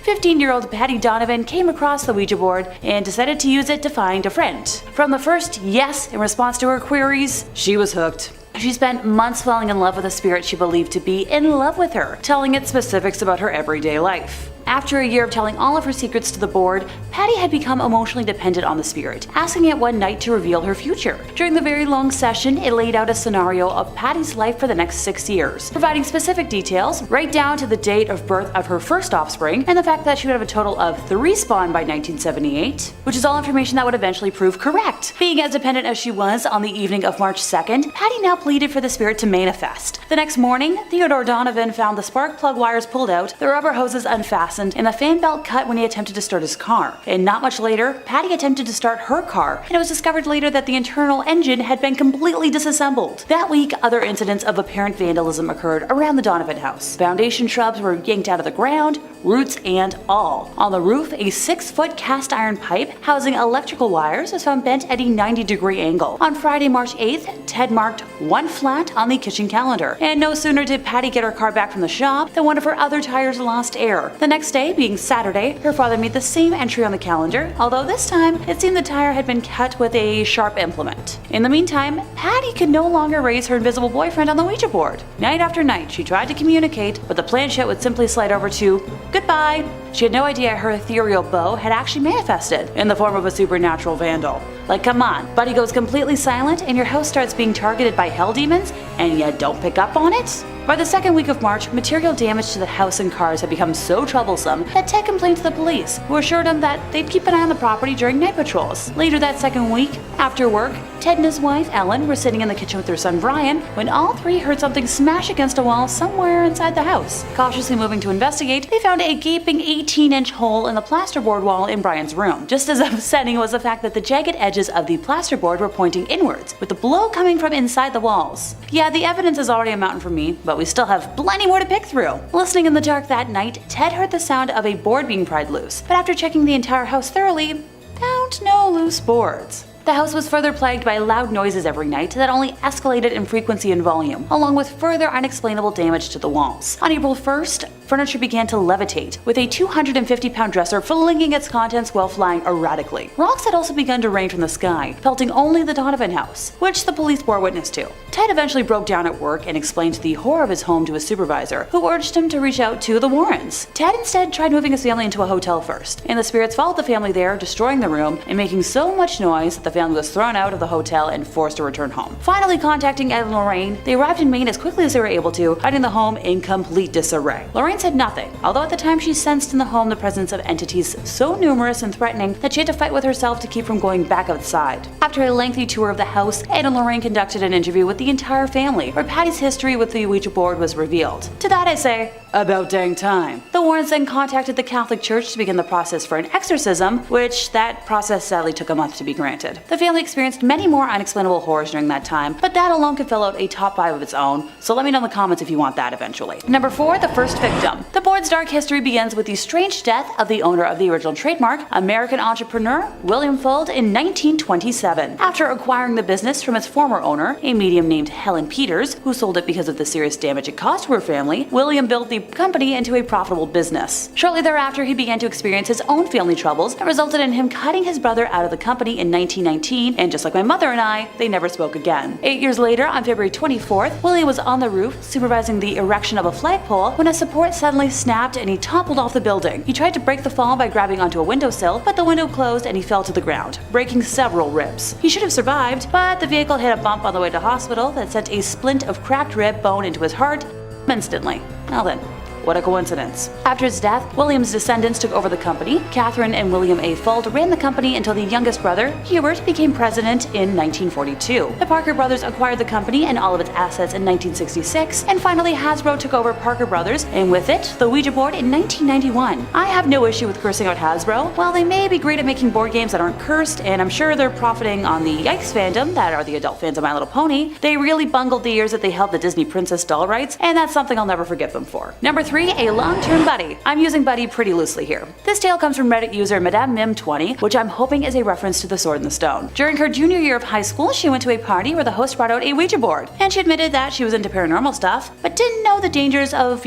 15-year-old Patty Donovan came across the Ouija board and decided to use it to find a friend. From the first yes in response to her queries, she was hooked. She spent months falling in love with a spirit she believed to be in love with her, telling it specifics about her everyday life. After a year of telling all of her secrets to the board, Patty had become emotionally dependent on the spirit, asking it one night to reveal her future. During the very long session, it laid out a scenario of Patty's life for the next 6 years, providing specific details right down to the date of birth of her first offspring and the fact that she would have a total of 3 spawn by 1978, which is all information that would eventually prove correct. Being as dependent as she was on the evening of March 2nd, Patty now pleaded for the spirit to manifest. The next morning, Theodore Donovan found the spark plug wires pulled out, the rubber hoses unfastened, and the fan belt cut when he attempted to start his car. And not much later, Patty attempted to start her car, and it was discovered later that the internal engine had been completely disassembled. That week, other incidents of apparent vandalism occurred around the Donovan house. Foundation shrubs were yanked out of the ground, roots and all. On the roof, a 6-foot cast iron pipe housing electrical wires was found bent at a 90-degree angle. On Friday, March 8th, Ted marked 1 flat on the kitchen calendar, and no sooner did Patty get her car back from the shop than one of her other tires lost air. The next day, being Saturday, her father made the same entry on the calendar, although this time it seemed the tire had been cut with a sharp implement. In the meantime, Patty could no longer raise her invisible boyfriend on the Ouija board. Night after night, she tried to communicate, but the planchette would simply slide over to goodbye. She had no idea her ethereal beau had actually manifested in the form of a supernatural vandal. Like, come on, Buddy goes completely silent and your house starts being targeted by hell demons and you don't pick up on it? By the second week of March, material damage to the house and cars had become so troublesome that Ted complained to the police, who assured him that they'd keep an eye on the property during night patrols. Later that second week, after work, Ted and his wife, Ellen, were sitting in the kitchen with their son Brian when all three heard something smash against a wall somewhere inside the house. Cautiously moving to investigate, they found a gaping 18-inch hole in the plasterboard wall in Brian's room. Just as upsetting was the fact that the jagged edges of the plasterboard were pointing inwards, with the blow coming from inside the walls. Yeah, the evidence is already a mountain for me, but we still have plenty more to pick through. Listening in the dark that night, Ted heard the sound of a board being pried loose, but after checking the entire house thoroughly, found no loose boards. The house was further plagued by loud noises every night that only escalated in frequency and volume, along with further unexplainable damage to the walls. On April 1st, furniture began to levitate, with a 250-pound dresser flinging its contents while flying erratically. Rocks had also begun to rain from the sky, pelting only the Donovan house, which the police bore witness to. Ted eventually broke down at work and explained the horror of his home to his supervisor, who urged him to reach out to the Warrens. Ted instead tried moving his family into a hotel first, and the spirits followed the family there, destroying the room and making so much noise that the family was thrown out of the hotel and forced to return home. Finally contacting Ed and Lorraine, they arrived in Maine as quickly as they were able to, finding the home in complete disarray. Lorraine said nothing, although at the time she sensed in the home the presence of entities so numerous and threatening that she had to fight with herself to keep from going back outside. After a lengthy tour of the house, Ed and Lorraine conducted an interview with the entire family, where Patty's history with the Ouija board was revealed. To that I say, about dang time. The Warrens then contacted the Catholic Church to begin the process for an exorcism, which that process sadly took a month to be granted. The family experienced many more unexplainable horrors during that time, but that alone could fill out a top 5 of its own, so let me know in the comments if you want that eventually. Number 4, the first victim. The board's dark history begins with the strange death of the owner of the original trademark, American entrepreneur William Fuld, in 1927. After acquiring the business from its former owner, a medium named Helen Peters, who sold it because of the serious damage it caused to her family, William built the company into a profitable business. Shortly thereafter, he began to experience his own family troubles that resulted in him cutting his brother out of the company in 1919, and just like my mother and I, they never spoke again. 8 years later, on February 24th, William was on the roof supervising the erection of a flagpole when a support suddenly snapped and he toppled off the building. He tried to break the fall by grabbing onto a windowsill, but the window closed and he fell to the ground, breaking several ribs. He should have survived, but the vehicle hit a bump on the way to hospital that sent a splint of cracked rib bone into his heart instantly. Well then, what a coincidence. After his death, William's descendants took over the company. Catherine and William A. Fuld ran the company until the youngest brother, Hubert, became president in 1942. The Parker brothers acquired the company and all of its assets in 1966, and finally Hasbro took over Parker Brothers, and with it, the Ouija board in 1991. I have no issue with cursing out Hasbro. While they may be great at making board games that aren't cursed, and I'm sure they're profiting on the Yikes fandom that are the adult fans of My Little Pony, they really bungled the years that they held the Disney Princess doll rights, and that's something I'll never forgive them for. Number 3, a long-term buddy. I'm using buddy pretty loosely here. This tale comes from Reddit user Madame Mim20, which I'm hoping is a reference to the Sword in the Stone. During her junior year of high school, she went to a party where the host brought out a Ouija board, and she admitted that she was into paranormal stuff, but didn't know the dangers of,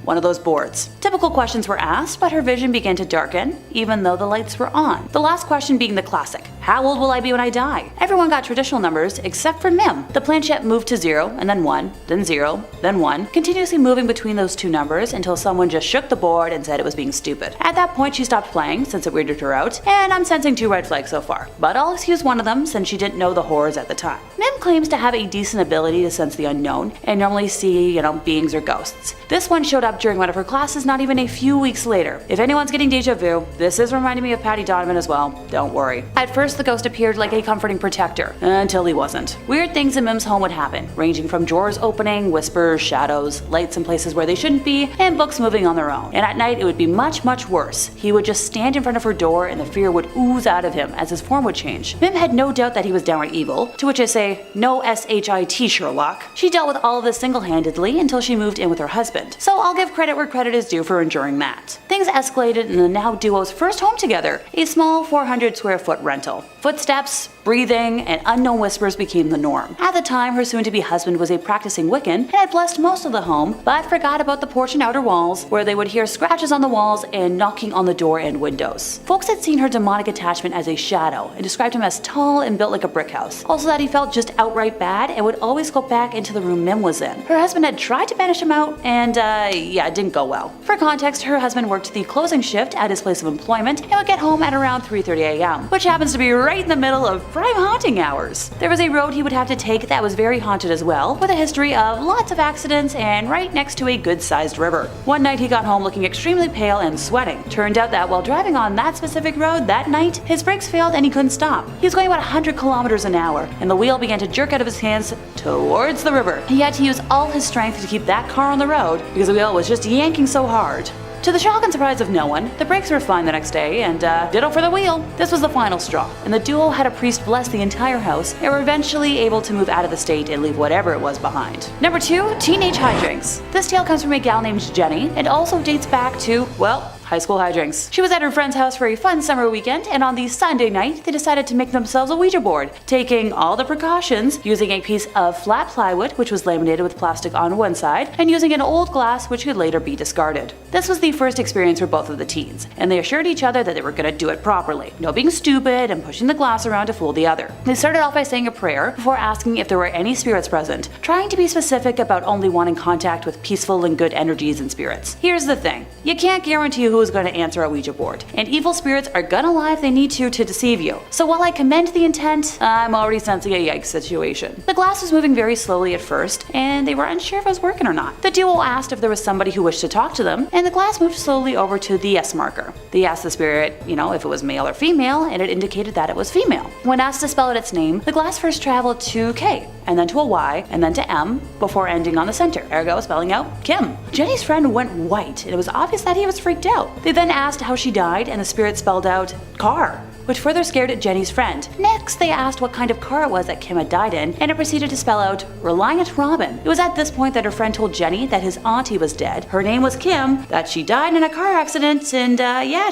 one of those boards. Typical questions were asked, but her vision began to darken, even though the lights were on. The last question being the classic, how old will I be when I die? Everyone got traditional numbers except for Mim. The planchette moved to 0, and then 1, then 0, then 1, continuously moving between those two numbers until someone just shook the board and said it was being stupid. At that point she stopped playing since it weirded her out, and I'm sensing 2 red flags so far. But I'll excuse one of them since she didn't know the horrors at the time. Mim claims to have a decent ability to sense the unknown and normally see, beings or ghosts. This one showed up during one of her classes not even a few weeks later. If anyone's getting deja vu, this is reminding me of Patty Donovan as well, don't worry. At first the ghost appeared like a comforting protector, until he wasn't. Weird things in Mim's home would happen, ranging from drawers opening, whispers, shadows, lights in places where they shouldn't be, and books moving on their own. And at night it would be much, much worse. He would just stand in front of her door and the fear would ooze out of him as his form would change. Mim had no doubt that he was downright evil, to which I say, no S-H-I-T Sherlock. She dealt with all of this single-handedly until she moved in with her husband, so I'll give credit where credit is due for enduring that. Things escalated in the now duo's first home together, a small 400 square foot rental. Footsteps, breathing, and unknown whispers became the norm. At the time, her soon-to-be husband was a practicing Wiccan and had blessed most of the home, but forgot about the porch and outer walls, where they would hear scratches on the walls and knocking on the door and windows. Folks had seen her demonic attachment as a shadow and described him as tall and built like a brick house. Also that he felt just outright bad and would always go back into the room Mim was in. Her husband had tried to banish him out and it didn't go well. For context, her husband worked the closing shift at his place of employment and would get home at around 3:30 a.m., which happens to be right in the middle of prime haunting hours. There was a road he would have to take that was very haunted as well, with a history of lots of accidents and right next to a good-sized river. One night he got home looking extremely pale and sweating. Turned out that while driving on that specific road that night, his brakes failed and he couldn't stop. He was going about 100 kilometers an hour, and the wheel began to jerk out of his hands towards the river. He had to use all his strength to keep that car on the road because the wheel was just yanking so hard. To the shock and surprise of no one, the brakes were fine the next day, and ditto for the wheel. This was the final straw, and the duo had a priest bless the entire house and were eventually able to move out of the state and leave whatever it was behind. Number 2, teenage hijinks. This tale comes from a gal named Jenny and also dates back to, well, high school hijinks. She was at her friend's house for a fun summer weekend, and on the Sunday night, they decided to make themselves a Ouija board, taking all the precautions, using a piece of flat plywood, which was laminated with plastic on one side, and using an old glass which could later be discarded. This was the first experience for both of the teens, and they assured each other that they were going to do it properly, no being stupid and pushing the glass around to fool the other. They started off by saying a prayer before asking if there were any spirits present, trying to be specific about only wanting contact with peaceful and good energies and spirits. Here's the thing, you can't guarantee who is going to answer a Ouija board, and evil spirits are gonna lie if they need to deceive you. So while I commend the intent, I'm already sensing a yikes situation. The glass was moving very slowly at first, and they were unsure if it was working or not. The duo asked if there was somebody who wished to talk to them, and the glass moved slowly over to the S marker. They asked the spirit, if it was male or female, and it indicated that it was female. When asked to spell out its name, the glass first traveled to K, and then to a Y, and then to M, before ending on the center, ergo spelling out Kim. Jenny's friend went white, and it was obvious that he was freaked out. They then asked how she died, and the spirit spelled out car, which further scared Jenny's friend. Next, they asked what kind of car it was that Kim had died in, and it proceeded to spell out Reliant Robin. It was at this point that her friend told Jenny that his auntie was dead, her name was Kim, that she died in a car accident, and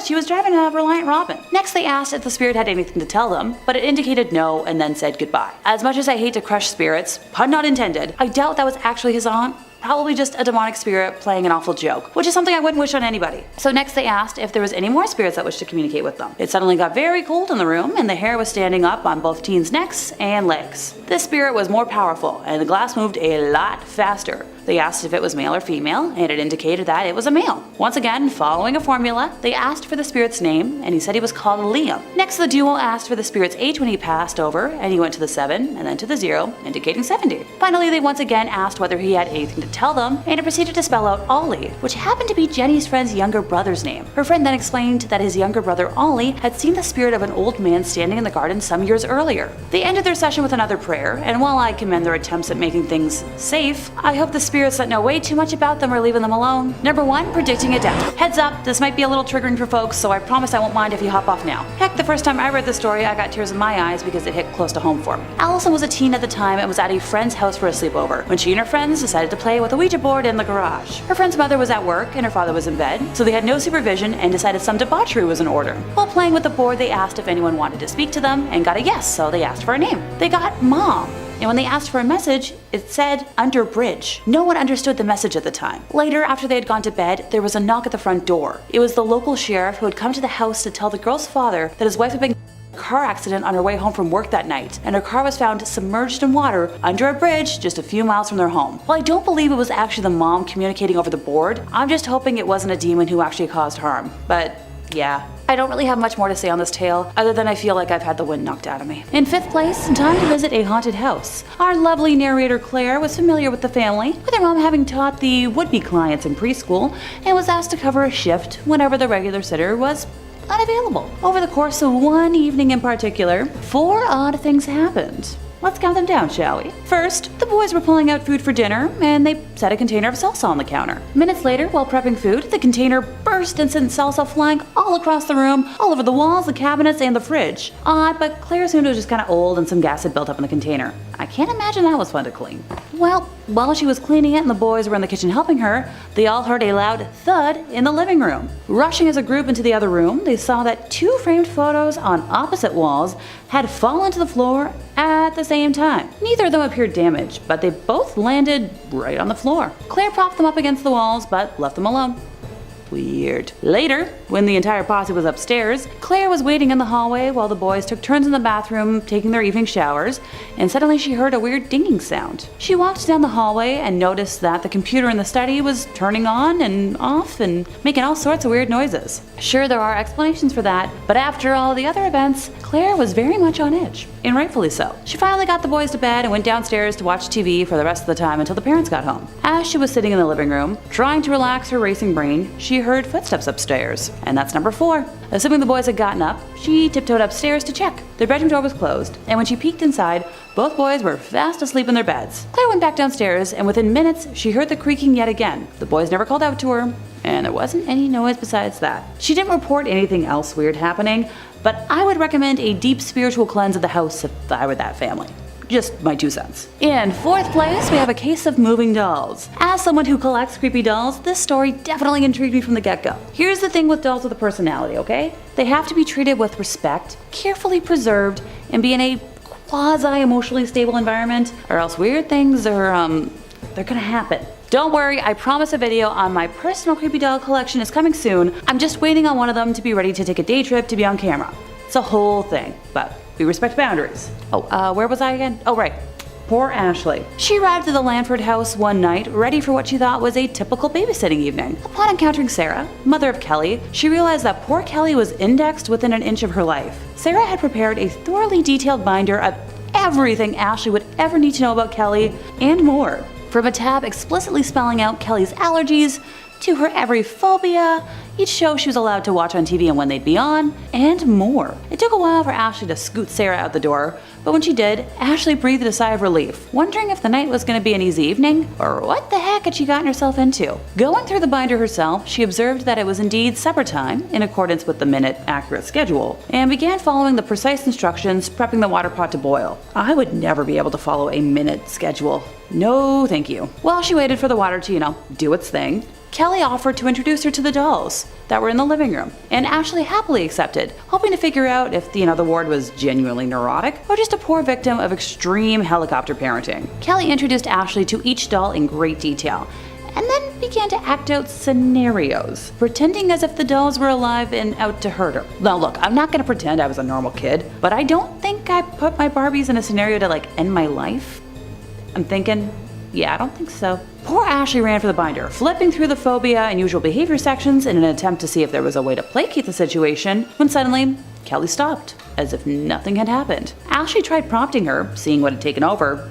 she was driving a Reliant Robin. Next, they asked if the spirit had anything to tell them, but it indicated no and then said goodbye. As much as I hate to crush spirits, pun not intended, I doubt that was actually his aunt. Probably just a demonic spirit playing an awful joke, which is something I wouldn't wish on anybody. So next they asked if there was any more spirits that wished to communicate with them. It suddenly got very cold in the room, and the hair was standing up on both teens' necks and legs. This spirit was more powerful, and the glass moved a lot faster. They asked if it was male or female, and it indicated that it was a male. Once again, following a formula, they asked for the spirit's name, and he said he was called Liam. Next, the duo asked for the spirit's age when he passed over, and he went to the 7 and then to the 0, indicating 70. Finally, they once again asked whether he had anything to tell them, and it proceeded to spell out Ollie, which happened to be Jenny's friend's younger brother's name. Her friend then explained that his younger brother Ollie had seen the spirit of an old man standing in the garden some years earlier. They ended their session with another prayer, and while I commend their attempts at making things safe, I hope the spirits that know way too much about them are leaving them alone. Number 1, predicting a death. Heads up, this might be a little triggering for folks, so I promise I won't mind if you hop off now. Heck, the first time I read this story, I got tears in my eyes because it hit close to home for me. Allison was a teen at the time and was at a friend's house for a sleepover when she and her friends decided to play with a Ouija board in the garage. Her friend's mother was at work and her father was in bed, so they had no supervision and decided some debauchery was in order. While playing with the board, they asked if anyone wanted to speak to them and got a yes, so they asked for a name. They got Mom. and when they asked for a message, it said under bridge. No one understood the message at the time. Later, after they had gone to bed, there was a knock at the front door. It was the local sheriff who had come to the house to tell the girl's father that his wife had been car accident on her way home from work that night, and her car was found submerged in water under a bridge just a few miles from their home. While I don't believe it was actually the mom communicating over the board, I'm just hoping it wasn't a demon who actually caused harm. But yeah, I don't really have much more to say on this tale, other than I feel like I've had the wind knocked out of me. In 5th place, time to visit a haunted house. Our lovely narrator Claire was familiar with the family, with her mom having taught the would-be clients in preschool, and was asked to cover a shift whenever the regular sitter was unavailable. Over the course of one evening in particular, 4 odd things happened. Let's count them down, shall we? First, the boys were pulling out food for dinner, and they set a container of salsa on the counter. Minutes later, while prepping food, the container burst and sent salsa flying all across the room, all over the walls, the cabinets, and the fridge. Odd, but Claire assumed it was just kind of old and some gas had built up in the container. I can't imagine that was fun to clean. Well, while she was cleaning it and the boys were in the kitchen helping her, they all heard a loud thud in the living room. Rushing as a group into the other room, they saw that 2 framed photos on opposite walls had fallen to the floor at the same time. Neither of them appeared damaged, but they both landed right on the floor. Claire propped them up against the walls, but left them alone. Weird. Later, when the entire posse was upstairs, Claire was waiting in the hallway while the boys took turns in the bathroom taking their evening showers, and suddenly she heard a weird dinging sound. She walked down the hallway and noticed that the computer in the study was turning on and off and making all sorts of weird noises. Sure, there are explanations for that, but after all the other events, Claire was very much on edge, and rightfully so. She finally got the boys to bed and went downstairs to watch TV for the rest of the time until the parents got home. As she was sitting in the living room, trying to relax her racing brain, she heard footsteps upstairs, and that's number 4. Assuming the boys had gotten up, she tiptoed upstairs to check. Their bedroom door was closed, and when she peeked inside, both boys were fast asleep in their beds. Claire went back downstairs, and within minutes, she heard the creaking yet again. The boys never called out to her, and there wasn't any noise besides that. She didn't report anything else weird happening, but I would recommend a deep spiritual cleanse of the house if I were that family. Just my 2 cents. In 4th place, we have a case of moving dolls. As someone who collects creepy dolls, this story definitely intrigued me from the get-go. Here's the thing with dolls with a personality, okay? They have to be treated with respect, carefully preserved, and be in a quasi-emotionally stable environment, or else weird things are, they're gonna happen. Don't worry, I promise a video on my personal creepy doll collection is coming soon. I'm just waiting on one of them to be ready to take a day trip to be on camera. It's a whole thing, but we respect boundaries. Where was I again? Oh, right. Poor Ashley. She arrived at the Lanford house one night, ready for what she thought was a typical babysitting evening. Upon encountering Sarah, mother of Kelly, she realized that poor Kelly was indexed within an inch of her life. Sarah had prepared a thoroughly detailed binder of everything Ashley would ever need to know about Kelly, and more. From a tab explicitly spelling out Kelly's allergies, to her every phobia, each show she was allowed to watch on TV and when they'd be on, and more. It took a while for Ashley to scoot Sarah out the door, but when she did, Ashley breathed a sigh of relief, wondering if the night was going to be an easy evening, or what the heck had she gotten herself into. Going through the binder herself, she observed that it was indeed supper time, in accordance with the minute-accurate schedule, and began following the precise instructions, prepping the water pot to boil. I would never be able to follow a minute schedule. No, thank you. While she waited for the water to, do its thing, Kelly offered to introduce her to the dolls that were in the living room, and Ashley happily accepted, hoping to figure out if the ward was genuinely neurotic or just a poor victim of extreme helicopter parenting. Kelly introduced Ashley to each doll in great detail, and then began to act out scenarios, pretending as if the dolls were alive and out to hurt her. Now look, I'm not gonna pretend I was a normal kid, but I don't think I put my Barbies in a scenario to end my life. I'm thinking, yeah, I don't think so. Poor Ashley ran for the binder, flipping through the phobia and usual behavior sections in an attempt to see if there was a way to placate the situation, when suddenly, Kelly stopped, as if nothing had happened. Ashley tried prompting her, seeing what had taken over,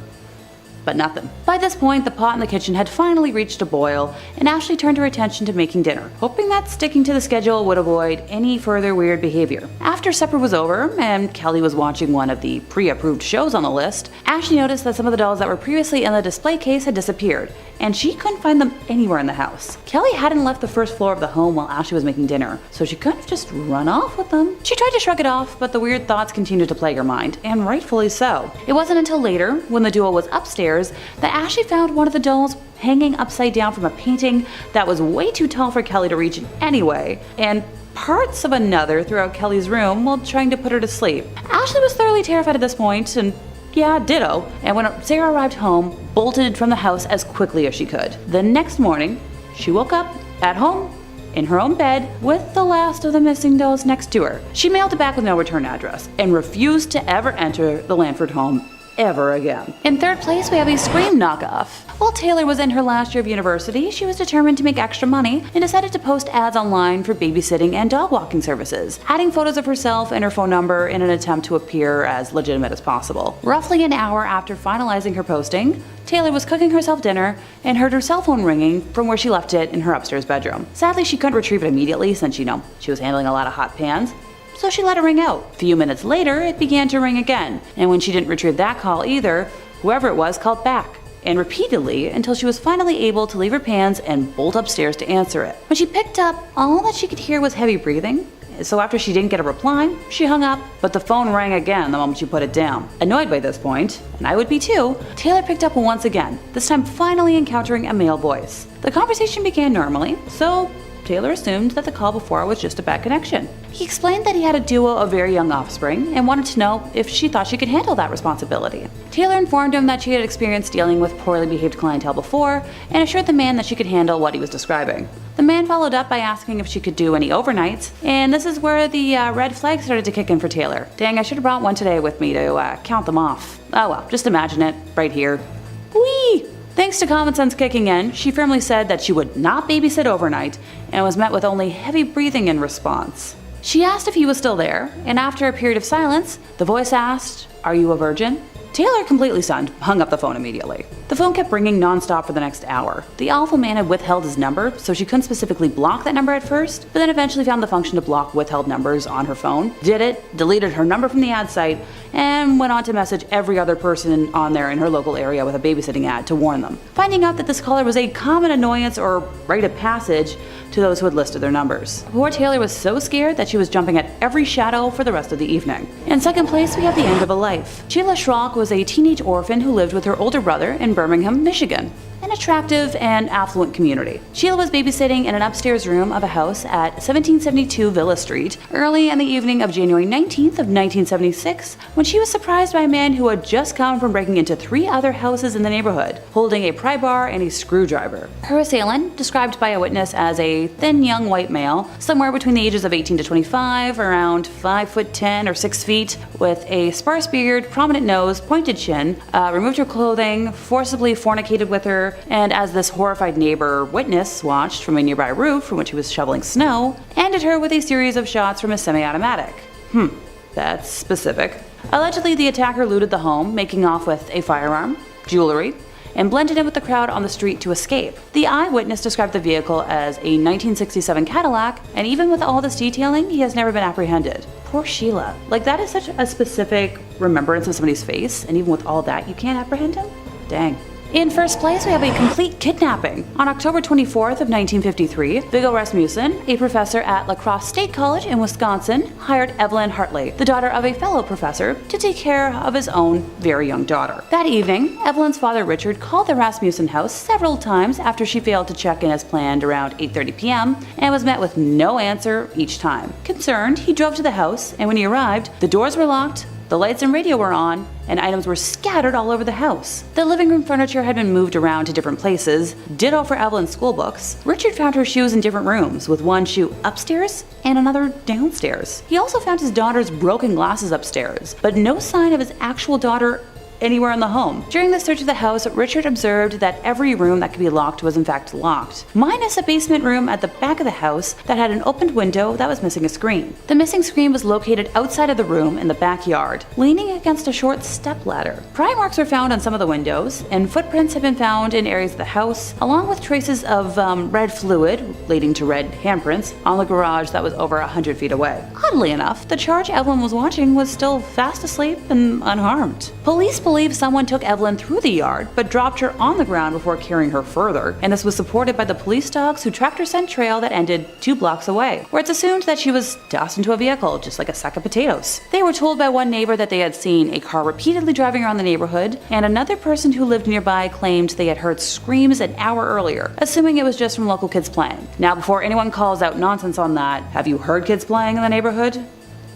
but nothing. By this point, the pot in the kitchen had finally reached a boil, and Ashley turned her attention to making dinner, hoping that sticking to the schedule would avoid any further weird behavior. After supper was over, and Kelly was watching one of the pre-approved shows on the list, Ashley noticed that some of the dolls that were previously in the display case had disappeared, and she couldn't find them anywhere in the house. Kelly hadn't left the first floor of the home while Ashley was making dinner, so she couldn't have just run off with them. She tried to shrug it off, but the weird thoughts continued to plague her mind, and rightfully so. It wasn't until later, when the duo was upstairs, that Ashley found one of the dolls hanging upside down from a painting that was way too tall for Kelly to reach in any way, and parts of another throughout Kelly's room while trying to put her to sleep. Ashley was thoroughly terrified at this point, and Yeah, ditto. And when Sarah arrived home, bolted from the house as quickly as she could. The next morning, she woke up at home in her own bed with the last of the missing dolls next to her. She mailed it back with no return address and refused to ever enter the Lanford home ever again. In third place, we have a Scream knockoff. While Taylor was in her last year of university, she was determined to make extra money and decided to post ads online for babysitting and dog walking services, adding photos of herself and her phone number in an attempt to appear as legitimate as possible. Roughly an hour after finalizing her posting, Taylor was cooking herself dinner and heard her cell phone ringing from where she left it in her upstairs bedroom. Sadly, she couldn't retrieve it immediately since, she was handling a lot of hot pans, so she let it ring out. A few minutes later, it began to ring again, and when she didn't retrieve that call either, whoever it was called back, and repeatedly until she was finally able to leave her pans and bolt upstairs to answer it. When she picked up, all that she could hear was heavy breathing, so after she didn't get a reply, she hung up, but the phone rang again the moment she put it down. Annoyed by this point, and I would be too, Taylor picked up once again, this time finally encountering a male voice. The conversation began normally, so Taylor assumed that the call before was just a bad connection. He explained that he had a duo of very young offspring and wanted to know if she thought she could handle that responsibility. Taylor informed him that she had experienced dealing with poorly behaved clientele before and assured the man that she could handle what he was describing. The man followed up by asking if she could do any overnights, and this is where the red flag started to kick in for Taylor. Dang, I should have brought one today with me to count them off. Oh well, just imagine it, right here. Whee! Thanks to common sense kicking in, she firmly said that she would not babysit overnight and was met with only heavy breathing in response. She asked if he was still there, and after a period of silence, the voice asked, "Are you a virgin?" Taylor, completely stunned, hung up the phone immediately. The phone kept ringing nonstop for the next hour. The awful man had withheld his number, so she couldn't specifically block that number at first, but then eventually found the function to block withheld numbers on her phone, did it, deleted her number from the ad site, and went on to message every other person on there in her local area with a babysitting ad to warn them, finding out that this caller was a common annoyance or rite of passage to those who had listed their numbers. Poor Taylor was so scared that she was jumping at every shadow for the rest of the evening. In second place, we have the end of a life. Sheila Schrock was a teenage orphan who lived with her older brother in Birmingham, Michigan, an attractive and affluent community. Sheila was babysitting in an upstairs room of a house at 1772 Villa Street early in the evening of January 19th of 1976 when she was surprised by a man who had just come from breaking into 3 other houses in the neighborhood, holding a pry bar and a screwdriver. Her assailant, described by a witness as a thin young white male, somewhere between the ages of 18 to 25, around 5'10" or 6 feet, with a sparse beard, prominent nose, pointed chin, removed her clothing, forcibly fornicated with her, and as this horrified neighbor witness watched from a nearby roof from which he was shoveling snow, ended her with a series of shots from a semi-automatic. That's specific. Allegedly, the attacker looted the home, making off with a firearm, jewelry, and blended in with the crowd on the street to escape. The eyewitness described the vehicle as a 1967 Cadillac, and even with all this detailing, he has never been apprehended. Poor Sheila. Like, that is such a specific remembrance of somebody's face, and even with all that, you can't apprehend him? Dang. In first place, we have a complete kidnapping. On October 24th of 1953, Viggo Rasmussen, a professor at La Crosse State College in Wisconsin, hired Evelyn Hartley, the daughter of a fellow professor, to take care of his own very young daughter. That evening, Evelyn's father Richard called the Rasmussen house several times after she failed to check in as planned around 8:30 p.m. and was met with no answer each time. Concerned, he drove to the house, and when he arrived, the doors were locked, the lights and radio were on, and items were scattered all over the house. The living room furniture had been moved around to different places, ditto for Evelyn's school books. Richard found her shoes in different rooms, with one shoe upstairs and another downstairs. He also found his daughter's broken glasses upstairs, but no sign of his actual daughter anywhere in the home. During the search of the house, Richard observed that every room that could be locked was in fact locked, minus a basement room at the back of the house that had an opened window that was missing a screen. The missing screen was located outside of the room in the backyard, leaning against a short stepladder. Pry marks were found on some of the windows, and footprints had been found in areas of the house, along with traces of red fluid, leading to red handprints, on the garage that was over 100 feet away. Oddly enough, the charge Evelyn was watching was still fast asleep and unharmed. Police believe someone took Evelyn through the yard, but dropped her on the ground before carrying her further, and this was supported by the police dogs who tracked her scent trail that ended 2 blocks away, where it's assumed that she was tossed into a vehicle, just like a sack of potatoes. They were told by one neighbor that they had seen a car repeatedly driving around the neighborhood, and another person who lived nearby claimed they had heard screams an hour earlier, assuming it was just from local kids playing. Now, before anyone calls out nonsense on that, have you heard kids playing in the neighborhood?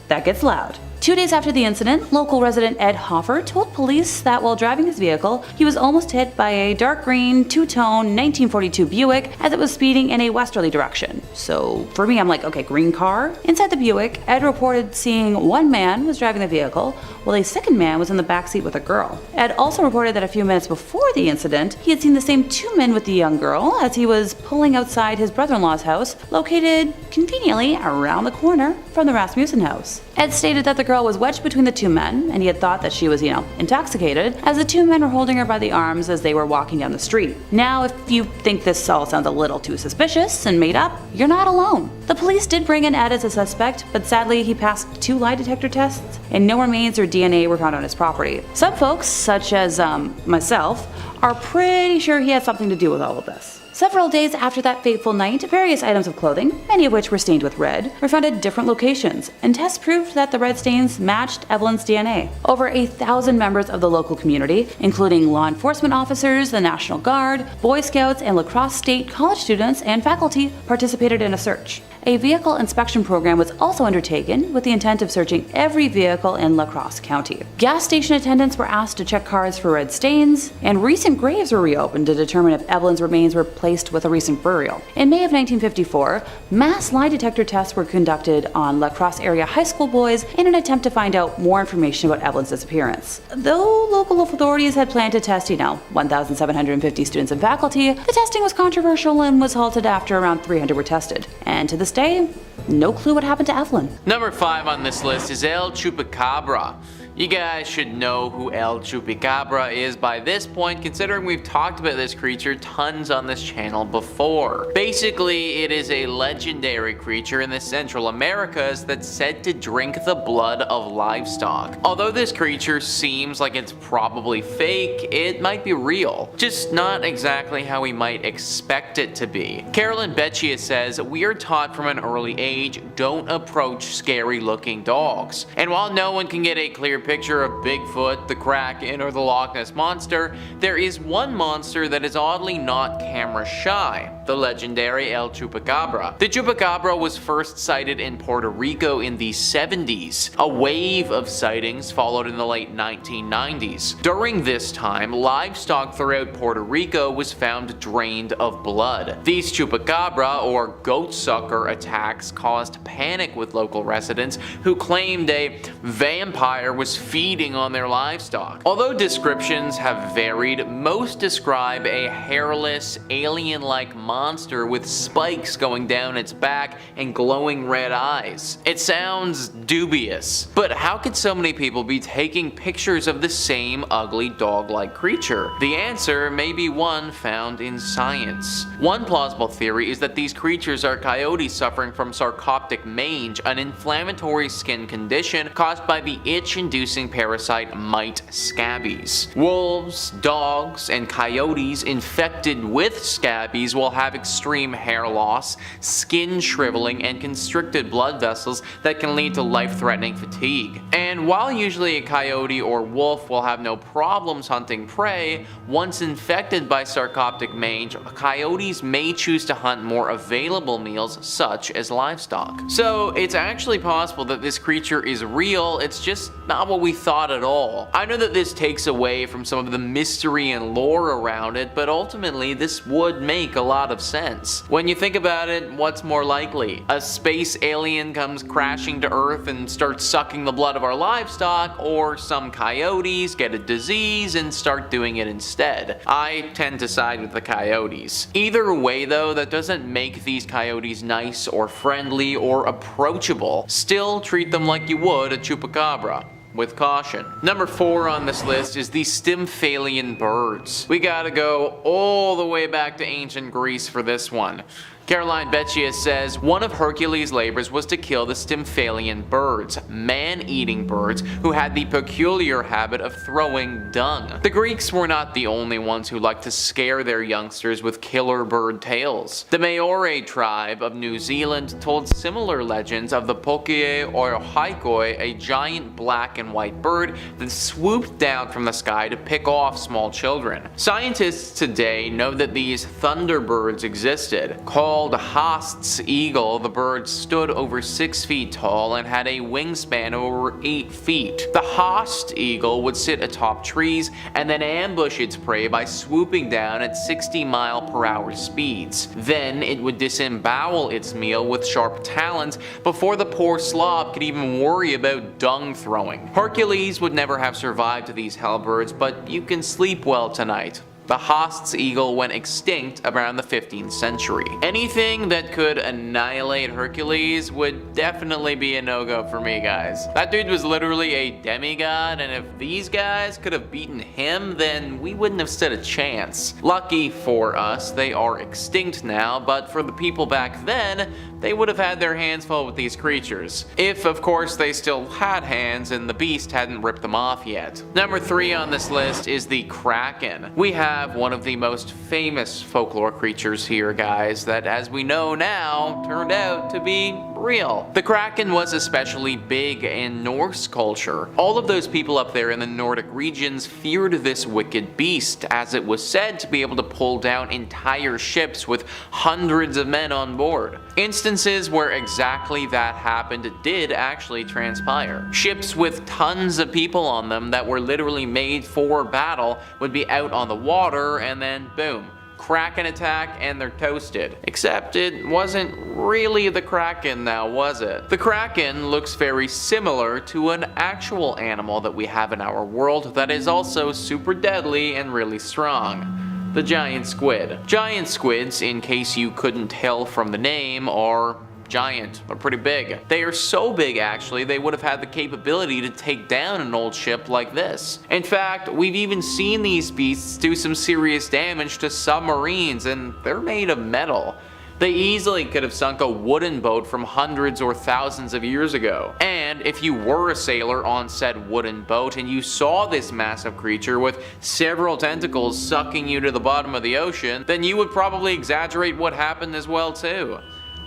That gets loud. 2 days after the incident, local resident Ed Hoffer told police that while driving his vehicle, he was almost hit by a dark green, two-tone 1942 Buick as it was speeding in a westerly direction. So for me, I'm like, okay, green car? Inside the Buick, Ed reported seeing one man was driving the vehicle, while a second man was in the backseat with a girl. Ed also reported that a few minutes before the incident, he had seen the same two men with the young girl as he was pulling outside his brother-in-law's house, located conveniently around the corner from the Rasmussen house. Ed stated that the girl was wedged between the two men, and he had thought that she was, intoxicated, as the two men were holding her by the arms as they were walking down the street. Now, if you think this all sounds a little too suspicious and made up, you're not alone. The police did bring in Ed as a suspect, but sadly he passed 2 lie detector tests, and no remains or DNA were found on his property. Some folks, such as myself, are pretty sure he had something to do with all of this. Several days after that fateful night, various items of clothing, many of which were stained with red, were found at different locations, and tests proved that the red stains matched Evelyn's DNA. Over 1,000 members of the local community, including law enforcement officers, the National Guard, Boy Scouts, and La Crosse State college students and faculty participated in a search. A vehicle inspection program was also undertaken with the intent of searching every vehicle in La Crosse County. Gas station attendants were asked to check cars for red stains, and recent graves were reopened to determine if Evelyn's remains were placed with a recent burial. In May of 1954, mass lie detector tests were conducted on La Crosse area high school boys in an attempt to find out more information about Evelyn's disappearance. Though local authorities had planned to test, 1,750 students and faculty, the testing was controversial and was halted after around 300 were tested. And to this day, no clue what happened to Evelyn. Number 5 on this list is El Chupacabra. You guys should know who El Chupacabra is by this point, considering we've talked about this creature tons on this channel before. Basically, it is a legendary creature in the Central Americas that's said to drink the blood of livestock. Although this creature seems like it's probably fake, it might be real, just not exactly how we might expect it to be. Carolyn Beccia says, "We are taught from an early age, don't approach scary looking dogs. And while no one can get a clear picture of Bigfoot, the Kraken, or the Loch Ness Monster, there is one monster that is oddly not camera shy, the legendary El Chupacabra. The Chupacabra was first sighted in Puerto Rico in the 70s. A wave of sightings followed in the late 1990s. During this time, livestock throughout Puerto Rico was found drained of blood. These Chupacabra, or goat sucker attacks, caused panic with local residents who claimed a vampire was feeding on their livestock. Although descriptions have varied, most describe a hairless, alien-like monster with spikes going down its back and glowing red eyes. It sounds dubious, but how could so many people be taking pictures of the same ugly dog-like creature? The answer may be one found in science. One plausible theory is that these creatures are coyotes suffering from sarcoptic mange, an inflammatory skin condition caused by the itch-inducing parasite mite scabies. Wolves, dogs, and coyotes infected with scabies will have extreme hair loss, skin shriveling, and constricted blood vessels that can lead to life-threatening fatigue. And while usually a coyote or wolf will have no problems hunting prey, once infected by sarcoptic mange, coyotes may choose to hunt more available meals such as livestock. So it's actually possible that this creature is real, it's just not what we thought at all. I know that this takes away from some of the mystery and lore around it, but ultimately this would make a lot of sense. When you think about it, what's more likely? A space alien comes crashing to Earth and starts sucking the blood of our livestock, or some coyotes get a disease and start doing it instead? I tend to side with the coyotes. Either way though, that doesn't make these coyotes nice or friendly or approachable. Still treat them like you would a chupacabra, with caution. Number 4 on this list is the Stymphalian birds. We gotta go all the way back to ancient Greece for this one. Caroline Beccia says, one of Hercules' labors was to kill the Stymphalian birds, man-eating birds who had the peculiar habit of throwing dung. The Greeks were not the only ones who liked to scare their youngsters with killer bird tales. The Maori tribe of New Zealand told similar legends of the Pokie or Haikoi, a giant black and white bird that swooped down from the sky to pick off small children. Scientists today know that these thunderbirds existed, called Called Haast's eagle, the bird stood over 6 feet tall and had a wingspan of over 8 feet. The Haast eagle would sit atop trees and then ambush its prey by swooping down at 60-mile-per-hour speeds. Then it would disembowel its meal with sharp talons before the poor slob could even worry about dung throwing. Hercules would never have survived these hellbirds, but you can sleep well tonight. The Haast's eagle went extinct around the 15th century. Anything that could annihilate Hercules would definitely be a no-go for me, guys. That dude was literally a demigod, and if these guys could have beaten him, then we wouldn't have stood a chance. Lucky for us, they are extinct now, but for the people back then, they would have had their hands full with these creatures. If, of course, they still had hands and the beast hadn't ripped them off yet. Number 3 on this list is the Kraken. We have one of the most famous folklore creatures here, guys, that as we know now, turned out to be real. The Kraken was especially big in Norse culture. All of those people up there in the Nordic regions feared this wicked beast, as it was said to be able to pull down entire ships with hundreds of men on board. Instances where exactly that happened did actually transpire. Ships with tons of people on them that were literally made for battle would be out on the water, and then boom, Kraken attack and they're toasted. Except it wasn't really the Kraken now, was it? The Kraken looks very similar to an actual animal that we have in our world that is also super deadly and really strong. The giant squid. Giant squids, in case you couldn't tell from the name, are giant. They're pretty big. They are so big, actually, they would have had the capability to take down an old ship like this. In fact, we've even seen these beasts do some serious damage to submarines, and they're made of metal. They easily could have sunk a wooden boat from hundreds or thousands of years ago. And if you were a sailor on said wooden boat and you saw this massive creature with several tentacles sucking you to the bottom of the ocean, then you would probably exaggerate what happened as well too.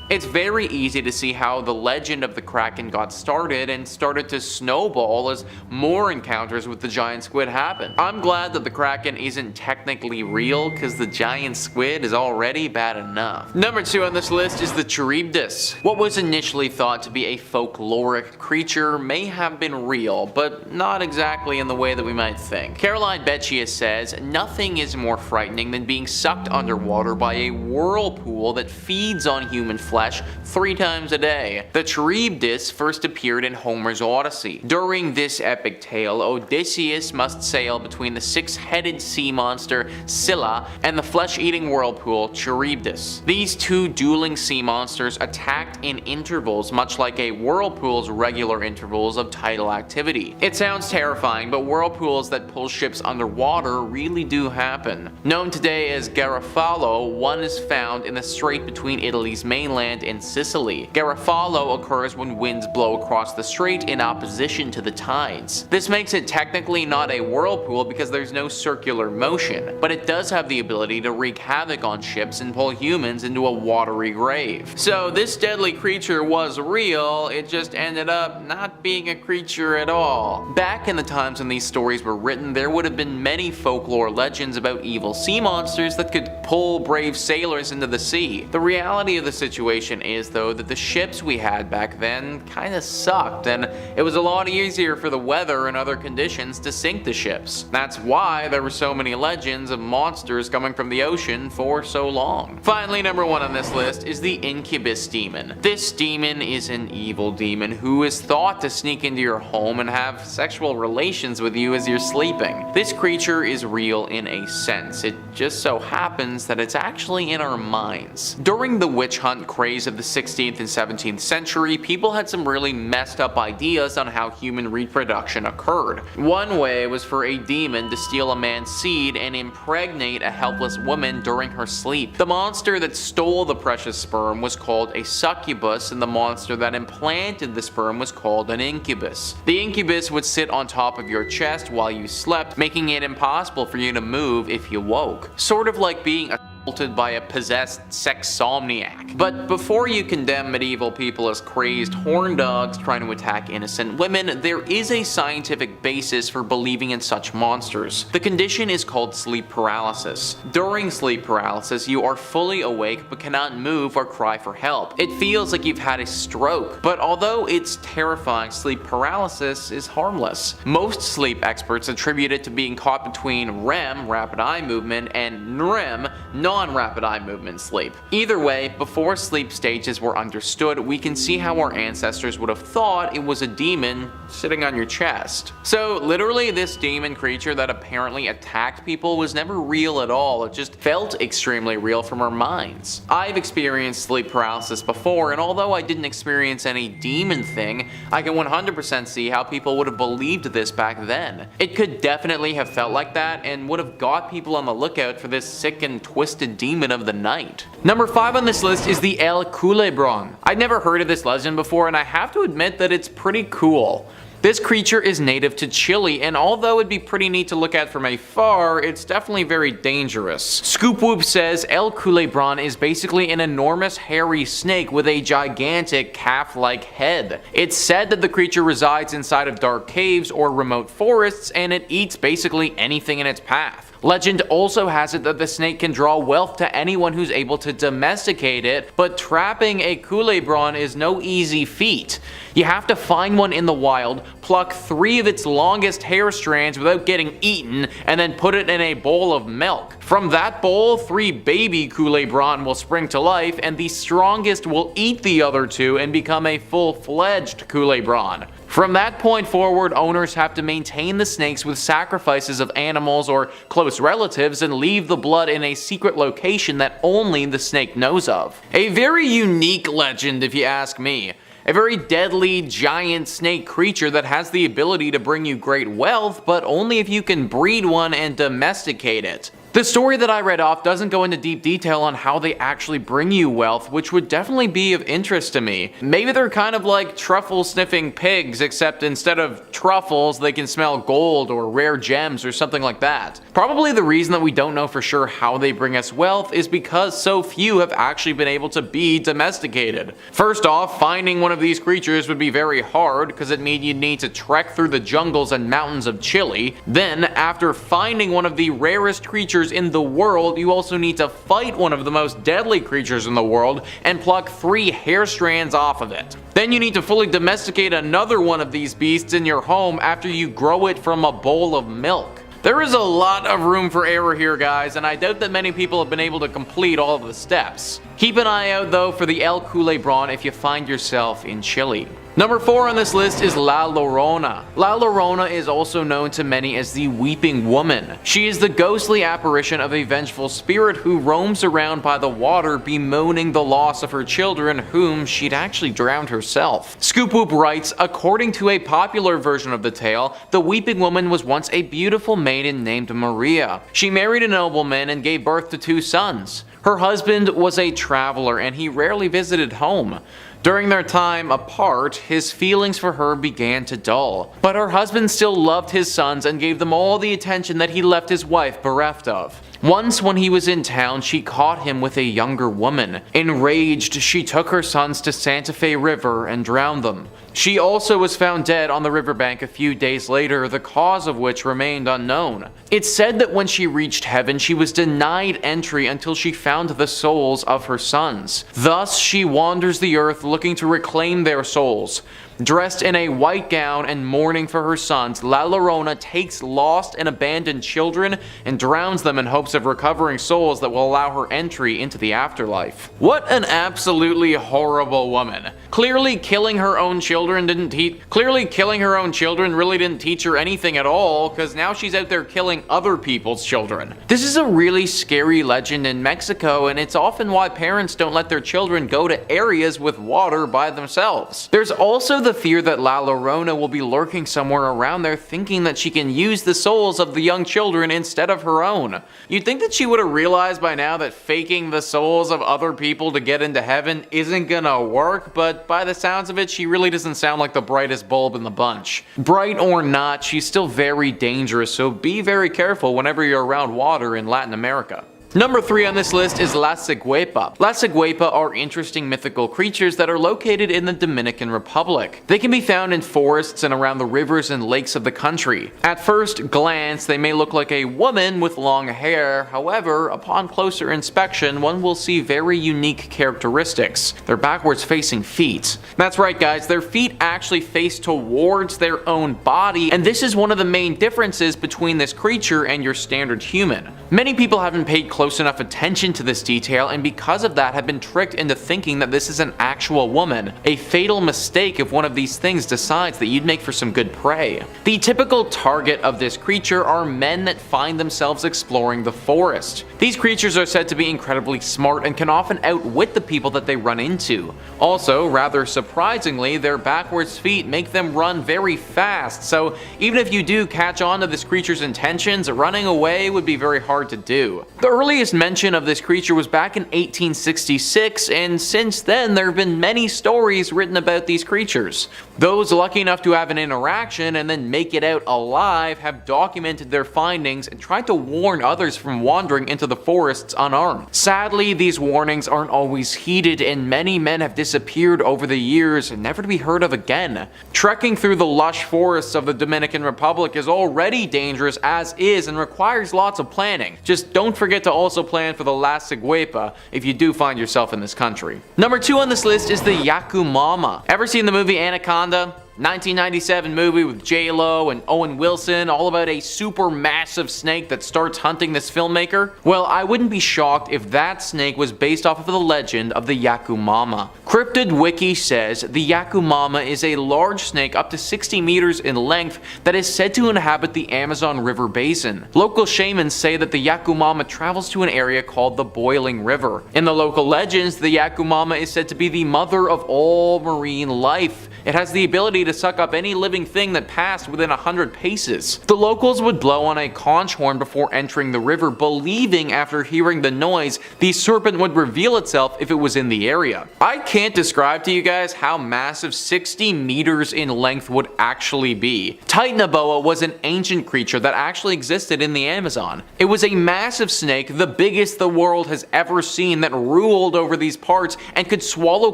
It's very easy to see how the legend of the Kraken got started and started to snowball as more encounters with the giant squid happened. I'm glad that the Kraken isn't technically real, because the giant squid is already bad enough. Number 2 on this list is the Charybdis. What was initially thought to be a folkloric creature may have been real, but not exactly in the way that we might think. Caroline Beccia says, "Nothing is more frightening than being sucked underwater by a whirlpool that feeds on human flesh 3 times a day." The Charybdis first appeared in Homer's Odyssey. During this epic tale, Odysseus must sail between the 6-headed sea monster Scylla and the flesh-eating whirlpool Charybdis. These 2 dueling sea monsters attacked in intervals, much like a whirlpool's regular intervals of tidal activity. It sounds terrifying, but whirlpools that pull ships underwater really do happen. Known today as Garofalo, one is found in the strait between Italy's mainland and Sicily. Garofalo occurs when winds blow across the strait in opposition to the tides. This makes it technically not a whirlpool because there's no circular motion, but it does have the ability to wreak havoc on ships and pull humans into a watery grave. So this deadly creature was real, it just ended up not being a creature at all. Back in the times when these stories were written, there would have been many folklore legends about evil sea monsters that could pull brave sailors into the sea. The reality of the situation is, though, that the ships we had back then kinda sucked, and it was a lot easier for the weather and other conditions to sink the ships. That's why there were so many legends of monsters coming from the ocean for so long. Finally, number 1 on this list is the Incubus demon. This demon is an evil demon who is thought to sneak into your home and have sexual relations with you as you're sleeping. This creature is real in a sense. It just so happens that it's actually in our minds. During the witch hunt craze of the 16th and 17th century, people had some really messed up ideas on how human reproduction occurred. One way was for a demon to steal a man's seed and impregnate a helpless woman during her sleep. The monster that stole the precious sperm was called a succubus, and the monster that implanted the sperm was called an incubus. The incubus would sit on top of your chest while you slept, making it impossible for you to move if you woke. Sort of like being a by a possessed sexomniac. But before you condemn medieval people as crazed horn dogs trying to attack innocent women, there is a scientific basis for believing in such monsters. The condition is called sleep paralysis. During sleep paralysis, you are fully awake but cannot move or cry for help. It feels like you've had a stroke, but although it's terrifying, sleep paralysis is harmless. Most sleep experts attribute it to being caught between REM, rapid eye movement, and NREM, non-rapid eye movement sleep. Either way, before sleep stages were understood, we can see how our ancestors would have thought it was a demon sitting on your chest. So literally, this demon creature that apparently attacked people was never real at all. It just felt extremely real from our minds. I've experienced sleep paralysis before, and although I didn't experience any demon thing, I can 100% see how people would have believed this back then. It could definitely have felt like that and would have got people on the lookout for this sick and twisted demon of the night. Number 5 on this list is the El Culebron. I'd never heard of this legend before, and I have to admit that it's pretty cool. This creature is native to Chile, and although it'd be pretty neat to look at from afar, it's definitely very dangerous. Scoop Whoop says El Culebron is basically an enormous hairy snake with a gigantic calf-like head. It's said that the creature resides inside of dark caves or remote forests, and it eats basically anything in its path. Legend also has it that the snake can draw wealth to anyone who's able to domesticate it, but trapping a Culebron is no easy feat. You have to find one in the wild, pluck 3 of its longest hair strands without getting eaten, and then put it in a bowl of milk. From that bowl, 3 baby Culebron will spring to life, and the strongest will eat the other 2 and become a full-fledged Culebron. From that point forward, owners have to maintain the snakes with sacrifices of animals or close relatives and leave the blood in a secret location that only the snake knows of. A very unique legend, if you ask me. A very deadly, giant snake creature that has the ability to bring you great wealth, but only if you can breed one and domesticate it. The story that I read off doesn't go into deep detail on how they actually bring you wealth, which would definitely be of interest to me. Maybe they're kind of like truffle-sniffing pigs, except instead of truffles, they can smell gold or rare gems or something like that. Probably the reason that we don't know for sure how they bring us wealth is because so few have actually been able to be domesticated. First off, finding one of these creatures would be very hard, because it means you'd need to trek through the jungles and mountains of Chile. Then, after finding one of the rarest creatures in the world, you also need to fight one of the most deadly creatures in the world and pluck 3 hair strands off of it. Then you need to fully domesticate another one of these beasts in your home after you grow it from a bowl of milk. There is a lot of room for error here, guys, and I doubt that many people have been able to complete all of the steps. Keep an eye out though for the El Culebron if you find yourself in Chile. Number 4 on this list is La Llorona. La Llorona is also known to many as the Weeping Woman. She is the ghostly apparition of a vengeful spirit who roams around by the water bemoaning the loss of her children whom she'd actually drowned herself. Scoop Whoop writes, according to a popular version of the tale, the Weeping Woman was once a beautiful maiden named Maria. She married a nobleman and gave birth to 2 sons. Her husband was a traveler and he rarely visited home. During their time apart, his feelings for her began to dull, but her husband still loved his sons and gave them all the attention that he left his wife bereft of. Once when he was in town, she caught him with a younger woman. Enraged, she took her sons to Santa Fe River and drowned them. She also was found dead on the riverbank a few days later, the cause of which remained unknown. It's said that when she reached heaven, she was denied entry until she found the souls of her sons. Thus, she wanders the earth looking to reclaim their souls. Dressed in a white gown and mourning for her sons, La Llorona takes lost and abandoned children and drowns them in hopes of recovering souls that will allow her entry into the afterlife. What an absolutely horrible woman. Clearly killing her own children really didn't teach her anything at all, because now she's out there killing other people's children. This is a really scary legend in Mexico, and it's often why parents don't let their children go to areas with water by themselves. There's also the fear that La Llorona will be lurking somewhere around there thinking that she can use the souls of the young children instead of her own. You'd think that she would have realized by now that faking the souls of other people to get into heaven isn't gonna work, but by the sounds of it, she really doesn't sound like the brightest bulb in the bunch. Bright or not, she's still very dangerous, so be very careful whenever you're around water in Latin America. Number 3 on this list is La Ciguepa. La Ciguepa are interesting mythical creatures that are located in the Dominican Republic. They can be found in forests and around the rivers and lakes of the country. At first glance, they may look like a woman with long hair. However, upon closer inspection, one will see very unique characteristics. They're backwards facing feet. That's right guys, their feet actually face towards their own body, and this is one of the main differences between this creature and your standard human. Many people haven't paid close enough attention to this detail, and because of that have been tricked into thinking that this is an actual woman. A fatal mistake if one of these things decides that you'd make for some good prey. The typical target of this creature are men that find themselves exploring the forest. These creatures are said to be incredibly smart and can often outwit the people that they run into. Also, rather surprisingly, their backwards feet make them run very fast, so even if you do catch on to this creature's intentions, running away would be very hard to do. The earliest mention of this creature was back in 1866, and since then there have been many stories written about these creatures. Those lucky enough to have an interaction and then make it out alive have documented their findings and tried to warn others from wandering into the forests unarmed. Sadly, these warnings aren't always heeded, and many men have disappeared over the years and never to be heard of again. Trekking through the lush forests of the Dominican Republic is already dangerous as is and requires lots of planning. Just don't forget to also plan for the La Ciguepa if you do find yourself in this country. Number 2 on this list is the Yacumama. Ever seen the movie Anaconda? 1997 movie with J-Lo and Owen Wilson, all about a super massive snake that starts hunting this filmmaker? Well, I wouldn't be shocked if that snake was based off of the legend of the Yacumama. Cryptid Wiki says the Yacumama is a large snake up to 60 meters in length that is said to inhabit the Amazon River basin. Local shamans say that the Yacumama travels to an area called the Boiling River. In the local legends, the Yacumama is said to be the mother of all marine life. It has the ability to suck up any living thing that passed within 100 paces. The locals would blow on a conch horn before entering the river, believing after hearing the noise, the serpent would reveal itself if it was in the area. I can't describe to you guys how massive 60 meters in length would actually be. Titanoboa was an ancient creature that actually existed in the Amazon. It was a massive snake, the biggest the world has ever seen, that ruled over these parts and could swallow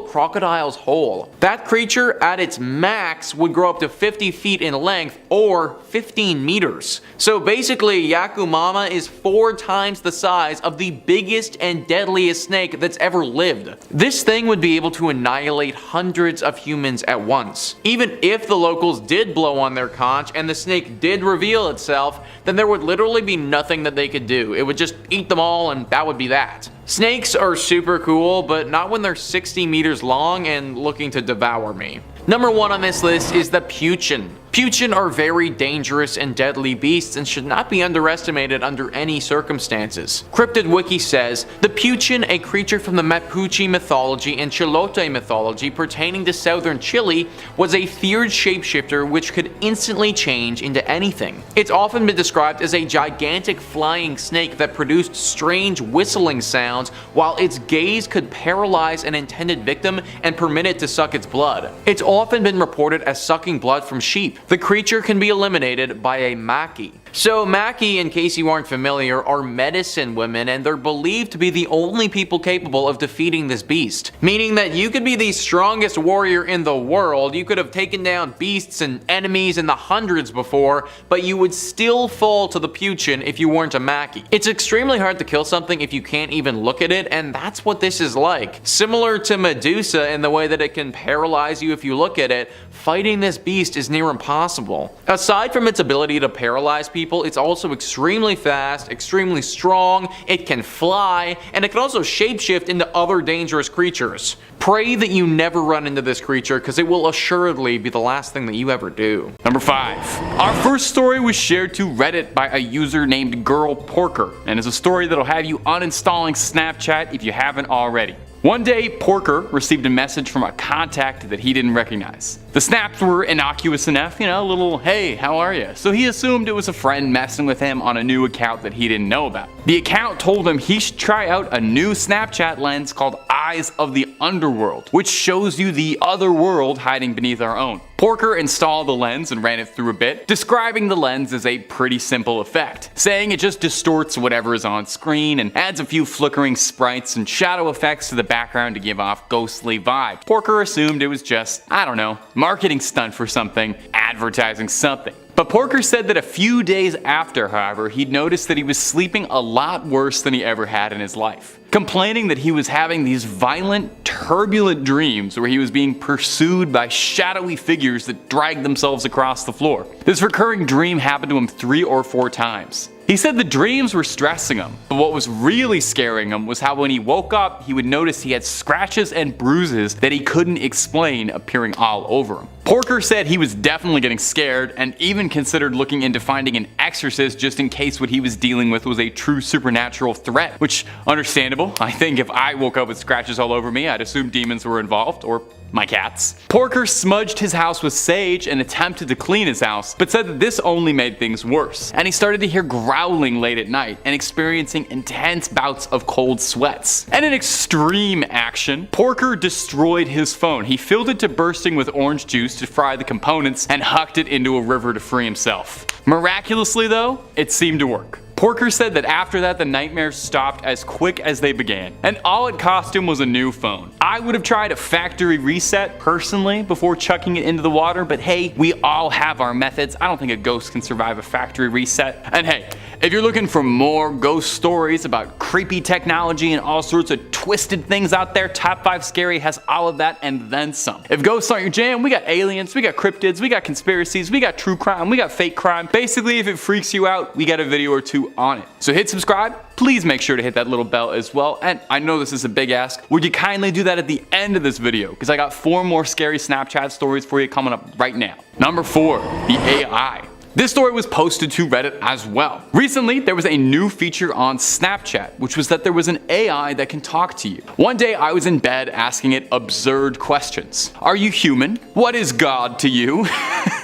crocodiles whole. That creature at its max would grow up to 50 feet in length or 15 meters. So basically, Yacumama is 4 times the size of the biggest and deadliest snake that's ever lived. This thing would be able to annihilate hundreds of humans at once. Even if the locals did blow on their conch and the snake did reveal itself, then there would literally be nothing that they could do. It would just eat them all, and that would be that. Snakes are super cool, but not when they're 60 meters long and looking to devour me. Number 1 on this list is the Puchin. Puchin are very dangerous and deadly beasts and should not be underestimated under any circumstances. Cryptid Wiki says, the Puchin, a creature from the Mapuche mythology and Chilote mythology pertaining to southern Chile, was a feared shapeshifter which could instantly change into anything. It's often been described as a gigantic flying snake that produced strange whistling sounds, while its gaze could paralyze an intended victim and permit it to suck its blood. It's often been reported as sucking blood from sheep. The creature can be eliminated by a maki. So maki, in case you aren't familiar, are medicine women, and they're believed to be the only people capable of defeating this beast. Meaning that you could be the strongest warrior in the world, you could have taken down beasts and enemies in the hundreds before, but you would still fall to the Puchin if you weren't a maki. It's extremely hard to kill something if you can't even look at it, and that's what this is like. Similar to Medusa in the way that it can paralyze you if you look at it, fighting this beast is near impossible. Aside from its ability to paralyze people, it's also extremely fast, extremely strong, it can fly, and it can also shapeshift into other dangerous creatures. Pray that you never run into this creature, because it will assuredly be the last thing that you ever do. Number 5. Our first story was shared to Reddit by a user named Girl Porker, and is a story that'll have you uninstalling Snapchat if you haven't already. One day, Porker received a message from a contact that he didn't recognize. The snaps were innocuous enough, a little, hey, how are you? So he assumed it was a friend messing with him on a new account that he didn't know about. The account told him he should try out a new Snapchat lens called Eyes of the Underworld, which shows you the other world hiding beneath our own. Porker installed the lens and ran it through a bit, describing the lens as a pretty simple effect, saying it just distorts whatever is on screen and adds a few flickering sprites and shadow effects to the background to give off ghostly vibes. Porker assumed it was just, I don't know, marketing stunt for something, advertising something. But Porker said that a few days after, however, he'd noticed that he was sleeping a lot worse than he ever had in his life, complaining that he was having these violent, turbulent dreams where he was being pursued by shadowy figures that dragged themselves across the floor. This recurring dream happened to him 3 or 4 times. He said the dreams were stressing him, but what was really scaring him was how when he woke up, he would notice he had scratches and bruises that he couldn't explain appearing all over him. Porker said he was definitely getting scared and even considered looking into finding an exorcist just in case what he was dealing with was a true supernatural threat, which, understandable. I think if I woke up with scratches all over me, I'd assume demons were involved, or my cats. Porker smudged his house with sage and attempted to clean his house, but said that this only made things worse, and he started to hear growling late at night and experiencing intense bouts of cold sweats. And in extreme action, Porker destroyed his phone. He filled it to bursting with orange juice to fry the components and hucked it into a river to free himself. Miraculously though, it seemed to work. Porker said that after that the nightmares stopped as quick as they began, and all it cost him was a new phone. I would have tried a factory reset personally before chucking it into the water, but hey, we all have our methods. I don't think a ghost can survive a factory reset. And hey, if you're looking for more ghost stories about creepy technology and all sorts of twisted things out there, Top 5 Scary has all of that and then some. If ghosts aren't your jam, we got aliens, we got cryptids, we got conspiracies, we got true crime, we got fake crime. Basically, if it freaks you out, we got a video or two on it. So hit subscribe, please make sure to hit that little bell as well, and I know this is a big ask, would you kindly do that at the end of this video, because I got 4 more scary Snapchat stories for you coming up right now. Number 4, the AI. This story was posted to Reddit as well. Recently, there was a new feature on Snapchat, which was that there was an AI that can talk to you. One day, I was in bed asking it absurd questions. Are you human? What is God to you?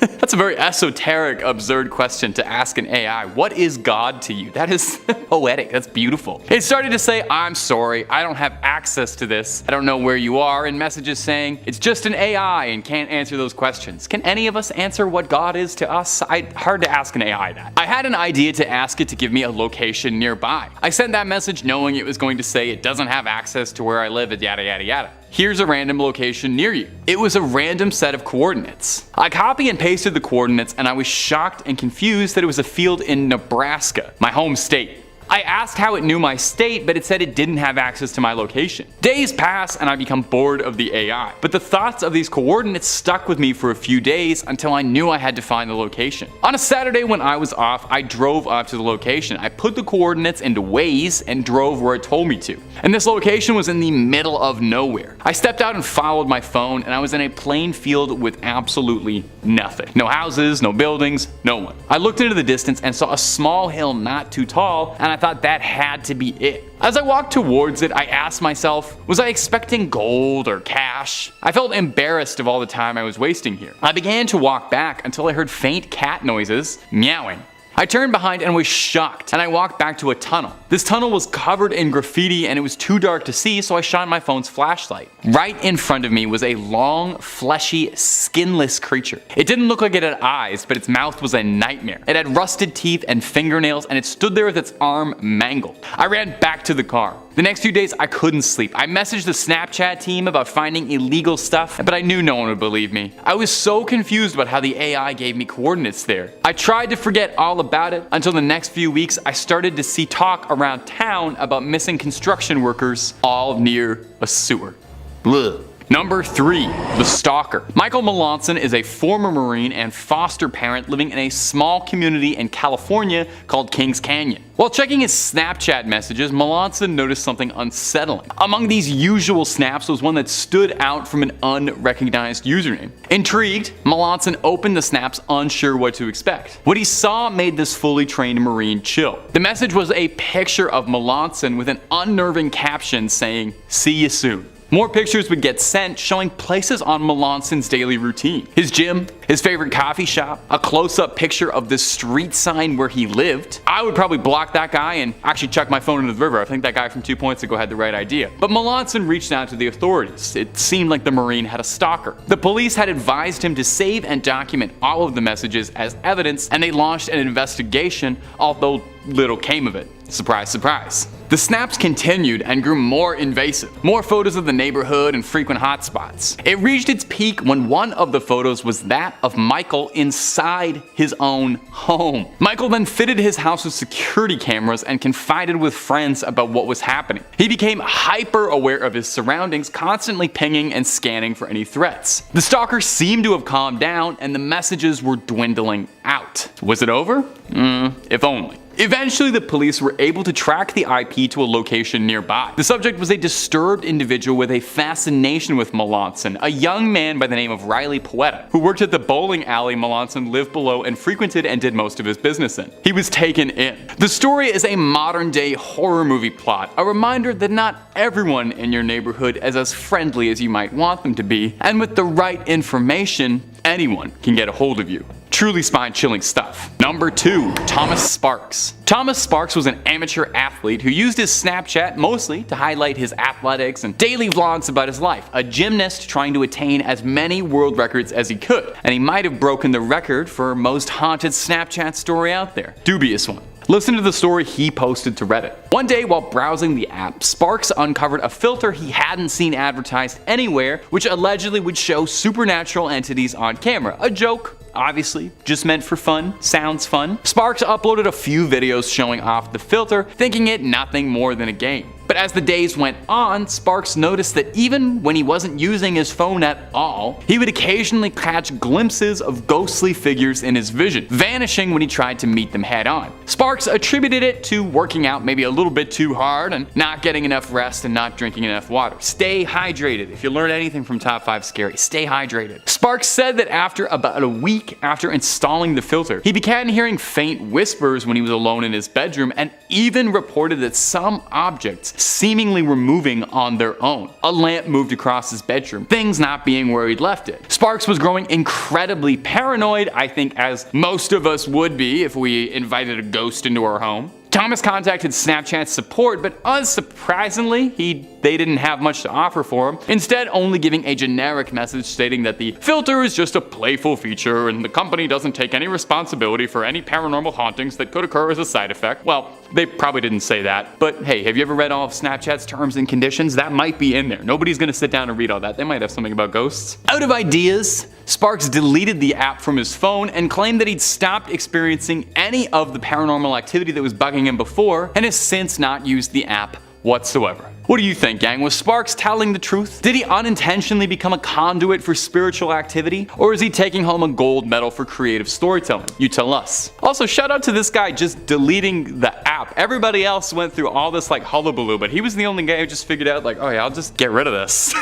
That's a very esoteric, absurd question to ask an AI. What is God to you? That is poetic. That's beautiful. It started to say, I'm sorry, I don't have access to this. I don't know where you are, and messages saying, it's just an AI and can't answer those questions. Can any of us answer what God is to us? Hard to ask an AI that. I had an idea to ask it to give me a location nearby. I sent that message knowing it was going to say it doesn't have access to where I live at yada yada yada. Here's a random location near you. It was a random set of coordinates. I copy and pasted the coordinates and I was shocked and confused that it was a field in Nebraska, my home state. I asked how it knew my state, but it said it didn't have access to my location. Days pass and I become bored of the AI, but the thoughts of these coordinates stuck with me for a few days until I knew I had to find the location. On a Saturday when I was off, I drove up to the location. I put the coordinates into Waze and drove where it told me to. And this location was in the middle of nowhere. I stepped out and followed my phone, and I was in a plain field with absolutely nothing. No houses, no buildings, no one. I looked into the distance and saw a small hill not too tall, and I thought that had to be it. As I walked towards it, I asked myself, was I expecting gold or cash? I felt embarrassed of all the time I was wasting here. I began to walk back until I heard faint cat noises, meowing. I turned behind and was shocked, and I walked back to a tunnel. This tunnel was covered in graffiti and it was too dark to see, so I shined my phone's flashlight. Right in front of me was a long, fleshy, skinless creature. It didn't look like it had eyes, but its mouth was a nightmare. It had rusted teeth and fingernails, and it stood there with its arm mangled. I ran back to the car. The next few days I couldn't sleep. I messaged the Snapchat team about finding illegal stuff, but I knew no one would believe me. I was so confused about how the AI gave me coordinates there. I tried to forget all about it until the next few weeks I started to see talk around town about missing construction workers all near a sewer. Blech. Number 3, the stalker. Michael Melanson is a former Marine and foster parent living in a small community in California called Kings Canyon. While checking his Snapchat messages, Melanson noticed something unsettling. Among these usual snaps was one that stood out from an unrecognized username. Intrigued, Melanson opened the snaps unsure what to expect. What he saw made this fully trained Marine chill. The message was a picture of Melanson with an unnerving caption saying, "See you soon." More pictures would get sent showing places on Melanson's daily routine. His gym, his favorite coffee shop, a close-up picture of the street sign where he lived. I would probably block that guy and actually chuck my phone into the river. I think that guy from 2 points ago had the right idea. But Melanson reached out to the authorities. It seemed like the Marine had a stalker. The police had advised him to save and document all of the messages as evidence, and they launched an investigation, although little came of it. Surprise, surprise. The snaps continued and grew more invasive. More photos of the neighborhood and frequent hotspots. It reached its peak when one of the photos was that of Michael inside his own home. Michael then fitted his house with security cameras and confided with friends about what was happening. He became hyper aware of his surroundings, constantly pinging and scanning for any threats. The stalker seemed to have calmed down and the messages were dwindling out. Was it over? If only. Eventually, the police were able to track the IP to a location nearby. The subject was a disturbed individual with a fascination with Melanson, a young man by the name of Riley Poeta, who worked at the bowling alley Melanson lived below and frequented and did most of his business in. He was taken in. The story is a modern-day horror movie plot, a reminder that not everyone in your neighborhood is as friendly as you might want them to be, and with the right information, anyone can get a hold of you. Truly spine-chilling stuff. Number 2. Thomas Sparks. Thomas Sparks was an amateur athlete who used his Snapchat mostly to highlight his athletics and daily vlogs about his life. A gymnast trying to attain as many world records as he could. And he might have broken the record for most haunted Snapchat story out there. Dubious one. Listen to the story he posted to Reddit. One day while browsing the app, Sparks uncovered a filter he hadn't seen advertised anywhere, which allegedly would show supernatural entities on camera. A joke, obviously, just meant for fun, sounds fun. Sparks uploaded a few videos showing off the filter, thinking it nothing more than a game. But as the days went on, Sparks noticed that even when he wasn't using his phone at all, he would occasionally catch glimpses of ghostly figures in his vision, vanishing when he tried to meet them head on. Sparks attributed it to working out maybe a little bit too hard and not getting enough rest and not drinking enough water. Stay hydrated. If you learn anything from Top 5 Scary, stay hydrated. Sparks said that after about a week after installing the filter, he began hearing faint whispers when he was alone in his bedroom and even reported that some objects seemingly were moving on their own. A lamp moved across his bedroom, things not being where he'd left it. Sparks was growing incredibly paranoid, I think as most of us would be if we invited a ghost into our home. Thomas contacted Snapchat support, but unsurprisingly, they didn't have much to offer for him, instead only giving a generic message stating that the filter is just a playful feature and the company doesn't take any responsibility for any paranormal hauntings that could occur as a side effect. Well, they probably didn't say that, but hey, have you ever read all of Snapchat's terms and conditions? That might be in there. Nobody's gonna sit down and read all that. They might have something about ghosts. Out of ideas, Sparks deleted the app from his phone and claimed that he'd stopped experiencing any of the paranormal activity that was bugging him before and has since not used the app whatsoever. What do you think, gang? Was Sparks telling the truth? Did he unintentionally become a conduit for spiritual activity? Or is he taking home a gold medal for creative storytelling? You tell us. Also, shout out to this guy just deleting the app. Everybody else went through all this like hullabaloo, but he was the only guy who just figured out like, oh yeah, I'll just get rid of this.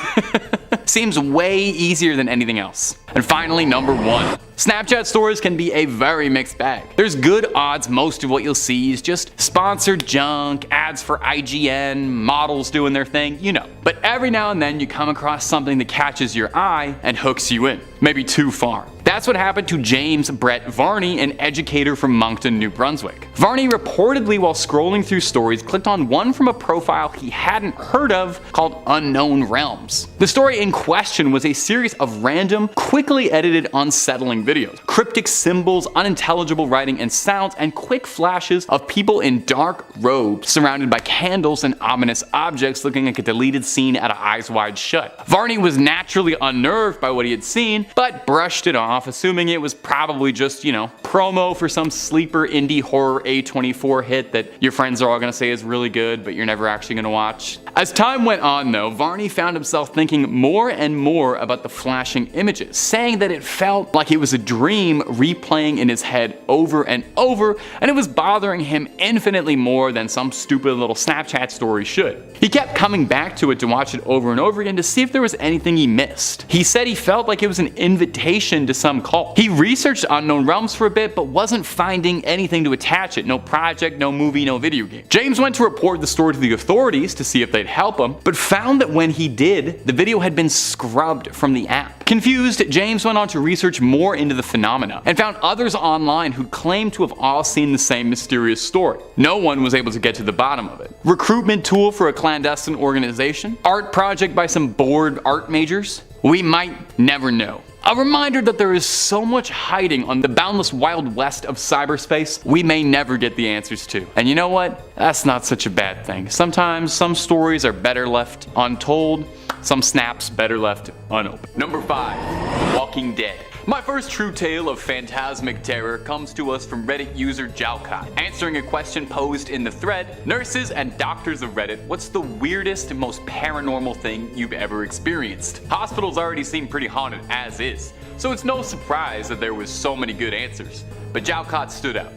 Seems way easier than anything else. And finally, number 1. Snapchat stories can be a very mixed bag. There's good odds most of what you'll see is just sponsored junk, ads for IGN, models doing their thing, you know. But every now and then you come across something that catches your eye and hooks you in, maybe too far. That's what happened to James Brett Varney, an educator from Moncton, New Brunswick. Varney reportedly, while scrolling through stories, clicked on one from a profile he hadn't heard of called Unknown Realms. The story in question was a series of random, quickly edited, unsettling videos. Cryptic symbols, unintelligible writing and sounds, and quick flashes of people in dark robes surrounded by candles and ominous objects looking like a deleted scene out of Eyes Wide Shut. Varney was naturally unnerved by what he had seen, but brushed it off, assuming it was probably just, you know, promo for some sleeper indie horror A24 hit that your friends are all gonna say is really good, but you're never actually gonna watch. As time went on though, Varney found himself thinking more and more about the flashing images, saying that it felt like it was was a dream replaying in his head over and over, and it was bothering him infinitely more than some stupid little Snapchat story should. He kept coming back to it to watch it over and over again to see if there was anything he missed. He said he felt like it was an invitation to some cult. He researched Unknown Realms for a bit, but wasn't finding anything to attach it. No project, no movie, no video game. James went to report the story to the authorities to see if they'd help him, but found that when he did, the video had been scrubbed from the app. Confused, James went on to research more into the phenomena and found others online who claimed to have all seen the same mysterious story. No one was able to get to the bottom of it. Recruitment tool for a clandestine organization? Art project by some bored art majors? We might never know. A reminder that there is so much hiding on the boundless wild west of cyberspace we may never get the answers to. And you know what? That's not such a bad thing. Sometimes some stories are better left untold, some snaps better left unopened. Number 5. The Walking Dead. My first true tale of phantasmic terror comes to us from Reddit user Jalcott. Answering a question posed in the thread, nurses and doctors of Reddit, what's the weirdest and most paranormal thing you've ever experienced? Hospitals already seem pretty haunted as is, so it's no surprise that there was so many good answers. But Jalcott stood out.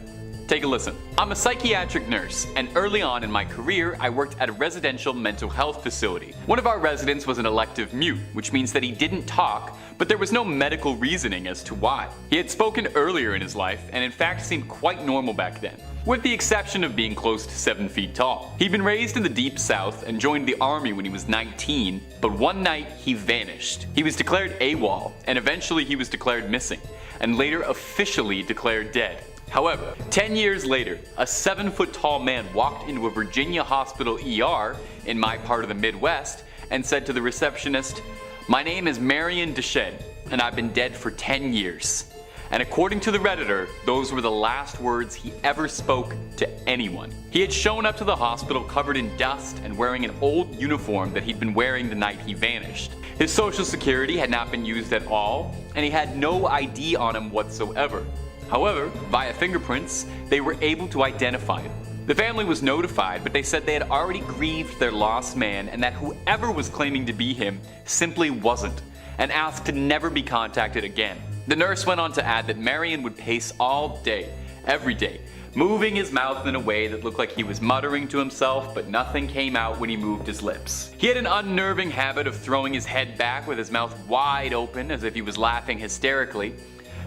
Take a listen. I'm a psychiatric nurse, and early on in my career, I worked at a residential mental health facility. One of our residents was an elective mute, which means that he didn't talk, but there was no medical reasoning as to why. He had spoken earlier in his life, and in fact seemed quite normal back then, with the exception of being close to 7 feet tall. He'd been raised in the deep south and joined the army when he was 19, but one night he vanished. He was declared AWOL, and eventually he was declared missing, and later officially declared dead. However, 10 years later, a 7-foot-tall man walked into a Virginia hospital ER in my part of the Midwest and said to the receptionist, "My name is Marion Deschênes, and I've been dead for 10 years. And according to the Redditor, those were the last words he ever spoke to anyone. He had shown up to the hospital covered in dust and wearing an old uniform that he'd been wearing the night he vanished. His social security had not been used at all, and he had no ID on him whatsoever. However, via fingerprints, they were able to identify him. The family was notified, but they said they had already grieved their lost man and that whoever was claiming to be him simply wasn't, and asked to never be contacted again." The nurse went on to add that Marion would pace all day, every day, moving his mouth in a way that looked like he was muttering to himself, but nothing came out when he moved his lips. He had an unnerving habit of throwing his head back with his mouth wide open as if he was laughing hysterically,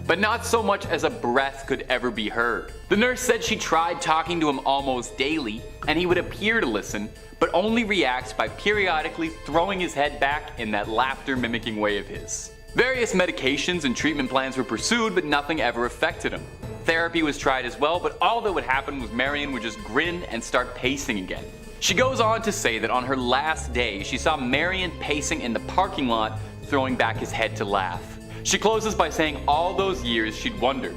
but not so much as a breath could ever be heard. The nurse said she tried talking to him almost daily, and he would appear to listen, but only react by periodically throwing his head back in that laughter-mimicking way of his. Various medications and treatment plans were pursued, but nothing ever affected him. Therapy was tried as well, but all that would happen was Marion would just grin and start pacing again. She goes on to say that on her last day, she saw Marion pacing in the parking lot, throwing back his head to laugh. She closes by saying all those years she'd wondered,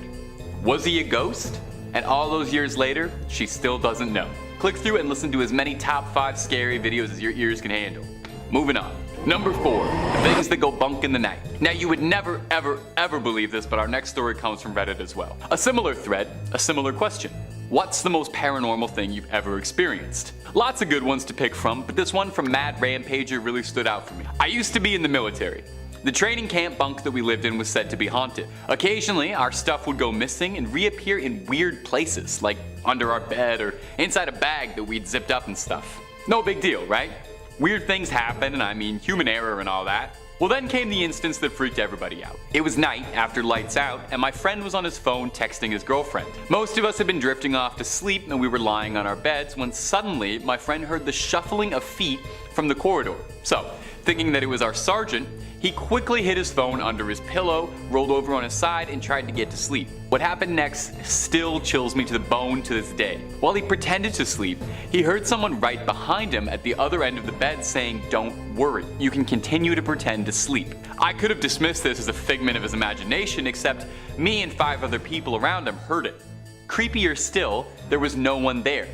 was he a ghost? And all those years later, she still doesn't know. Click through and listen to as many top 5 scary videos as your ears can handle. Moving on. Number 4, the things that go bunk in the night. Now you would never ever believe this, but our next story comes from Reddit as well. A similar thread, a similar question. What's the most paranormal thing you've ever experienced? Lots of good ones to pick from, but this one from Mad Rampager really stood out for me. I used to be in the military. The training camp bunk that we lived in was said to be haunted. Occasionally, our stuff would go missing and reappear in weird places, like under our bed or inside a bag that we'd zipped up and stuff. No big deal, right? Weird things happen, and I mean human error and all that. Well, then came the instance that freaked everybody out. It was night after lights out, and my friend was on his phone texting his girlfriend. Most of us had been drifting off to sleep, and we were lying on our beds when suddenly my friend heard the shuffling of feet from the corridor. So, thinking that it was our sergeant, he quickly hid his phone under his pillow, rolled over on his side, and tried to get to sleep. What happened next still chills me to the bone to this day. While he pretended to sleep, he heard someone right behind him at the other end of the bed saying, "Don't worry, you can continue to pretend to sleep." I could have dismissed this as a figment of his imagination, except me and 5 other people around him heard it. Creepier still, there was no one there.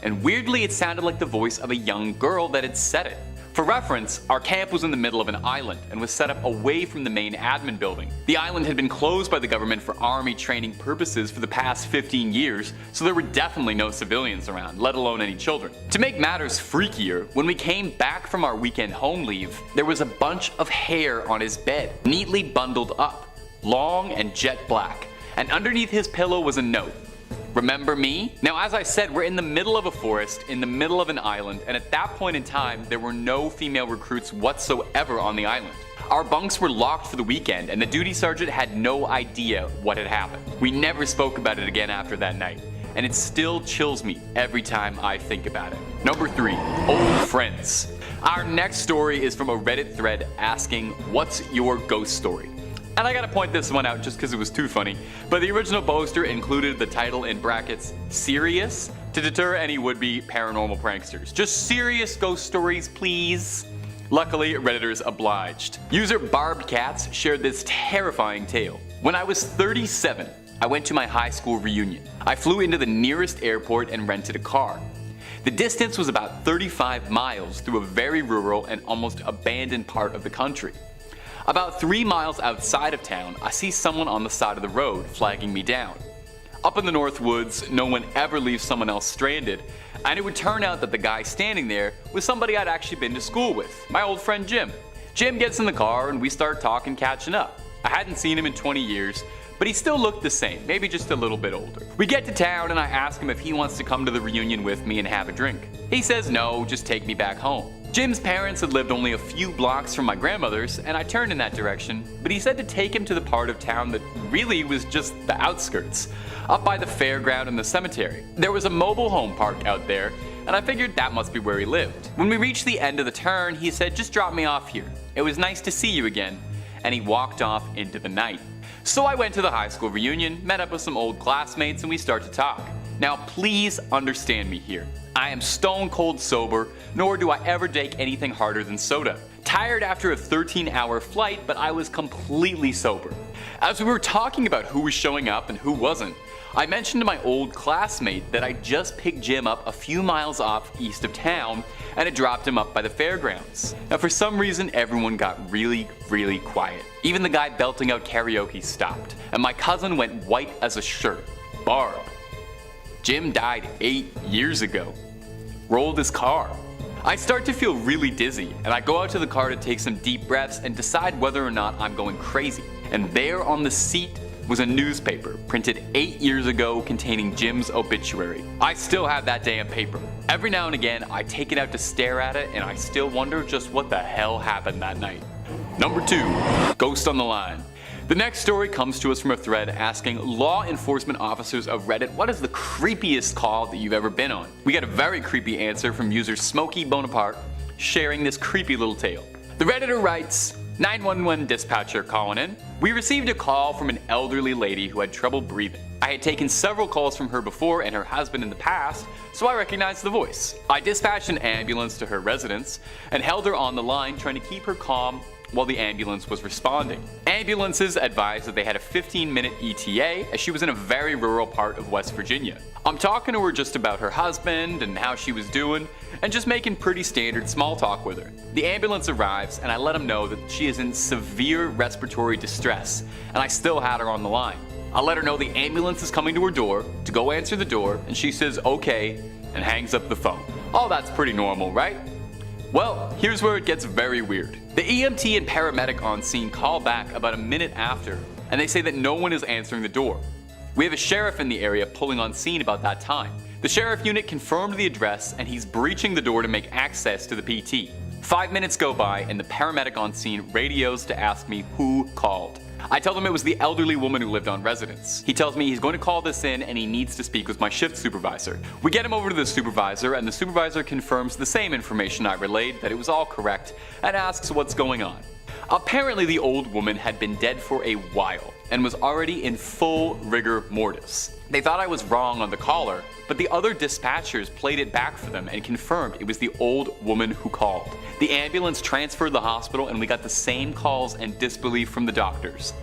And weirdly, it sounded like the voice of a young girl that had said it. For reference, our camp was in the middle of an island and was set up away from the main admin building. The island had been closed by the government for army training purposes for the past 15 years, so there were definitely no civilians around, let alone any children. To make matters freakier, when we came back from our weekend home leave, there was a bunch of hair on his bed, neatly bundled up. long and jet black, and underneath his pillow was a note. Remember me? Now, as I said, we're in the middle of a forest, in the middle of an island, and at that point in time, there were no female recruits whatsoever on the island. Our bunks were locked for the weekend, and the duty sergeant had no idea what had happened. We never spoke about it again after that night, and it still chills me every time I think about it. Number 3, old friends. Our next story is from a Reddit thread asking, what's your ghost story? And I gotta point this one out just because it was too funny, but the original poster included the title in brackets, serious, to deter any would-be paranormal pranksters. Just serious ghost stories, please. Luckily, Redditors obliged. User Barbed Cats shared this terrifying tale. When I was 37, I went to my high school reunion. I flew into the nearest airport and rented a car. The distance was about 35 miles through a very rural and almost abandoned part of the country. About 3 miles outside of town, I see someone on the side of the road flagging me down. Up in the North Woods, no one ever leaves someone else stranded, and it would turn out that the guy standing there was somebody I'd actually been to school with, my old friend Jim. Jim gets in the car and we start talking, catching up. I hadn't seen him in 20 years, but he still looked the same, maybe just a little bit older. We get to town and I ask him if he wants to come to the reunion with me and have a drink. He says no, just take me back home. Jim's parents had lived only a few blocks from my grandmother's, and I turned in that direction, but he said to take him to the part of town that really was just the outskirts, up by the fairground and the cemetery. There was a mobile home park out there, and I figured that must be where he lived. When we reached the end of the turn, he said, just drop me off here. It was nice to see you again, and he walked off into the night. So I went to the high school reunion, met up with some old classmates, and we start to talk. Now please understand me here. I am stone cold sober, nor do I ever take anything harder than soda. Tired after a 13-hour flight, but I was completely sober. As we were talking about who was showing up and who wasn't, I mentioned to my old classmate that I just picked Jim up a few miles off east of town and had dropped him up by the fairgrounds. Now for some reason everyone got really quiet. Even the guy belting out karaoke stopped, and my cousin went white as a shirt. Barb. Jim died 8 years ago. Rolled his car. I start to feel really dizzy, and I go out to the car to take some deep breaths and decide whether or not I'm going crazy. And there on the seat was a newspaper printed 8 years ago containing Jim's obituary. I still have that damn paper. Every now and again I take it out to stare at it, and I still wonder just what the hell happened that night. Number 2. Ghost on the Line. The next story comes to us from a thread asking law enforcement officers of Reddit, what is the creepiest call that you've ever been on? We got a very creepy answer from user Smokey Bonaparte sharing this creepy little tale. The Redditor writes, 911 dispatcher calling in. We received a call from an elderly lady who had trouble breathing. I had taken several calls from her before and her husband in the past, so I recognized the voice. I dispatched an ambulance to her residence and held her on the line trying to keep her calm while the ambulance was responding. Ambulances advised that they had a 15-minute ETA as she was in a very rural part of West Virginia. I'm talking to her just about her husband and how she was doing, and just making pretty standard small talk with her. The ambulance arrives and I let them know that she is in severe respiratory distress, and I still had her on the line. I let her know the ambulance is coming to her door to go answer the door, and she says okay and hangs up the phone. Oh, that's pretty normal, right? Well, here's where it gets very weird. The EMT and paramedic on scene call back about a minute after, and they say that no one is answering the door. We have a sheriff in the area pulling on scene about that time. The sheriff unit confirmed the address, and he's breaching the door to make access to the PT. 5 minutes go by, and the paramedic on scene radios to ask me who called. I tell him it was the elderly woman who lived on residence. He tells me he's going to call this in and he needs to speak with my shift supervisor. We get him over to the supervisor, and the supervisor confirms the same information I relayed, that it was all correct, and asks what's going on. Apparently the old woman had been dead for a while and was already in full rigor mortis. They thought I was wrong on the caller, but the other dispatchers played it back for them and confirmed it was the old woman who called. The ambulance transferred the hospital and we got the same calls and disbelief from the doctors.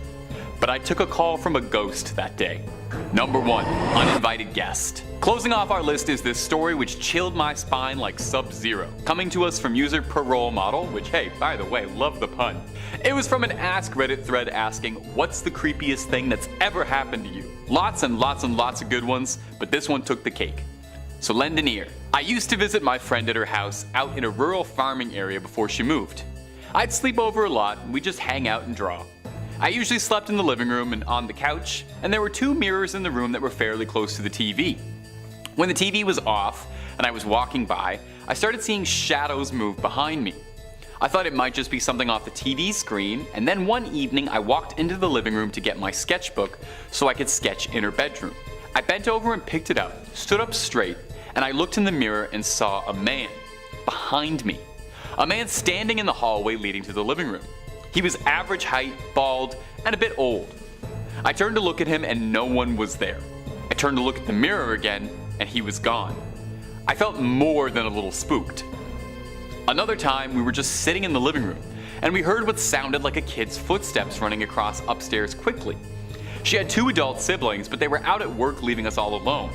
But I took a call from a ghost that day. Number 1. Uninvited guest. Closing off our list is this story which chilled my spine like Sub-Zero. Coming to us from user Parole Model, which hey, by the way, love the pun. It was from an Ask Reddit thread asking, what's the creepiest thing that's ever happened to you? Lots and lots and lots of good ones, but this one took the cake. So lend an ear. I used to visit my friend at her house out in a rural farming area before she moved. I'd sleep over a lot and we'd just hang out and draw. I usually slept in the living room and on the couch, and there were 2 mirrors in the room that were fairly close to the TV. When the TV was off and I was walking by, I started seeing shadows move behind me. I thought it might just be something off the TV screen, and then one evening I walked into the living room to get my sketchbook so I could sketch in her bedroom. I bent over and picked it up, stood up straight, and I looked in the mirror and saw a man behind me. A man standing in the hallway leading to the living room. He was average height, bald, and a bit old. I turned to look at him and no one was there. I turned to look at the mirror again and he was gone. I felt more than a little spooked. Another time we were just sitting in the living room and we heard what sounded like a kid's footsteps running across upstairs quickly. She had 2 adult siblings, but they were out at work leaving us all alone.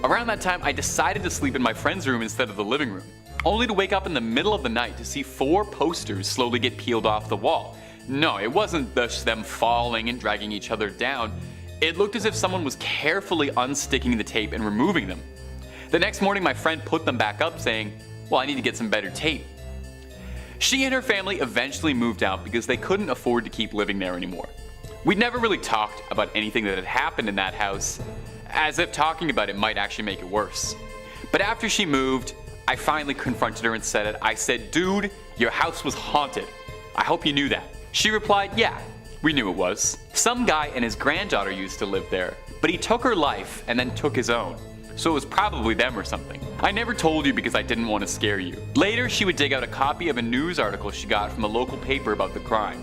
Around that time I decided to sleep in my friend's room instead of the living room, only to wake up in the middle of the night to see 4 posters slowly get peeled off the wall. No, it wasn't just them falling and dragging each other down. It looked as if someone was carefully unsticking the tape and removing them. The next morning my friend put them back up saying, "Well, I need to get some better tape." She and her family eventually moved out because they couldn't afford to keep living there anymore. We'd never really talked about anything that had happened in that house, as if talking about it might actually make it worse. But after she moved, I finally confronted her and said it. I said, "Dude, your house was haunted. I hope you knew that." She replied, "Yeah, we knew it was. Some guy and his granddaughter used to live there, but he took her life and then took his own. So it was probably them or something. I never told you because I didn't want to scare you." Later, she would dig out a copy of a news article she got from a local paper about the crime.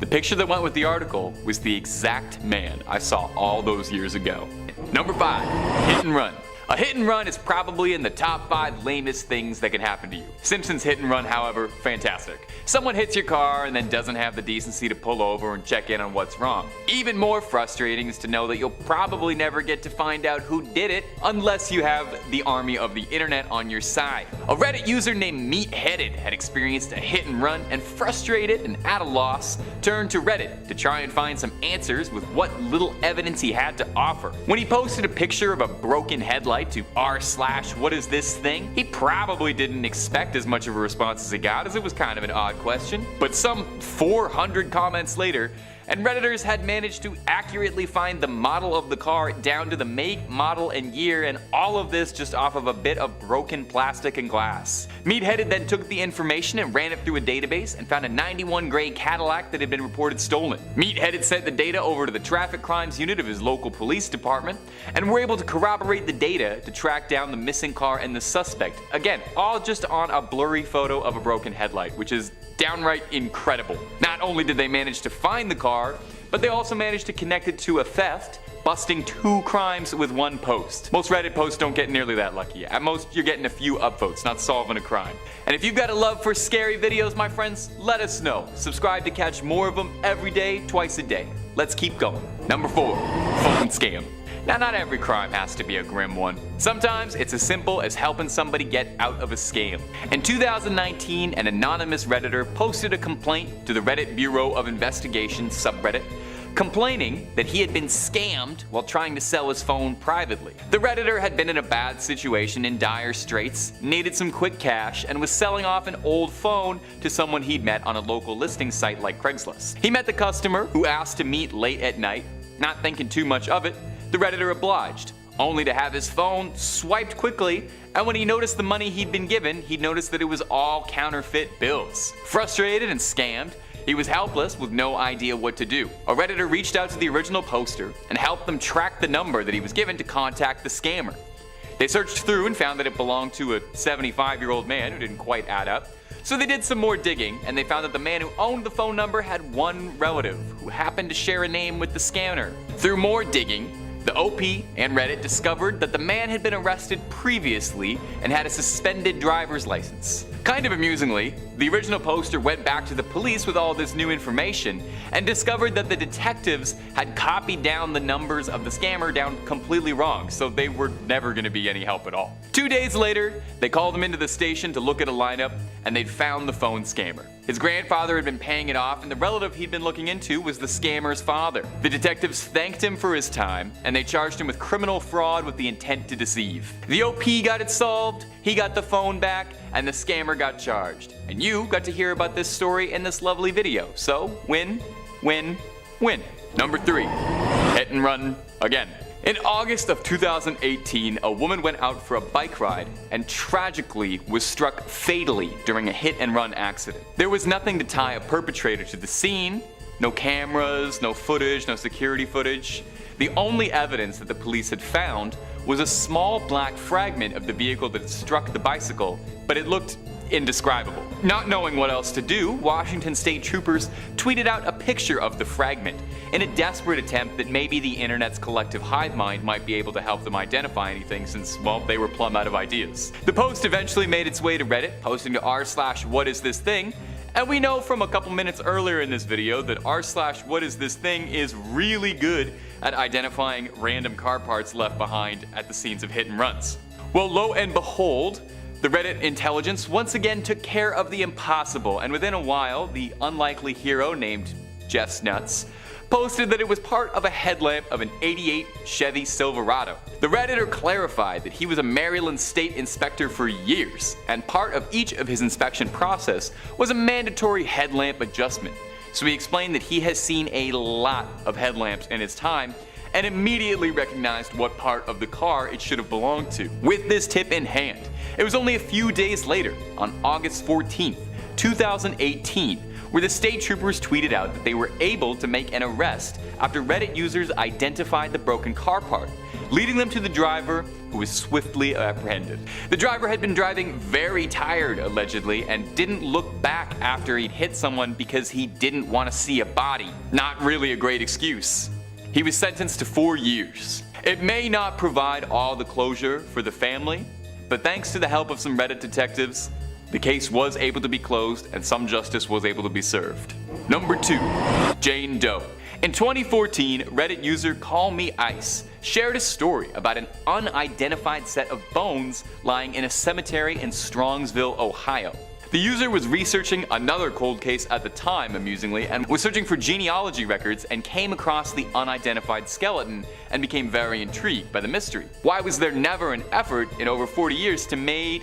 The picture that went with the article was the exact man I saw all those years ago. Number 5, hit and run. A hit and run is probably in the top 5 lamest things that can happen to you. Simpsons Hit and Run, however, fantastic. Someone hits your car and then doesn't have the decency to pull over and check in on what's wrong. Even more frustrating is to know that you'll probably never get to find out who did it unless you have the army of the internet on your side. A Reddit user named Meatheaded had experienced a hit and run and, frustrated and at a loss, turned to Reddit to try and find some answers with what little evidence he had to offer. When he posted a picture of a broken headlight to r/what is this thing, he probably didn't expect as much of a response as he got, as it was kind of an odd question. But some 400 comments later, and Redditors had managed to accurately find the model of the car down to the make, model, and year, and all of this just off of a bit of broken plastic and glass. Meatheaded then took the information and ran it through a database and found a 91 gray Cadillac that had been reported stolen. Meatheaded sent the data over to the traffic crimes unit of his local police department and were able to corroborate the data to track down the missing car and the suspect. Again, all just on a blurry photo of a broken headlight, which is downright incredible. Not only did they manage to find the car, but they also managed to connect it to a theft, busting 2 crimes with 1 post. Most Reddit posts don't get nearly that lucky. At most, you're getting a few upvotes, not solving a crime. And if you've got a love for scary videos, my friends, let us know. Subscribe to catch more of them every day, twice a day. Let's keep going. Number 4, phone scam. Now, not every crime has to be a grim one. Sometimes it's as simple as helping somebody get out of a scam. In 2019, an anonymous Redditor posted a complaint to the Reddit Bureau of Investigation subreddit, complaining that he had been scammed while trying to sell his phone privately. The Redditor had been in a bad situation, in dire straits, needed some quick cash, and was selling off an old phone to someone he'd met on a local listing site like Craigslist. He met the customer, who asked to meet late at night. Not thinking too much of it, the Redditor obliged, only to have his phone swiped quickly, and when he noticed the money he'd been given, he noticed that it was all counterfeit bills. Frustrated and scammed, he was helpless with no idea what to do. A Redditor reached out to the original poster and helped them track the number that he was given to contact the scammer. They searched through and found that it belonged to a 75-year-old man who didn't quite add up. So they did some more digging, and they found that the man who owned the phone number had one relative who happened to share a name with the scammer. Through more digging, the OP and Reddit discovered that the man had been arrested previously and had a suspended driver's license. Kind of amusingly, the original poster went back to the police with all this new information and discovered that the detectives had copied down the numbers of the scammer down completely wrong, so they were never going to be any help at all. 2 days later, they called him into the station to look at a lineup, and they'd found the phone scammer. His grandfather had been paying it off, and the relative he'd been looking into was the scammer's father. The detectives thanked him for his time, and they charged him with criminal fraud with the intent to deceive. The OP got it solved, he got the phone back, and the scammer got charged. And you got to hear about this story in this lovely video. So, win, win, win. Number 3. Hit and run again. In August of 2018, a woman went out for a bike ride and tragically was struck fatally during a hit and run accident. There was nothing to tie a perpetrator to the scene, no cameras, no footage, no security footage. The only evidence that the police had found was a small black fragment of the vehicle that had struck the bicycle, but it looked indescribable. Not knowing what else to do, Washington State troopers tweeted out a picture of the fragment in a desperate attempt that maybe the internet's collective hive mind might be able to help them identify anything since, well, they were plumb out of ideas. The post eventually made its way to Reddit, posting to r/whatisthisthing, and we know from a couple minutes earlier in this video that r/whatisthisthing is really good at identifying random car parts left behind at the scenes of hit and runs. Well, lo and behold, the Reddit intelligence once again took care of the impossible, and within a while, the unlikely hero named Jess Nuts posted that it was part of a headlamp of an '88 Chevy Silverado. The Redditor clarified that he was a Maryland state inspector for years, and part of each of his inspection process was a mandatory headlamp adjustment. So he explained that he has seen a lot of headlamps in his time and immediately recognized what part of the car it should have belonged to. With this tip in hand, it was only a few days later, on August 14th, 2018, where the state troopers tweeted out that they were able to make an arrest after Reddit users identified the broken car part, leading them to the driver, who was swiftly apprehended. The driver had been driving very tired, allegedly, and didn't look back after he'd hit someone because he didn't want to see a body. Not really a great excuse. He was sentenced to 4 years. It may not provide all the closure for the family, but thanks to the help of some Reddit detectives, the case was able to be closed and some justice was able to be served. Number 2. Jane Doe. In 2014, Reddit user Call Me Ice shared a story about an unidentified set of bones lying in a cemetery in Strongsville, Ohio. The user was researching another cold case at the time, amusingly, and was searching for genealogy records and came across the unidentified skeleton and became very intrigued by the mystery. Why was there never an effort in over 40 years to make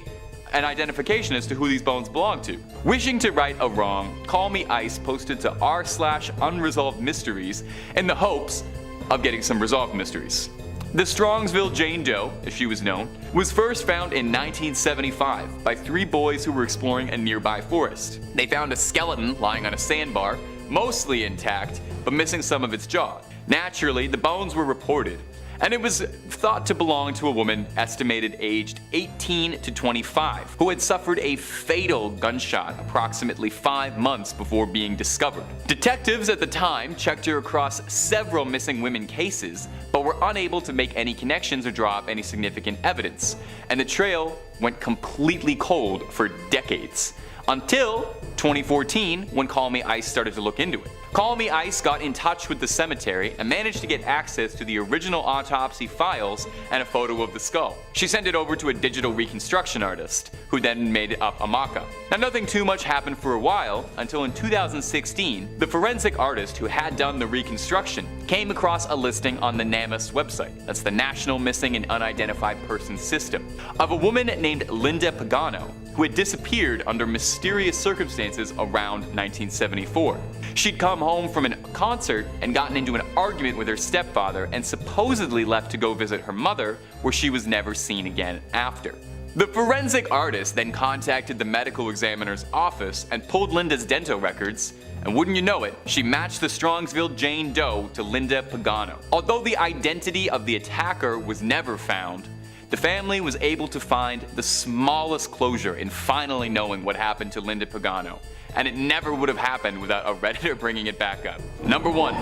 an identification as to who these bones belong to? Wishing to right a wrong, Call Me Ice posted to r/unresolved mysteries in the hopes of getting some resolved mysteries. The Strongsville Jane Doe, as she was known, was first found in 1975 by 3 boys who were exploring a nearby forest. They found a skeleton lying on a sandbar, mostly intact, but missing some of its jaw. Naturally, the bones were reported, and it was thought to belong to a woman estimated aged 18 to 25, who had suffered a fatal gunshot approximately 5 months before being discovered. Detectives at the time checked her across several missing women cases, but were unable to make any connections or draw up any significant evidence, and the trail went completely cold for decades. Until 2014, when Call Me Ice started to look into it. Call Me Ice got in touch with the cemetery and managed to get access to the original autopsy files and a photo of the skull. She sent it over to a digital reconstruction artist, who then made up a mock-up. Now, nothing too much happened for a while, until in 2016, the forensic artist who had done the reconstruction came across a listing on the NamUs website, that's the National Missing and Unidentified Persons System, of a woman named Linda Pagano, who had disappeared under mysterious circumstances around 1974. She'd come home from a concert and gotten into an argument with her stepfather and supposedly left to go visit her mother, where she was never seen again after. The forensic artist then contacted the medical examiner's office and pulled Linda's dental records, and wouldn't you know it, she matched the Strongsville Jane Doe to Linda Pagano. Although the identity of the attacker was never found, the family was able to find the smallest closure in finally knowing what happened to Linda Pagano, and it never would have happened without a Redditor bringing it back up. Number 1.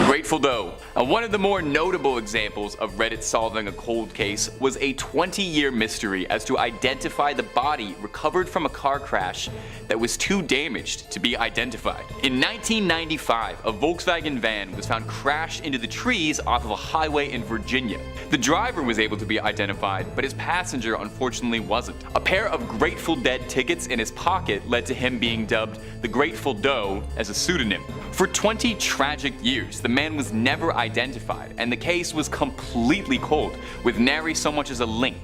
The Grateful Doe. One of the more notable examples of Reddit solving a cold case was a 20-year mystery as to identify the body recovered from a car crash that was too damaged to be identified. In 1995, a Volkswagen van was found crashed into the trees off of a highway in Virginia. The driver was able to be identified, but his passenger unfortunately wasn't. A pair of Grateful Dead tickets in his pocket led to him being dubbed the Grateful Doe as a pseudonym. For 20 tragic years, the man was never identified, and the case was completely cold, with nary so much as a link.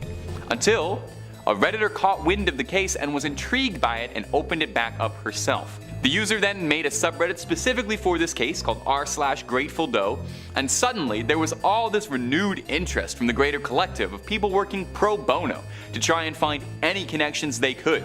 Until A Redditor caught wind of the case and was intrigued by it and opened it back up herself. The user then made a subreddit specifically for this case called r/Grateful Doe, and suddenly there was all this renewed interest from the greater collective of people working pro bono to try and find any connections they could.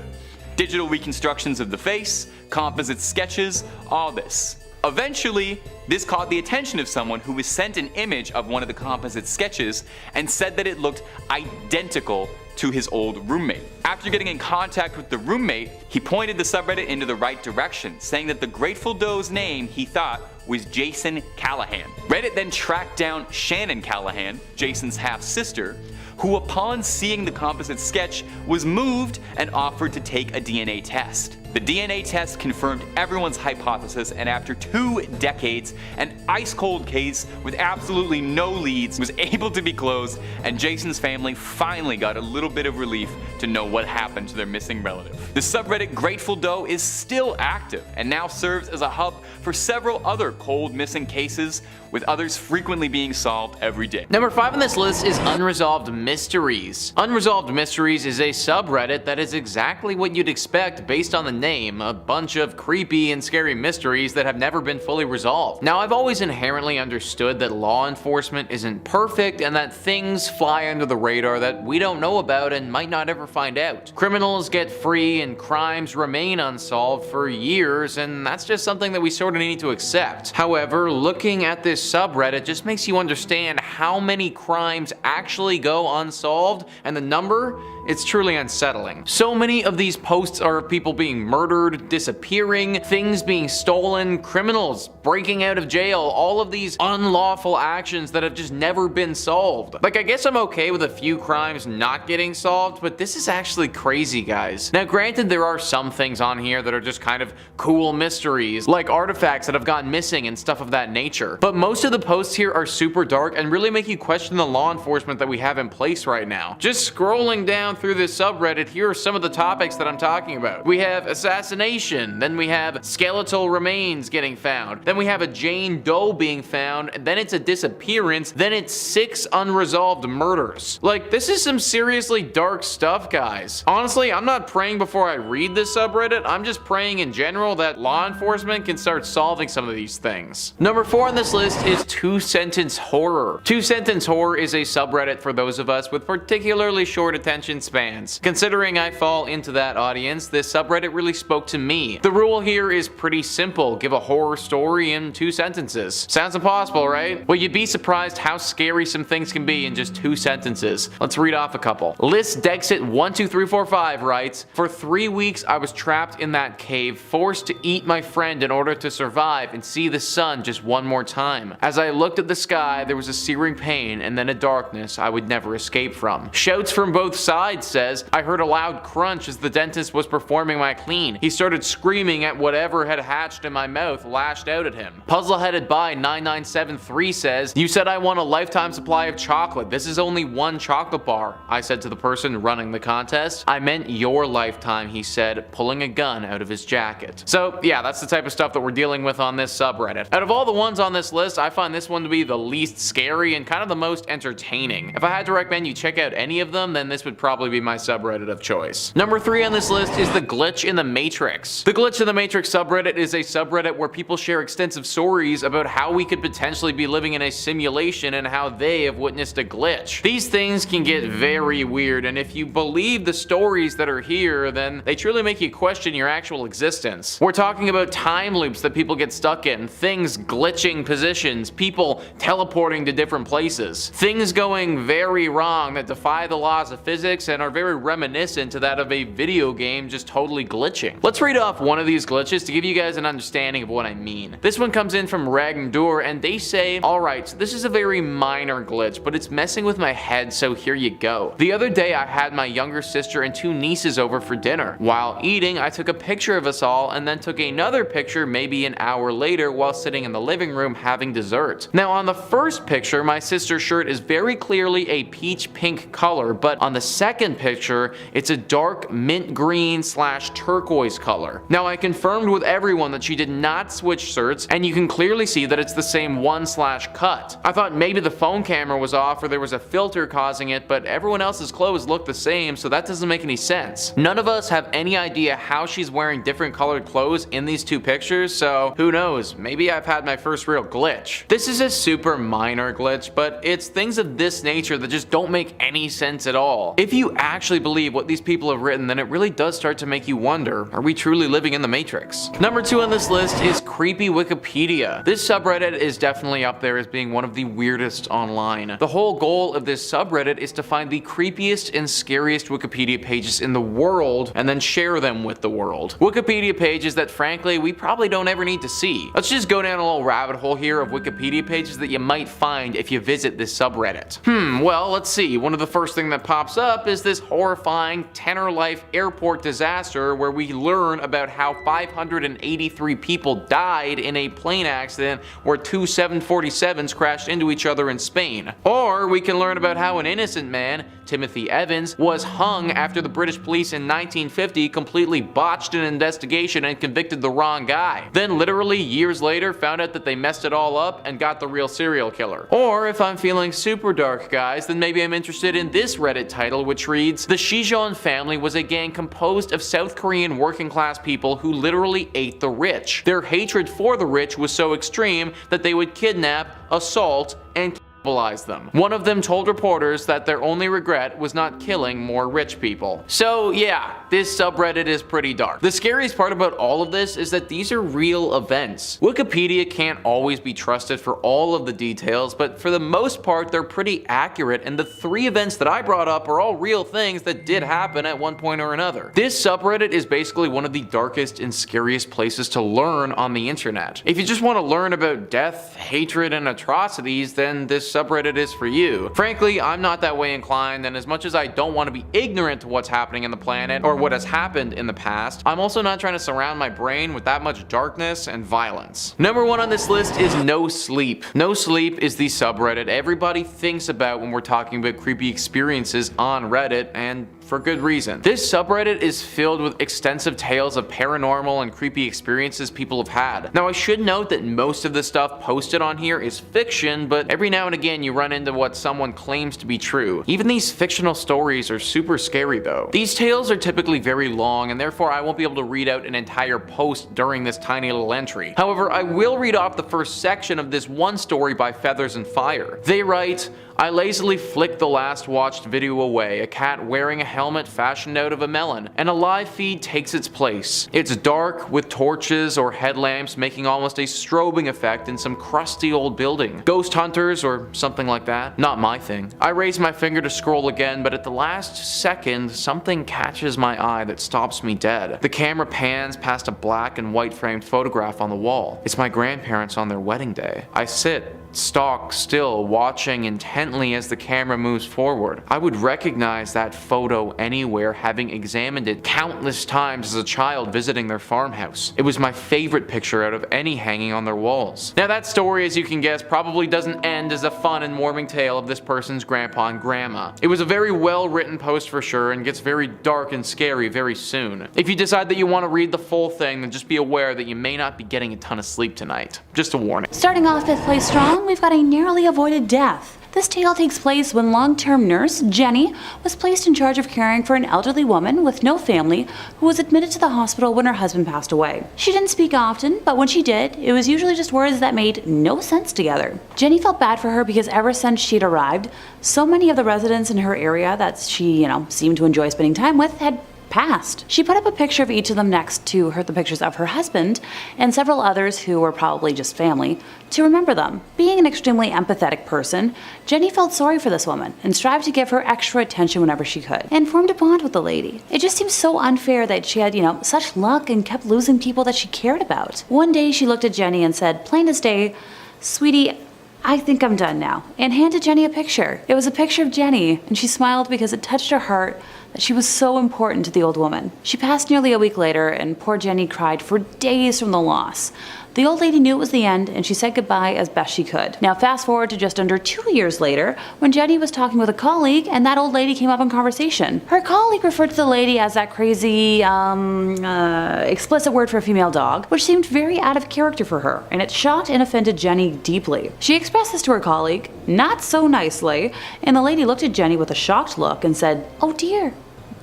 Digital reconstructions of the face, composite sketches, all this. Eventually, this caught the attention of someone who was sent an image of one of the composite sketches and said that it looked identical to his old roommate. After getting in contact with the roommate, he pointed the subreddit into the right direction, saying that the Grateful Doe's name he thought was Jason Callahan. Reddit then tracked down Shannon Callahan, Jason's half-sister, who upon seeing the composite sketch was moved and offered to take a DNA test. The DNA test confirmed everyone's hypothesis, and after 2 decades, an ice-cold case with absolutely no leads was able to be closed, and Jason's family finally got a little bit of relief to know what happened to their missing relative. The subreddit Grateful Doe is still active and now serves as a hub for several other cold missing cases, with others frequently being solved every day. Number 5 on this list is Unresolved Mysteries. Unresolved Mysteries is a subreddit that is exactly what you'd expect based on the name, a bunch of creepy and scary mysteries that have never been fully resolved. Now, I've always inherently understood that law enforcement isn't perfect and that things fly under the radar that we don't know about and might not ever find out. Criminals get free and crimes remain unsolved for years, and that's just something that we sort of need to accept. However, looking at this subreddit just makes you understand how many crimes actually go unsolved, and the number, it's truly unsettling. So many of these posts are of people being murdered, disappearing, things being stolen, criminals breaking out of jail, all of these unlawful actions that have just never been solved. Like, I guess I'm okay with a few crimes not getting solved, but this is actually crazy, guys. Now, granted, there are some things on here that are just kind of cool mysteries, like artifacts that have gone missing and stuff of that nature. But most of the posts here are super dark and really make you question the law enforcement that we have in place right now. Just scrolling down through this subreddit, here are some of the topics that I'm talking about. We have assassination, then we have skeletal remains getting found, then we have a Jane Doe being found, and then it's a disappearance, then it's 6 unresolved murders. Like, this is some seriously dark stuff, guys. Honestly, I'm not praying before I read this subreddit, I'm just praying in general that law enforcement can start solving some of these things. Number 4 on this list is 2-sentence horror. 2-sentence horror is a subreddit for those of us with particularly short attention spans. Considering I fall into that audience, this subreddit really spoke to me. The rule here is pretty simple: give a horror story in 2 sentences. Sounds impossible, right? Well, you'd be surprised how scary some things can be in just 2 sentences. Let's read off a couple. List Dexit12345 writes, "For 3 weeks I was trapped in that cave, forced to eat my friend in order to survive and see the sun just one more time. As I looked at the sky, there was a searing pain and then a darkness I would never escape from." Shouts from both sides says, "I heard a loud crunch as the dentist was performing my clean. He started screaming at whatever had hatched in my mouth, lashed out at him." Puzzleheaded by 9973 says, "You said I want a lifetime supply of chocolate. This is only 1 chocolate bar." I said to the person running the contest, "I meant your lifetime," he said, pulling a gun out of his jacket. So yeah, that's the type of stuff that we're dealing with on this subreddit. Out of all the ones on this list, I find this one to be the least scary and kind of the most entertaining. If I had to recommend you check out any of them, then this would probably be my subreddit of choice. Number 3 on this list is the Glitch in the Matrix. The Glitch in the Matrix subreddit is a subreddit where people share extensive stories about how we could potentially be living in a simulation and how they have witnessed a glitch. These things can get very weird, and if you believe the stories that are here, then they truly make you question your actual existence. We're talking about time loops that people get stuck in, things glitching positions, people teleporting to different places, things going very wrong that defy the laws of physics and are very reminiscent to that of a video game just totally glitching. Let's read off one of these glitches to give you guys an understanding of what I mean. This one comes in from Ragnar, and they say, "Alright, so this is a very minor glitch, but it's messing with my head, so here you go. The other day I had my younger sister and 2 nieces over for dinner. While eating, I took a picture of us all and then took another picture maybe an hour later while sitting in the living room having dessert. Now on the first picture, my sister's shirt is very clearly a peach pink color, but on the second second picture, it's a dark mint green / turquoise color. Now I confirmed with everyone that she did not switch shirts, and you can clearly see that it's the same one / cut. I thought maybe the phone camera was off or there was a filter causing it, but everyone else's clothes look the same, so that doesn't make any sense. None of us have any idea how she's wearing different colored clothes in these two pictures, so who knows, maybe I've had my first real glitch. This is a super minor glitch, but it's things of this nature that just don't make any sense at all. If you actually believe what these people have written, then it really does start to make you wonder, are we truly living in the Matrix? Number 2 on this list is creepy Wikipedia. This subreddit is definitely up there as being one of the weirdest online. The whole goal of this subreddit is to find the creepiest and scariest Wikipedia pages in the world and then share them with the world. Wikipedia pages that frankly we probably don't ever need to see. Let's just go down a little rabbit hole here of Wikipedia pages that you might find if you visit this subreddit. Well, let's see. One of the first thing that pops up is this horrifying Tenor Life airport disaster where we learn about how 583 people died in a plane accident where 2 747s crashed into each other in Spain. Or we can learn about how an innocent man, Timothy Evans, was hung after the British police in 1950 completely botched an investigation and convicted the wrong guy. Then literally years later found out that they messed it all up and got the real serial killer. Or if I'm feeling super dark, guys, then maybe I'm interested in this Reddit title, which reads, "The Shijon family was a gang composed of South Korean working class people who literally ate the rich. Their hatred for the rich was so extreme that they would kidnap, assault, and cannibalize them. One of them told reporters that their only regret was not killing more rich people." So yeah, this subreddit is pretty dark. The scariest part about all of this is that these are real events. Wikipedia can't always be trusted for all of the details, but for the most part they're pretty accurate, and the 3 events that I brought up are all real things that did happen at one point or another. This subreddit is basically one of the darkest and scariest places to learn on the internet. If you just want to learn about death, hatred, and atrocities, then this subreddit is for you. Frankly, I'm not that way inclined, and as much as I don't want to be ignorant to what's happening in the planet or what has happened in the past, I'm also not trying to surround my brain with that much darkness and violence. Number 1 on this list is No Sleep. No Sleep is the subreddit everybody thinks about when we're talking about creepy experiences on Reddit, and for good reason. This subreddit is filled with extensive tales of paranormal and creepy experiences people have had. Now I should note that most of the stuff posted on here is fiction, but every now and again you run into what someone claims to be true. Even these fictional stories are super scary though. These tales are typically very long, and therefore I won't be able to read out an entire post during this tiny little entry. However, I will read off the first section of this one story by Feathers and Fire. They write, "I lazily flicked the last watched video away, a cat wearing a helmet fashioned out of a melon, and a live feed takes its place. It's dark, with torches or headlamps making almost a strobing effect in some crusty old building. Ghost hunters or something like that. Not my thing. I raise my finger to scroll again, but at the last second, something catches my eye that stops me dead. The camera pans past a black and white framed photograph on the wall. It's my grandparents on their wedding day. I sit stock still, watching intently as the camera moves forward. I would recognize that photo anywhere, having examined it countless times as a child visiting their farmhouse. It was my favorite picture out of any hanging on their walls." Now that story, as you can guess, probably doesn't end as a fun and warming tale of this person's grandpa and grandma. It was a very well written post for sure, and gets very dark and scary very soon. If you decide that you want to read the full thing, then just be aware that you may not be getting a ton of sleep tonight. Just a warning. Starting off 5th place strong, we've got a narrowly avoided death. This tale takes place when long-term nurse Jenny was placed in charge of caring for an elderly woman with no family who was admitted to the hospital when her husband passed away. She didn't speak often, but when she did, it was usually just words that made no sense together. Jenny felt bad for her because ever since she'd arrived, so many of the residents in her area that she, seemed to enjoy spending time with had passed. She put up a picture of each of them next to the pictures of her husband and several others who were probably just family to remember them. Being an extremely empathetic person, Jenny felt sorry for this woman and strived to give her extra attention whenever she could, and formed a bond with the lady. It just seems so unfair that she had, such luck and kept losing people that she cared about. One day she looked at Jenny and said, plain as day, "Sweetie, I think I'm done now," and handed Jenny a picture. It was a picture of Jenny, and she smiled because it touched her heart that she was so important to the old woman. She passed nearly a week later, and poor Jenny cried for days from the loss. The old lady knew it was the end, and she said goodbye as best she could. Now fast forward to just under 2 years later, when Jenny was talking with a colleague, and that old lady came up in conversation. Her colleague referred to the lady as that crazy, explicit word for a female dog, which seemed very out of character for her, and it shocked and offended Jenny deeply. She expressed this to her colleague, not so nicely, and the lady looked at Jenny with a shocked look and said, "Oh dear,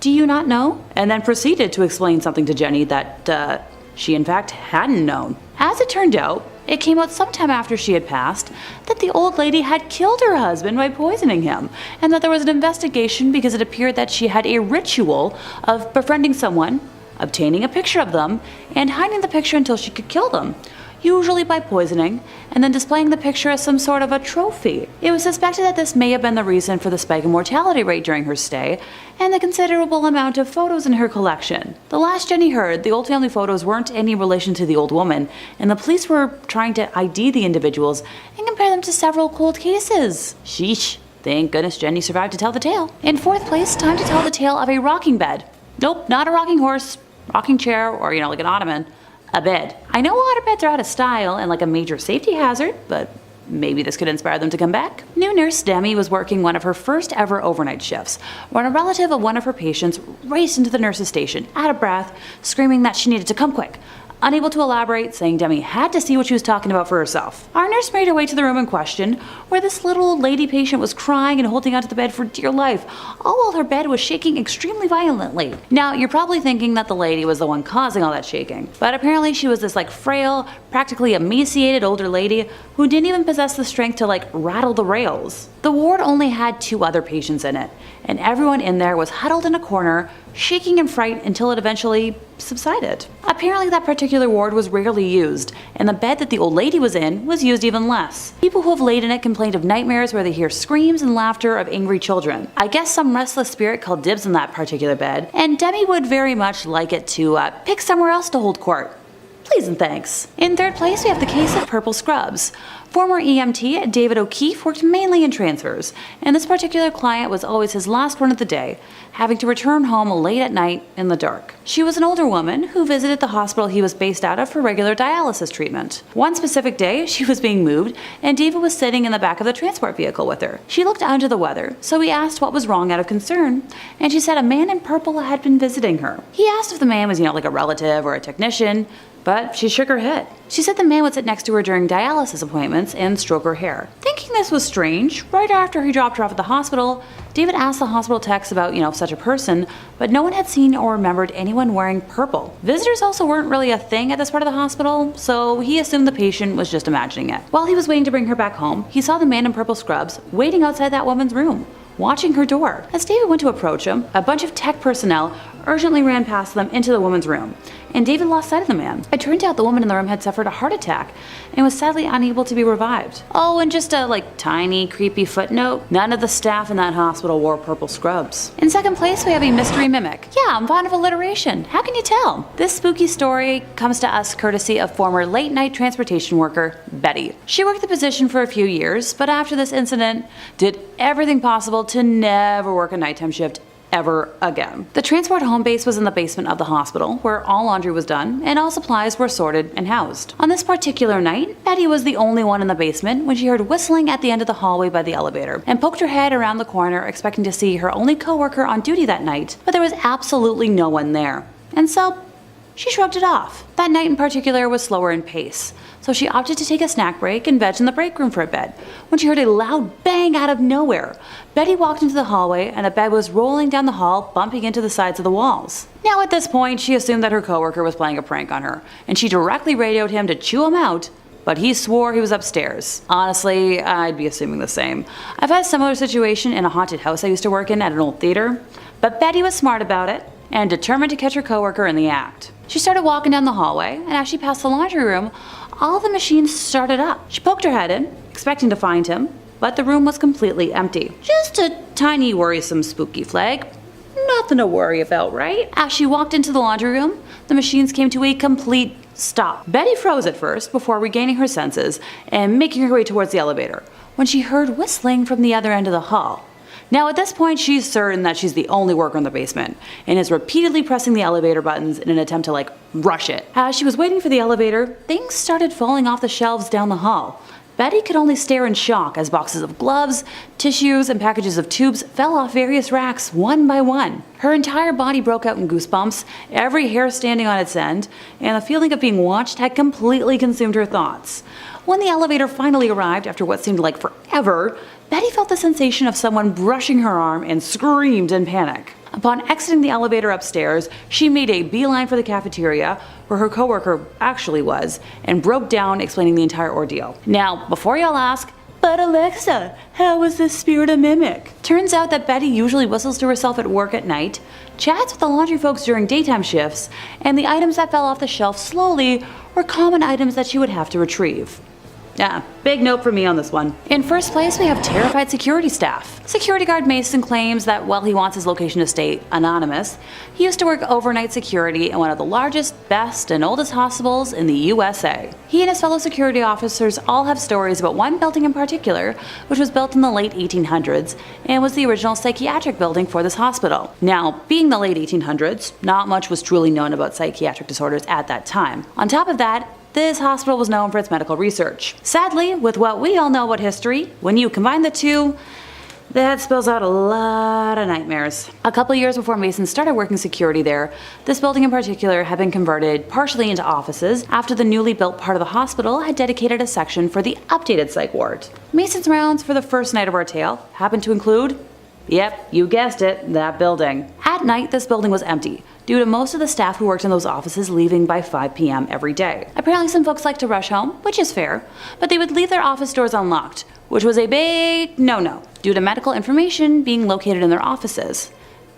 do you not know?" And then proceeded to explain something to Jenny that, she in fact hadn't known. As it turned out, it came out sometime after she had passed that the old lady had killed her husband by poisoning him, and that there was an investigation because it appeared that she had a ritual of befriending someone, obtaining a picture of them, and hiding the picture until she could kill them, usually by poisoning, and then displaying the picture as some sort of a trophy. It was suspected that this may have been the reason for the spike in mortality rate during her stay, and the considerable amount of photos in her collection. The last Jenny heard, the old family photos weren't any relation to the old woman, and the police were trying to ID the individuals and compare them to several cold cases. Sheesh. Thank goodness Jenny survived to tell the tale. In fourth place, time to tell the tale of a rocking bed. Nope, not a rocking horse, rocking chair, or like an ottoman. A bed. I know waterbeds are out of style and like a major safety hazard, but maybe this could inspire them to come back. New nurse Demi was working one of her first ever overnight shifts when a relative of one of her patients raced into the nurse's station, out of breath, screaming that she needed to come quick. Unable to elaborate, saying Demi had to see what she was talking about for herself. Our nurse made her way to the room in question, where this little old lady patient was crying and holding onto the bed for dear life, all while her bed was shaking extremely violently. Now, you're probably thinking that the lady was the one causing all that shaking, but apparently she was this frail, practically emaciated older lady who didn't even possess the strength to rattle the rails. The ward only had 2 other patients in it, and everyone in there was huddled in a corner, shaking in fright until it eventually subsided. Apparently that particular ward was rarely used, and the bed that the old lady was in was used even less. People who have laid in it complained of nightmares where they hear screams and laughter of angry children. I guess some restless spirit called dibs on that particular bed, and Demi would very much like it to pick somewhere else to hold court. Please and thanks. In third place, we have the case of purple scrubs. Former EMT David O'Keefe worked mainly in transfers, and this particular client was always his last one of the day, having to return home late at night in the dark. She was an older woman who visited the hospital he was based out of for regular dialysis treatment. One specific day, she was being moved, and David was sitting in the back of the transport vehicle with her. She looked under the weather, so he asked what was wrong out of concern, and she said a man in purple had been visiting her. He asked if the man was, like a relative or a technician, but she shook her head. She said the man would sit next to her during dialysis appointments and stroke her hair. Thinking this was strange, right after he dropped her off at the hospital, David asked the hospital techs about, such a person, but no one had seen or remembered anyone wearing purple. Visitors also weren't really a thing at this part of the hospital, so he assumed the patient was just imagining it. While he was waiting to bring her back home, he saw the man in purple scrubs waiting outside that woman's room, watching her door. As David went to approach him, a bunch of tech personnel urgently ran past them into the woman's room, and David lost sight of the man. It turned out the woman in the room had suffered a heart attack and was sadly unable to be revived. Oh, and just a tiny creepy footnote, none of the staff in that hospital wore purple scrubs. In second place, we have a mystery mimic. Yeah, I'm fond of alliteration. How can you tell? This spooky story comes to us courtesy of former late night transportation worker Betty. She worked the position for a few years, but after this incident, did everything possible to never work a nighttime shift ever again. The transport home base was in the basement of the hospital, where all laundry was done and all supplies were sorted and housed. On this particular night, Betty was the only one in the basement when she heard whistling at the end of the hallway by the elevator, and poked her head around the corner expecting to see her only coworker on duty that night, but there was absolutely no one there. And so, she shrugged it off. That night in particular was slower in pace, so she opted to take a snack break and veg in the break room for a bed, when she heard a loud bang out of nowhere. Betty walked into the hallway and a bed was rolling down the hall, bumping into the sides of the walls. Now at this point, she assumed that her coworker was playing a prank on her, and she directly radioed him to chew him out, but he swore he was upstairs. Honestly, I'd be assuming the same. I've had a similar situation in a haunted house I used to work in at an old theater, but Betty was smart about it and determined to catch her coworker in the act. She started walking down the hallway, and as she passed the laundry room, all the machines started up. She poked her head in, expecting to find him, but the room was completely empty. Just a tiny worrisome spooky flag. Nothing to worry about, right? As she walked into the laundry room, the machines came to a complete stop. Betty froze at first before regaining her senses and making her way towards the elevator, when she heard whistling from the other end of the hall. Now at this point, she's certain that she's the only worker in the basement, and is repeatedly pressing the elevator buttons in an attempt to rush it. As she was waiting for the elevator, things started falling off the shelves down the hall. Betty could only stare in shock as boxes of gloves, tissues, and packages of tubes fell off various racks one by one. Her entire body broke out in goosebumps, every hair standing on its end, and the feeling of being watched had completely consumed her thoughts. When the elevator finally arrived after what seemed like forever, Betty felt the sensation of someone brushing her arm and screamed in panic. Upon exiting the elevator upstairs, she made a beeline for the cafeteria, where her coworker actually was, and broke down explaining the entire ordeal. Now, before y'all ask, but Alexa, how was this spirit a mimic? Turns out that Betty usually whistles to herself at work at night, chats with the laundry folks during daytime shifts, and the items that fell off the shelf slowly were common items that she would have to retrieve. Yeah, big note for me on this one. In first place, we have terrified security staff. Security guard Mason claims that while he wants his location to stay anonymous, he used to work overnight security in one of the largest, best, and oldest hospitals in the USA. He and his fellow security officers all have stories about one building in particular, which was built in the late 1800s and was the original psychiatric building for this hospital. Now, being the late 1800s, not much was truly known about psychiatric disorders at that time. On top of that, this hospital was known for its medical research. Sadly, with what we all know about history, when you combine the two, that spells out a lot of nightmares. A couple years before Mason started working security there, this building in particular had been converted partially into offices after the newly built part of the hospital had dedicated a section for the updated psych ward. Mason's rounds for the first night of our tale happened to include, yep, you guessed it, that building. At night, this building was empty, due to most of the staff who worked in those offices leaving by 5 p.m. every day. Apparently some folks like to rush home, which is fair, but they would leave their office doors unlocked, which was a big no-no, due to medical information being located in their offices.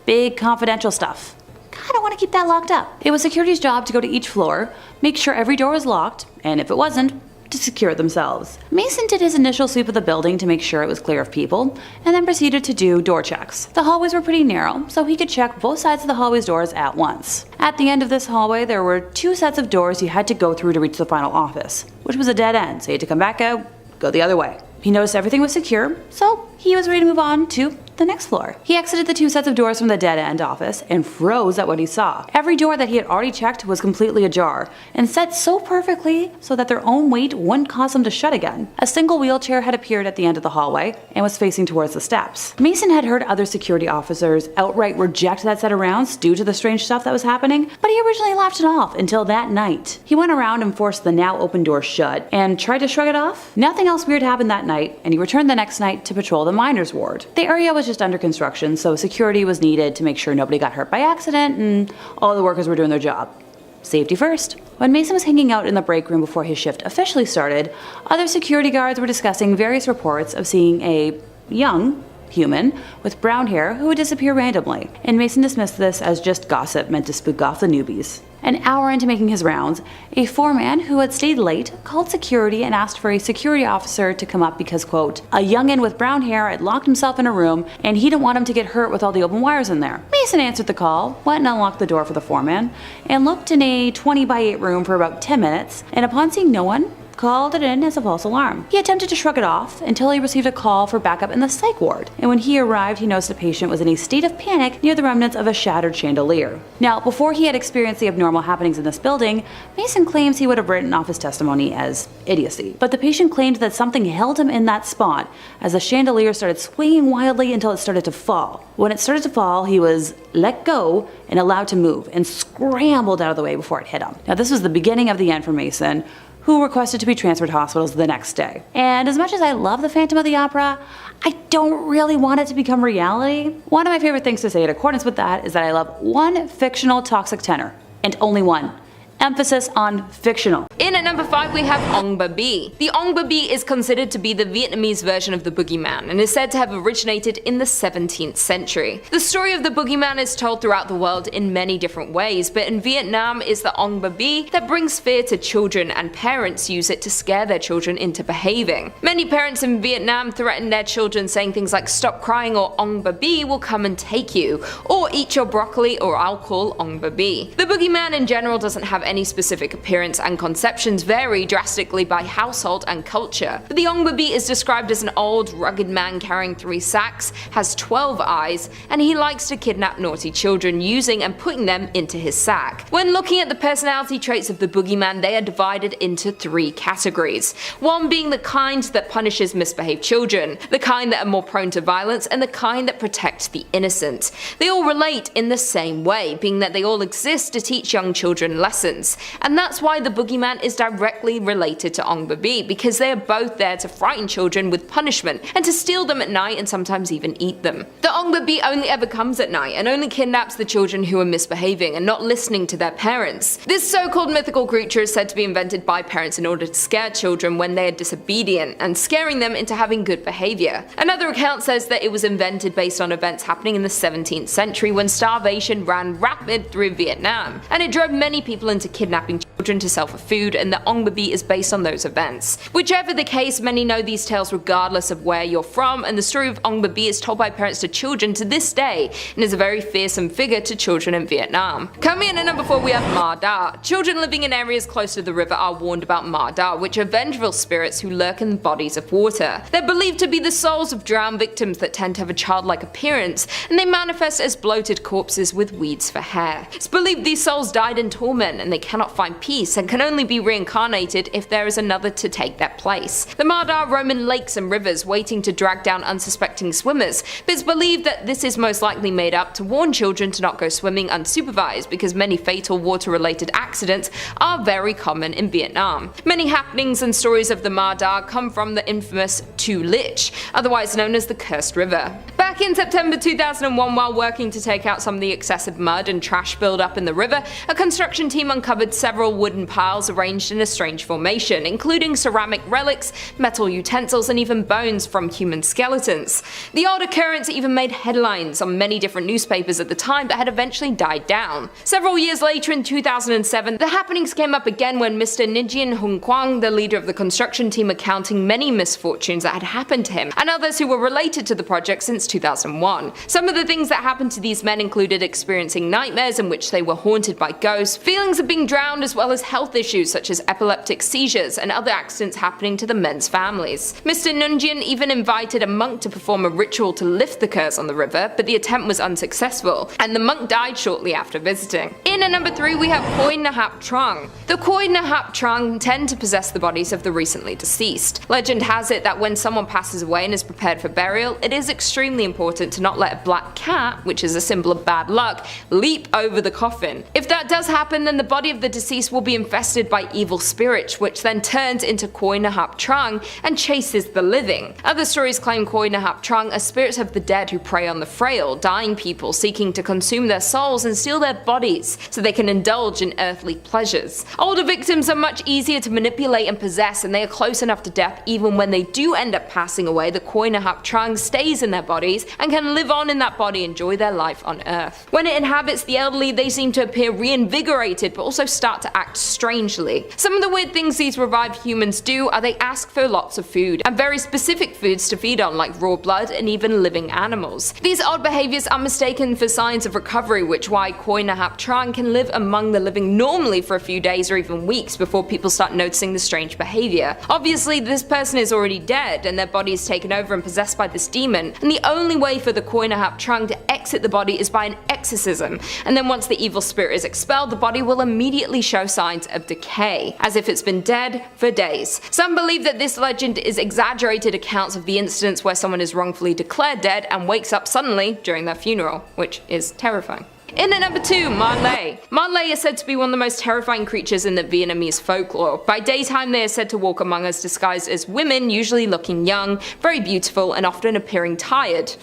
Big confidential stuff. Kinda want to keep that locked up. It was security's job to go to each floor, make sure every door was locked, and if it wasn't, to secure it themselves. Mason did his initial sweep of the building to make sure it was clear of people, and then proceeded to do door checks. The hallways were pretty narrow, so he could check both sides of the hallway's doors at once. At the end of this hallway, there were 2 sets of doors you had to go through to reach the final office, which was a dead end, so you had to come back out, go the other way. He noticed everything was secure, so he was ready to move on to the next floor. He exited the 2 sets of doors from the dead-end office and froze at what he saw. Every door that he had already checked was completely ajar, and set so perfectly so that their own weight wouldn't cause them to shut again. A single wheelchair had appeared at the end of the hallway and was facing towards the steps. Mason had heard other security officers outright reject that set of rounds due to the strange stuff that was happening, but he originally laughed it off until that night. He went around and forced the now open door shut and tried to shrug it off. Nothing else weird happened that night, and he returned the next night to patrol the miners' ward. The area was just under construction, so security was needed to make sure nobody got hurt by accident and all the workers were doing their job. Safety first. When Mason was hanging out in the break room before his shift officially started, other security guards were discussing various reports of seeing a young human with brown hair who would disappear randomly, and Mason dismissed this as just gossip meant to spook off the newbies. An hour into making his rounds, a foreman who had stayed late called security and asked for a security officer to come up because, quote, a youngin' with brown hair had locked himself in a room and he didn't want him to get hurt with all the open wires in there. Mason answered the call, went and unlocked the door for the foreman, and looked in a 20x8 room for about 10 minutes, and upon seeing no one, called it in as a false alarm. He attempted to shrug it off until he received a call for backup in the psych ward, and when he arrived he noticed a patient was in a state of panic near the remnants of a shattered chandelier. Now, before he had experienced the abnormal happenings in this building, Mason claims he would have written off his testimony as idiocy, but the patient claimed that something held him in that spot as the chandelier started swinging wildly until it started to fall. When it started to fall, he was let go and allowed to move, and scrambled out of the way before it hit him. Now, this was the beginning of the end for Mason, who requested to be transferred to hospitals the next day. And as much as I love the Phantom of the Opera, I don't really want it to become reality. One of my favorite things to say in accordance with that is that I love one fictional toxic tenor, and only one. Emphasis on fictional. In at number 5 we have Ong Ba Bi. The Ong Ba Bi is considered to be the Vietnamese version of the Boogeyman and is said to have originated in the 17th century. The story of the Boogeyman is told throughout the world in many different ways, but in Vietnam it's the Ong Ba Bi that brings fear to children, and parents use it to scare their children into behaving. Many parents in Vietnam threaten their children saying things like stop crying or Ong Ba Bi will come and take you, or eat your broccoli or I'll call Ong Ba Bi. The Boogeyman in general doesn't have any specific appearance, and conceptions vary drastically by household and culture. But the Ongbabi is described as an old, rugged man carrying 3 sacks, has 12 eyes, and he likes to kidnap naughty children using and putting them into his sack. When looking at the personality traits of the boogeyman, they are divided into 3 categories. One being the kind that punishes misbehaved children, the kind that are more prone to violence, and the kind that protect the innocent. They all relate in the same way, being that they all exist to teach young children lessons. And that's why the boogeyman is directly related to Ongbabi, because they are both there to frighten children with punishment and to steal them at night and sometimes even eat them. The Ongbabi only ever comes at night and only kidnaps the children who are misbehaving and not listening to their parents. This so-called mythical creature is said to be invented by parents in order to scare children when they are disobedient and scaring them into having good behavior. Another account says that it was invented based on events happening in the 17th century when starvation ran rapid through Vietnam, and it drove many people into kidnapping children to sell for food, and the Ongbabi is based on those events. Whichever the case, many know these tales regardless of where you're from, and the story of Ongbabi is told by parents to children to this day and is a very fearsome figure to children in Vietnam. Coming in at number 4 we have Ma Da. Children living in areas close to the river are warned about Ma Da, which are vengeful spirits who lurk in bodies of water. They're believed to be the souls of drowned victims that tend to have a childlike appearance, and they manifest as bloated corpses with weeds for hair. It's believed these souls died in torment and they cannot find peace and can only be reincarnated if there is another to take their place. The Ma Da roam in lakes and rivers waiting to drag down unsuspecting swimmers, but it's believed that this is most likely made up to warn children to not go swimming unsupervised because many fatal water-related accidents are very common in Vietnam. Many happenings and stories of the Ma Da come from the infamous Tu Lich, otherwise known as the Cursed River. Back in September 2001, while working to take out some of the excessive mud and trash build-up in the river, a construction team uncovered several wooden piles arranged in a strange formation, including ceramic relics, metal utensils, and even bones from human skeletons. The odd occurrence even made headlines on many different newspapers at the time, but had eventually died down. Several years later, in 2007, the happenings came up again when Mr. Nijin Hung Kwang, the leader of the construction team, recounting many misfortunes that had happened to him and others who were related to the project since 2001. Some of the things that happened to these men included experiencing nightmares in which they were haunted by ghosts, feelings of being drowned, as well as health issues such as epileptic seizures and other accidents happening to the men's families. Mr. Nunjian even invited a monk to perform a ritual to lift the curse on the river, but the attempt was unsuccessful, and the monk died shortly after visiting. In at number 3 we have Khoi Nahap Trong. The Khoi Nahap Trong tend to possess the bodies of the recently deceased. Legend has it that when someone passes away and is prepared for burial, it is extremely important to not let a black cat, which is a symbol of bad luck, leap over the coffin. If that does happen, then the body of the deceased will be infested by evil spirits, which then turns into Khoi Nahap Trong and chases the living. Other stories claim Khoi Nahap Trong are spirits of the dead who prey on the frail, dying people seeking to consume their souls and steal their bodies so they can indulge in earthly pleasures. Older victims are much easier to manipulate and possess, and they are close enough to death even when they do end up passing away. The Khoi Nahap Trong stays in their bodies and can live on in that body, enjoy their life on earth. When it inhabits the elderly, they seem to appear reinvigorated but also start to act strangely. Some of the weird things these revived humans do are they ask for lots of food, and very specific foods to feed on, like raw blood and even living animals. These odd behaviors are mistaken for signs of recovery, which why Khoi Nahap Trong can live among the living normally for a few days or even weeks before people start noticing the strange behavior. Obviously this person is already dead and their body is taken over and possessed by this demon, and the only way for the Khoi Nahap Trong to exit the body is by an exorcism, and then once the evil spirit is expelled, the body will immediately show signs of decay, as if it's been dead for days. Some believe that this legend is exaggerated accounts of the incidents where someone is wrongfully declared dead and wakes up suddenly during their funeral, which is terrifying. In at number 2, Ma Lay. Ma Lay is said to be one of the most terrifying creatures in the Vietnamese folklore. By daytime they are said to walk among us disguised as women, usually looking young, very beautiful, and often appearing tired.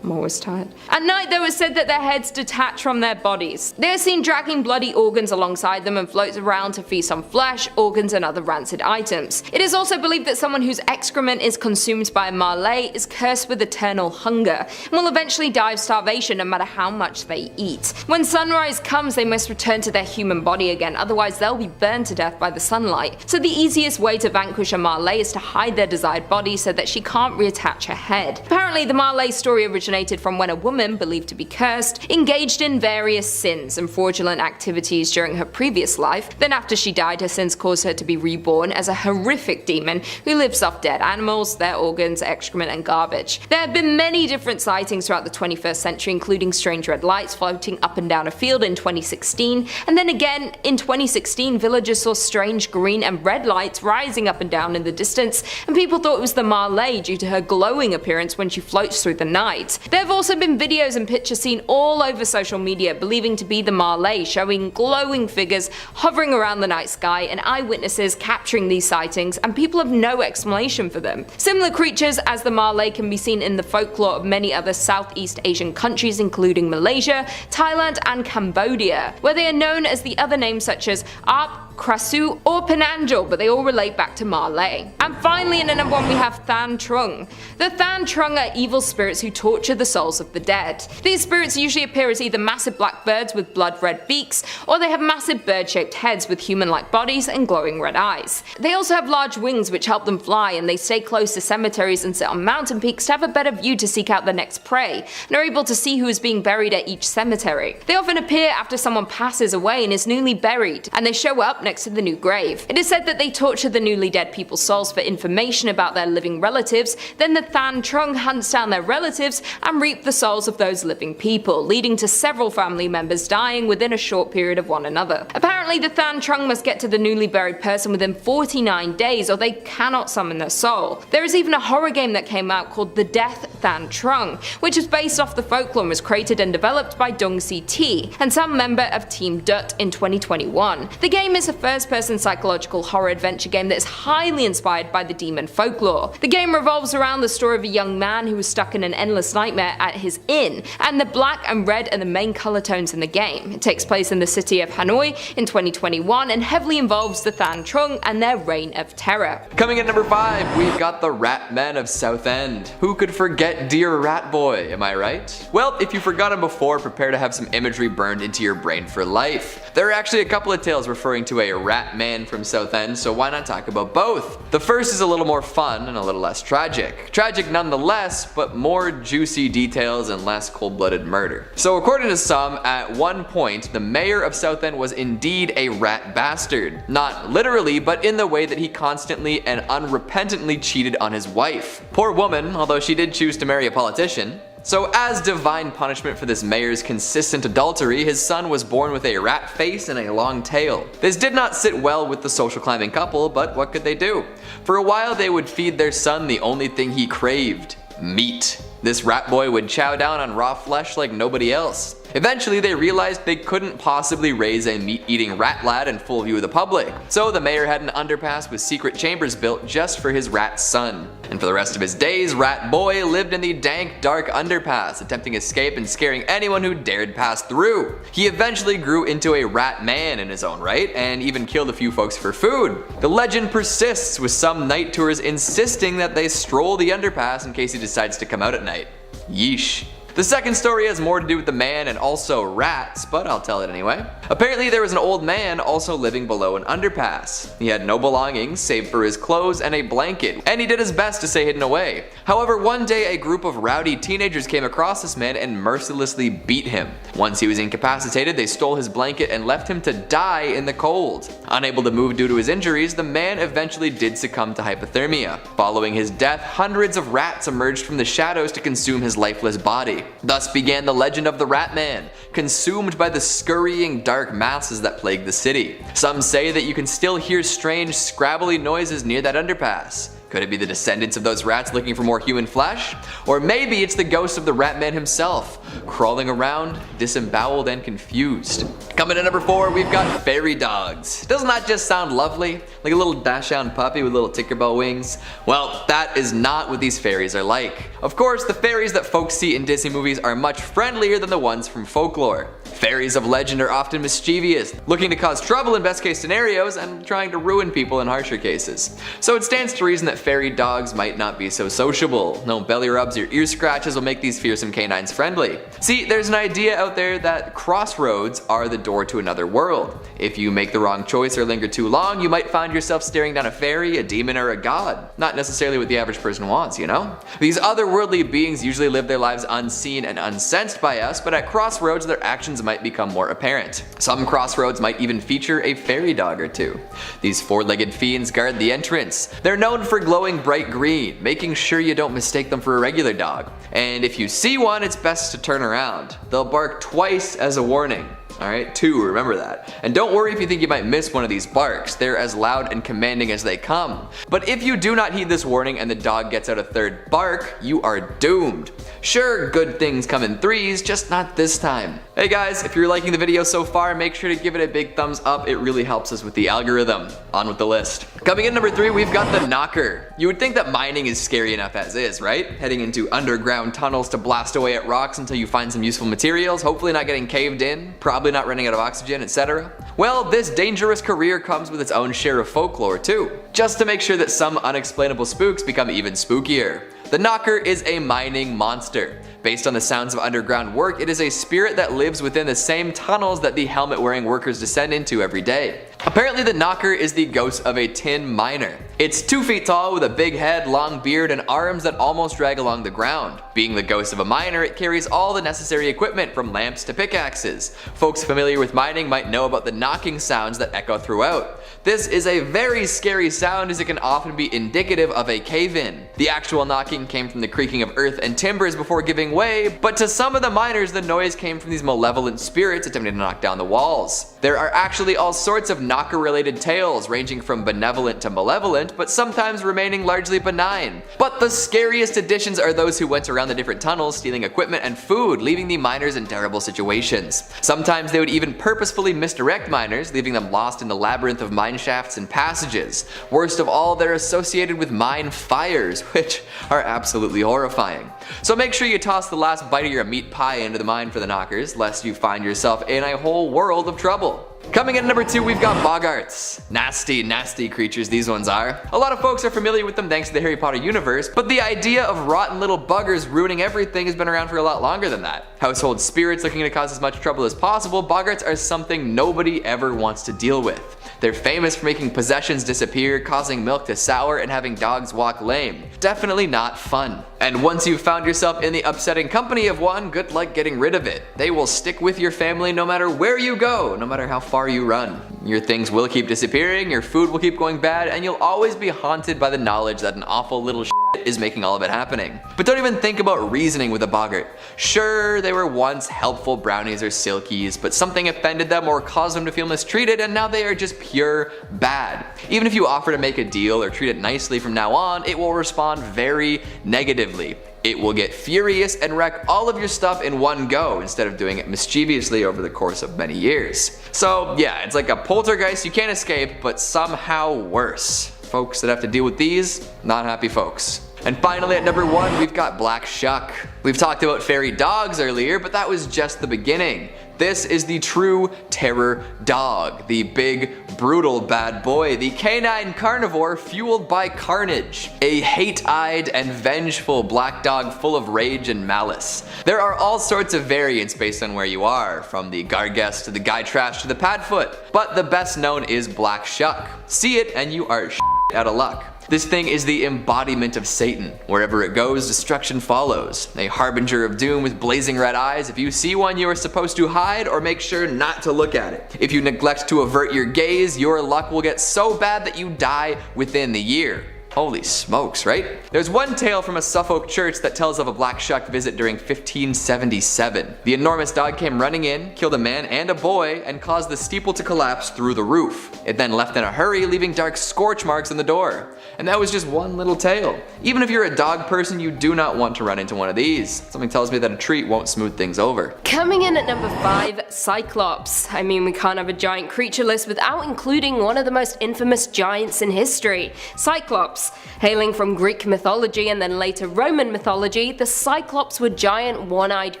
I'm always tired. At night, though, it's said that their heads detach from their bodies. They are seen dragging bloody organs alongside them and float around to feast on flesh, organs, and other rancid items. It is also believed that someone whose excrement is consumed by a Ma Lay is cursed with eternal hunger and will eventually die of starvation no matter how much they eat. When sunrise comes, they must return to their human body again, otherwise they'll be burned to death by the sunlight. So the easiest way to vanquish a Ma Lay is to hide their desired body so that she can't reattach her head. Apparently, the Ma Lay story originated originated from when a woman, believed to be cursed, engaged in various sins and fraudulent activities during her previous life. Then after she died, her sins caused her to be reborn as a horrific demon who lives off dead animals, their organs, excrement, and garbage. There have been many different sightings throughout the 21st century, including strange red lights floating up and down a field in 2016, and then again in 2016 villagers saw strange green and red lights rising up and down in the distance, and people thought it was the Marley due to her glowing appearance when she floats through the night. There have also been videos and pictures seen all over social media believing to be the Marley, showing glowing figures hovering around the night sky and eyewitnesses capturing these sightings, and people have no explanation for them. Similar creatures as the Marley can be seen in the folklore of many other Southeast Asian countries including Malaysia, Thailand, and Cambodia, where they are known as the other names such as Arp, Krasu, or Penangel, but they all relate back to Malay. And finally, in at number 1 we have Than Trung. The Than Trung are evil spirits who torture the souls of the dead. These spirits usually appear as either massive black birds with blood-red beaks, or they have massive bird-shaped heads with human-like bodies and glowing red eyes. They also have large wings which help them fly, and they stay close to cemeteries and sit on mountain peaks to have a better view to seek out the next prey, and are able to see who is being buried at each cemetery. They often appear after someone passes away and is newly buried, and they show up next to the new grave. It is said that they torture the newly dead people's souls for information about their living relatives, then the Than Trung hunts down their relatives and reap the souls of those living people, leading to several family members dying within a short period of one another. Apparently the Than Trung must get to the newly buried person within 49 days or they cannot summon their soul. There is even a horror game that came out called The Death Than Trung, which is based off the folklore and was created and developed by Dong Si T and some member of Team Dut in 2021. The game is a first-person psychological horror adventure game that is highly inspired by the demon folklore. The game revolves around the story of a young man who was stuck in an endless nightmare at his inn, and the black and red are the main color tones in the game. It takes place in the city of Hanoi in 2021 and heavily involves the Than Trung and their reign of terror. Coming at number 5, we've got the Rat Men of Southend. Who could forget Dear Rat Boy, am I right? Well, if you forgot him before, prepare to have some imagery burned into your brain for life. There are actually a couple of tales referring to a rat man from Southend, so why not talk about both? The first is a little more fun and a little less tragic. Tragic nonetheless, but more juicy details and less cold-blooded murder. So according to some, at one point, the mayor of Southend was indeed a rat bastard. Not literally, but in the way that he constantly and unrepentantly cheated on his wife. Poor woman, although she did choose to marry a politician. So as divine punishment for this mayor's consistent adultery, his son was born with a rat face and a long tail. This did not sit well with the social climbing couple, but what could they do? For a while they would feed their son the only thing he craved: meat. This rat boy would chow down on raw flesh like nobody else. Eventually they realized they couldn't possibly raise a meat-eating rat lad in full view of the public, so the mayor had an underpass with secret chambers built just for his rat son. And for the rest of his days, Rat Boy lived in the dank, dark underpass, attempting escape and scaring anyone who dared pass through. He eventually grew into a rat man in his own right, and even killed a few folks for food. The legend persists, with some night tours insisting that they stroll the underpass in case he decides to come out at night. Yeesh. The second story has more to do with the man and also rats, but I'll tell it anyway. Apparently there was an old man also living below an underpass. He had no belongings save for his clothes and a blanket, and he did his best to stay hidden away. However, one day a group of rowdy teenagers came across this man and mercilessly beat him. Once he was incapacitated, they stole his blanket and left him to die in the cold. Unable to move due to his injuries, the man eventually did succumb to hypothermia. Following his death, hundreds of rats emerged from the shadows to consume his lifeless body. Thus began the legend of the Rat Man, consumed by the scurrying dark masses that plague the city. Some say that you can still hear strange scrabbly noises near that underpass. Could it be the descendants of those rats looking for more human flesh? Or maybe it's the ghost of the Rat Man himself, crawling around, disemboweled and confused. Coming in number 4, we've got fairy dogs. Doesn't that just sound lovely? Like a little dachshund puppy with little Tinkerbell wings? Well, that is not what these fairies are like. Of course, the fairies that folks see in Disney movies are much friendlier than the ones from folklore. Fairies of legend are often mischievous, looking to cause trouble in best case scenarios and trying to ruin people in harsher cases. So it stands to reason that fairy dogs might not be so sociable. No belly rubs or ear scratches will make these fearsome canines friendly. See, there's an idea out there that crossroads are the door to another world. If you make the wrong choice or linger too long, you might find yourself staring down a fairy, a demon, or a god. Not necessarily what the average person wants, you know? These otherworldly beings usually live their lives unseen and unsensed by us, but at crossroads their actions might become more apparent. Some crossroads might even feature a fairy dog or two. These four-legged fiends guard the entrance. They're known for glowing bright green, making sure you don't mistake them for a regular dog. And if you see one, it's best to turn around. They'll bark twice as a warning. Alright, 2, remember that. And don't worry if you think you might miss one of these barks, they're as loud and commanding as they come. But if you do not heed this warning and the dog gets out a third bark, you are doomed. Sure, good things come in threes, just not this time. Hey guys, if you're liking the video so far, make sure to give it a big thumbs up, it really helps us with the algorithm. On with the list. Coming in number 3, we've got the knocker. You would think that mining is scary enough as is, right? Heading into underground tunnels to blast away at rocks until you find some useful materials, hopefully not getting caved in, probably not running out of oxygen, etc. Well, this dangerous career comes with its own share of folklore too, just to make sure that some unexplainable spooks become even spookier. The knocker is a mining monster. Based on the sounds of underground work, it is a spirit that lives within the same tunnels that the helmet-wearing workers descend into every day. Apparently the knocker is the ghost of a tin miner. It's 2 feet tall with a big head, long beard, and arms that almost drag along the ground. Being the ghost of a miner, it carries all the necessary equipment from lamps to pickaxes. Folks familiar with mining might know about the knocking sounds that echo throughout. This is a very scary sound as it can often be indicative of a cave-in. The actual knocking came from the creaking of earth and timbers before giving way, but to some of the miners the noise came from these malevolent spirits attempting to knock down the walls. There are actually all sorts of knocker-related tales, ranging from benevolent to malevolent, but sometimes remaining largely benign. But the scariest additions are those who went around the different tunnels stealing equipment and food, leaving the miners in terrible situations. Sometimes they would even purposefully misdirect miners, leaving them lost in the labyrinth of mine shafts and passages. Worst of all, they're associated with mine fires, which are absolutely horrifying. So make sure you toss the last bite of your meat pie into the mine for the knockers, lest you find yourself in a whole world of trouble. Coming in number 2, we've got boggarts. Nasty, nasty creatures these ones are. A lot of folks are familiar with them thanks to the Harry Potter universe, but the idea of rotten little buggers ruining everything has been around for a lot longer than that. Household spirits looking to cause as much trouble as possible, boggarts are something nobody ever wants to deal with. They're famous for making possessions disappear, causing milk to sour, and having dogs walk lame. Definitely not fun. And once you've found yourself in the upsetting company of one, good luck getting rid of it. They will stick with your family no matter where you go, no matter how far you run. Your things will keep disappearing, your food will keep going bad, and you'll always be haunted by the knowledge that an awful little shit is making all of it happening. But don't even think about reasoning with a boggart. Sure, they were once helpful brownies or silkies, but something offended them or caused them to feel mistreated, and now they are just pure bad. Even if you offer to make a deal or treat it nicely from now on, it will respond very negatively. It will get furious and wreck all of your stuff in one go instead of doing it mischievously over the course of many years. So yeah, it's like a poltergeist you can't escape, but somehow worse. Folks that have to deal with these, not happy folks. And finally at number 1, we've got Black Shuck. We've talked about fairy dogs earlier, but that was just the beginning. This is the true terror dog, the big, brutal bad boy, the canine carnivore fueled by carnage, a hate-eyed and vengeful black dog full of rage and malice. There are all sorts of variants based on where you are, from the Gargess to the Guy Trash to the Padfoot, but the best known is Black Shuck. See it and you are out of luck. This thing is the embodiment of Satan. Wherever it goes, destruction follows. A harbinger of doom with blazing red eyes. If you see one, you are supposed to hide or make sure not to look at it. If you neglect to avert your gaze, your luck will get so bad that you die within the year. Holy smokes, right? There's one tale from a Suffolk church that tells of a Black Shuck visit during 1577. The enormous dog came running in, killed a man and a boy, and caused the steeple to collapse through the roof. It then left in a hurry, leaving dark scorch marks on the door. And that was just one little tale. Even if you're a dog person, you do not want to run into one of these. Something tells me that a treat won't smooth things over. Coming in at number 5, Cyclops. I mean, we can't have a giant creature list without including one of the most infamous giants in history. Cyclops, Cyclops. Hailing from Greek mythology and then later Roman mythology, the Cyclops were giant one-eyed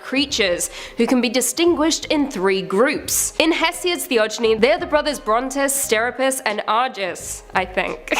creatures who can be distinguished in three groups. In Hesiod's theogony, they're the brothers Brontes, Steropus, and Argus, I think,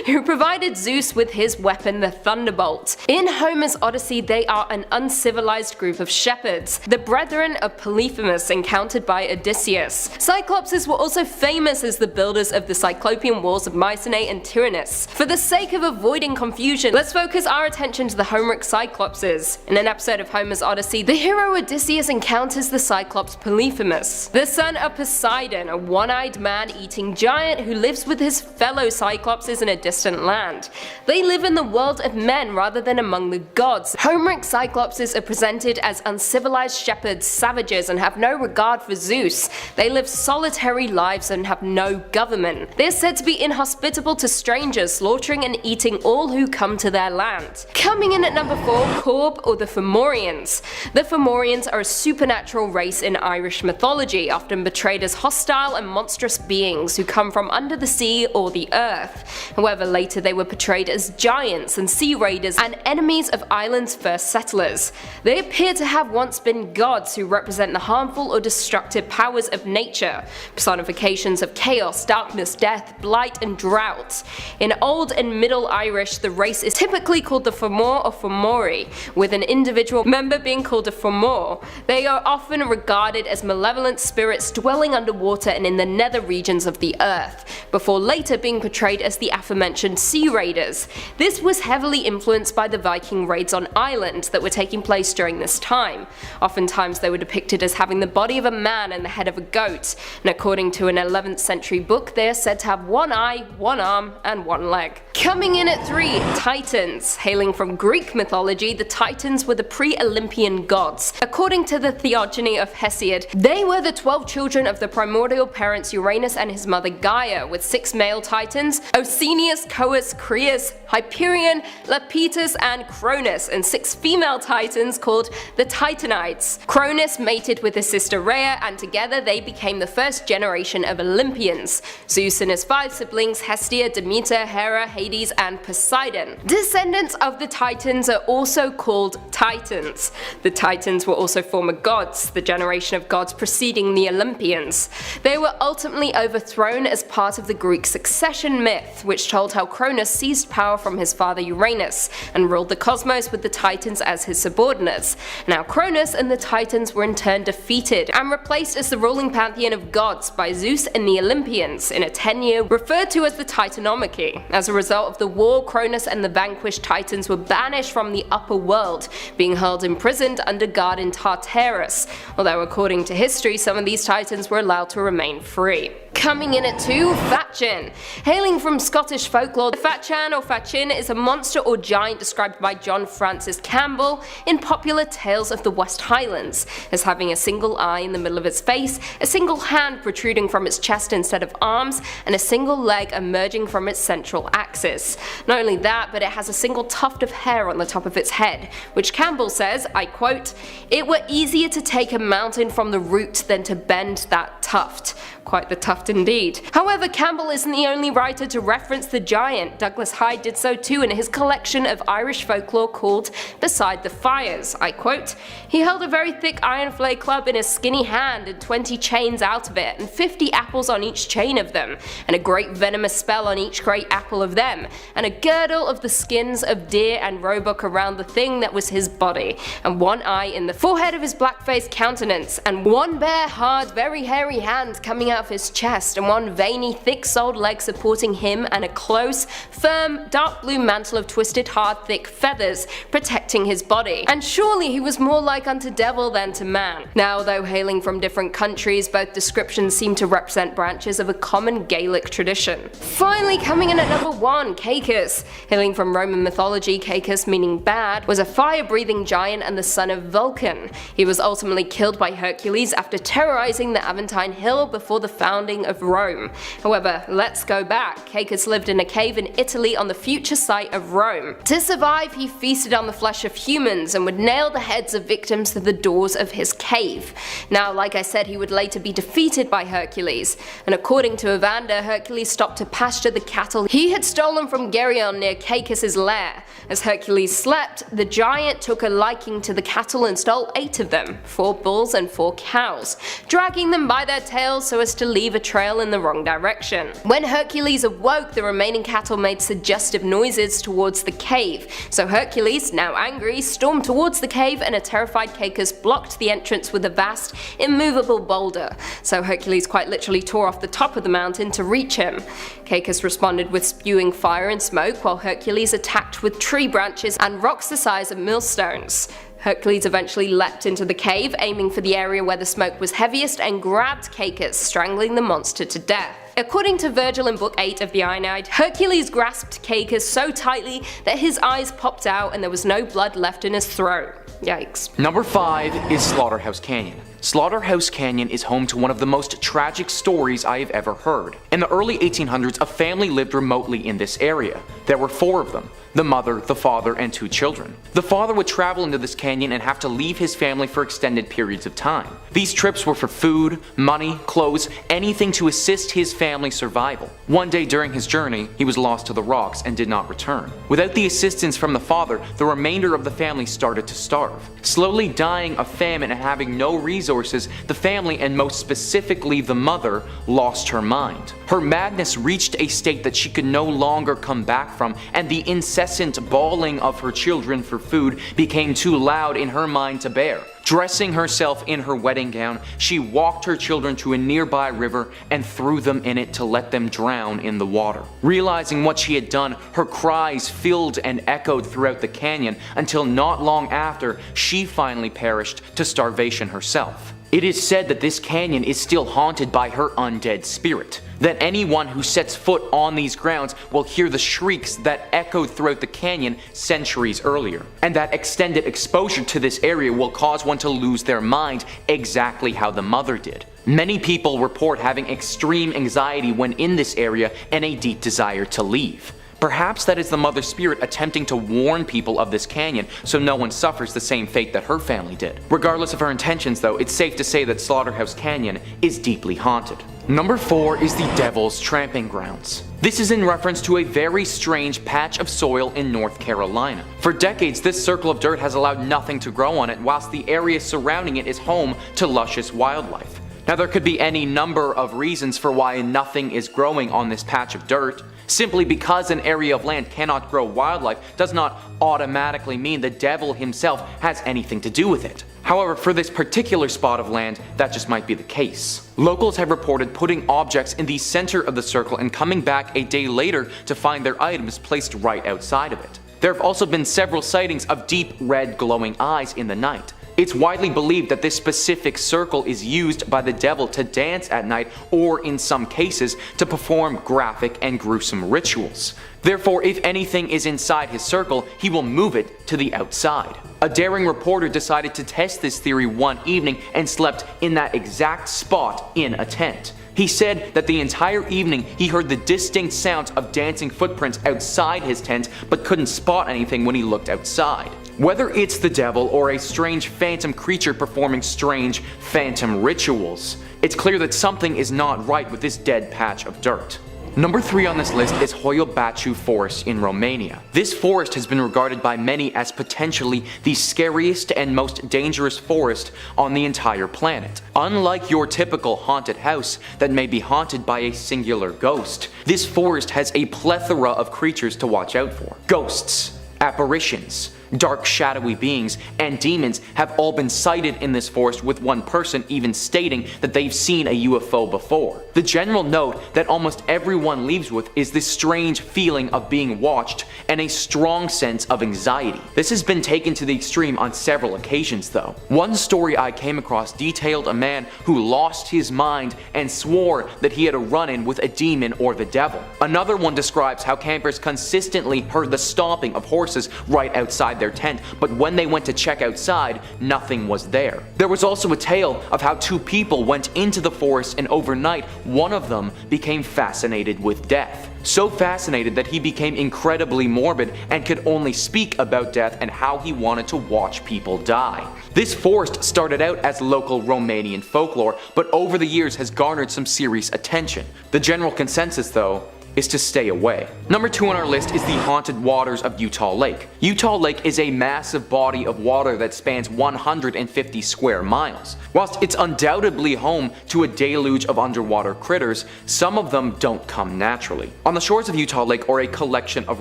who provided Zeus with his weapon, the Thunderbolt. In Homer's Odyssey, they are an uncivilized group of shepherds, the brethren of Polyphemus encountered by Odysseus. Cyclopses were also famous as the builders of the Cyclopean walls of Mycenae and Tyrannus. For the sake of avoiding confusion, let's focus our attention to the Homeric Cyclopses. In an episode of Homer's Odyssey, the hero Odysseus encounters the Cyclops Polyphemus, the son of Poseidon, a one-eyed man-eating giant who lives with his fellow Cyclopses in a distant land. They live in the world of men rather than among the gods. Homeric Cyclopses are presented as uncivilized shepherds, savages, and have no regard for Zeus. They live solitary lives and have no government. They're said to be inhospitable to strangers, slaughtering and eating all who come to their land. Coming in at number 4, Corb or the Fomorians. The Fomorians are a supernatural race in Irish mythology, often portrayed as hostile and monstrous beings who come from under the sea or the earth. However, later they were portrayed as giants and sea raiders and enemies of Ireland's first settlers. They appear to have once been gods who represent the harmful or destructive powers of nature, personifications of chaos, darkness, death, blight, and drought. In Old and Middle Irish, the race is typically called the Fomor or Fomori, with an individual member being called a Fomor. They are often regarded as malevolent spirits dwelling underwater and in the nether regions of the earth, before later being portrayed as the aforementioned Sea Raiders. This was heavily influenced by the Viking raids on Ireland that were taking place during this time. Oftentimes they were depicted as having the body of a man and the head of a goat, and according to an 11th century book, they are said to have one eye, one arm, and one leg. Coming in at 3, Titans. Hailing from Greek mythology, the Titans were the pre-Olympian gods. According to the theogony of Hesiod, they were the 12 children of the primordial parents Uranus and his mother Gaia, with 6 male Titans, Oceanus, Cous, Creus, Hyperion, Lapetus, and Cronus, and 6 female Titans called the Titanides. Cronus mated with his sister Rhea, and together they became the first generation of Olympians. Zeus and his 5 siblings, Hestia, Demeter, Hera, Hades, and Poseidon. Descendants of the Titans are also called Titans. The Titans were also former gods, the generation of gods preceding the Olympians. They were ultimately overthrown as part of the Greek succession myth, which told how Cronus seized power from his father Uranus and ruled the cosmos with the Titans as his subordinates. Now Cronus and the Titans were in turn defeated and replaced as the ruling pantheon of gods by Zeus and the Olympians in a tenure referred to as the Titanomachy. As a result of the war, Cronus and the vanquished Titans were banished from the upper world, being held imprisoned under guard in Tartarus, although according to history some of these Titans were allowed to remain free. Coming in at 2, Fatchin. Hailing from Scottish folklore, the Fatchan or Fatchin is a monster or giant described by John Francis Campbell in popular tales of the West Highlands, as having a single eye in the middle of its face, a single hand protruding from its chest instead of arms, and a single leg emerging from its central axis. Not only that, but it has a single tuft of hair on the top of its head, which Campbell says, I quote, "It were easier to take a mountain from the root than to bend that tuft." Quite the tuft indeed. However, Campbell isn't the only writer to reference the giant. Douglas Hyde did so too in his collection of Irish folklore called Beside the Fires. I quote, "He held a very thick iron flay club in his skinny hand and 20 chains out of it, and 50 apples on each chain of them, and a great venomous spell on each great apple of them, and a girdle of the skins of deer and roebuck around the thing that was his body, and one eye in the forehead of his black-faced countenance, and one bare, hard, very hairy hand coming out of his chest, and one veiny, thick-soled leg supporting him, and a close, firm, dark blue mantle of twisted, hard, thick feathers protecting his body. And surely he was more like unto devil than to man." Now, though hailing from different countries, both descriptions seem to represent branches of a common Gaelic tradition. Finally, coming in at number 1, Cacus. Hailing from Roman mythology, Cacus, meaning bad, was a fire-breathing giant and the son of Vulcan. He was ultimately killed by Hercules after terrorizing the Aventine Hill before the founding founding of Rome. However, let's go back. Caecus lived in a cave in Italy on the future site of Rome. To survive, he feasted on the flesh of humans and would nail the heads of victims to the doors of his cave. Now, like I said, he would later be defeated by Hercules, and according to Evander, Hercules stopped to pasture the cattle he had stolen from Geryon near Caecus' lair. As Hercules slept, the giant took a liking to the cattle and stole 8 of them, 4 bulls and 4 cows, dragging them by their tails so as to leave a trail in the wrong direction. When Hercules awoke, the remaining cattle made suggestive noises towards the cave, so Hercules, now angry, stormed towards the cave, and a terrified Caecus blocked the entrance with a vast, immovable boulder, so Hercules quite literally tore off the top of the mountain to reach him. Caecus responded with spewing fire and smoke, while Hercules attacked with tree branches and rocks the size of millstones. Hercules eventually leapt into the cave, aiming for the area where the smoke was heaviest, and grabbed Caecus, strangling the monster to death. According to Virgil in Book 8 of the Aeneid, Hercules grasped Caecus so tightly that his eyes popped out and there was no blood left in his throat. Yikes. Number 5 is Slaughterhouse Canyon. Slaughterhouse Canyon is home to one of the most tragic stories I have ever heard. In the early 1800s, a family lived remotely in this area. There were 4 of them: the mother, the father, and 2 children. The father would travel into this canyon and have to leave his family for extended periods of time. These trips were for food, money, clothes, anything to assist his family's survival. One day during his journey, he was lost to the rocks and did not return. Without the assistance from the father, the remainder of the family started to starve. Slowly dying of famine and having no resources, the family, and most specifically the mother, lost her mind. Her madness reached a state that she could no longer come back from, and the incessant bawling of her children for food became too loud in her mind to bear. Dressing herself in her wedding gown, she walked her children to a nearby river and threw them in it to let them drown in the water. Realizing what she had done, her cries filled and echoed throughout the canyon until not long after, she finally perished to starvation herself. It is said that this canyon is still haunted by her undead spirit, that anyone who sets foot on these grounds will hear the shrieks that echoed throughout the canyon centuries earlier, and that extended exposure to this area will cause one to lose their mind exactly how the mother did. Many people report having extreme anxiety when in this area and a deep desire to leave. Perhaps that is the mother spirit attempting to warn people of this canyon so no one suffers the same fate that her family did. Regardless of her intentions though, it's safe to say that Slaughterhouse Canyon is deeply haunted. Number 4 is the Devil's Tramping Grounds. This is in reference to a very strange patch of soil in North Carolina. For decades, this circle of dirt has allowed nothing to grow on it, whilst the area surrounding it is home to luscious wildlife. Now there could be any number of reasons for why nothing is growing on this patch of dirt. Simply because an area of land cannot grow wildlife does not automatically mean the devil himself has anything to do with it. However, for this particular spot of land, that just might be the case. Locals have reported putting objects in the center of the circle and coming back a day later to find their items placed right outside of it. There have also been several sightings of deep red glowing eyes in the night. It's widely believed that this specific circle is used by the devil to dance at night, or in some cases, to perform graphic and gruesome rituals. Therefore, if anything is inside his circle, he will move it to the outside. A daring reporter decided to test this theory one evening and slept in that exact spot in a tent. He said that the entire evening he heard the distinct sounds of dancing footprints outside his tent, but couldn't spot anything when he looked outside. Whether it's the devil or a strange phantom creature performing strange phantom rituals, it's clear that something is not right with this dead patch of dirt. Number 3 on this list is Hoia-Baciu Forest in Romania. This forest has been regarded by many as potentially the scariest and most dangerous forest on the entire planet. Unlike your typical haunted house that may be haunted by a singular ghost, this forest has a plethora of creatures to watch out for. Ghosts, apparitions, dark shadowy beings, and demons have all been sighted in this forest, with one person even stating that they've seen a UFO before. The general note that almost everyone leaves with is this strange feeling of being watched and a strong sense of anxiety. This has been taken to the extreme on several occasions though. One story I came across detailed a man who lost his mind and swore that he had a run-in with a demon or the devil. Another one describes how campers consistently heard the stomping of horses right outside inside their tent, but when they went to check outside, nothing was there. There was also a tale of how two people went into the forest and overnight, one of them became fascinated with death. So fascinated that he became incredibly morbid and could only speak about death and how he wanted to watch people die. This forest started out as local Romanian folklore, but over the years has garnered some serious attention. The general consensus, though, is to stay away. Number 2 on our list is the haunted waters of Utah Lake. Utah Lake is a massive body of water that spans 150 square miles. Whilst it's undoubtedly home to a deluge of underwater critters, some of them don't come naturally. On the shores of Utah Lake are a collection of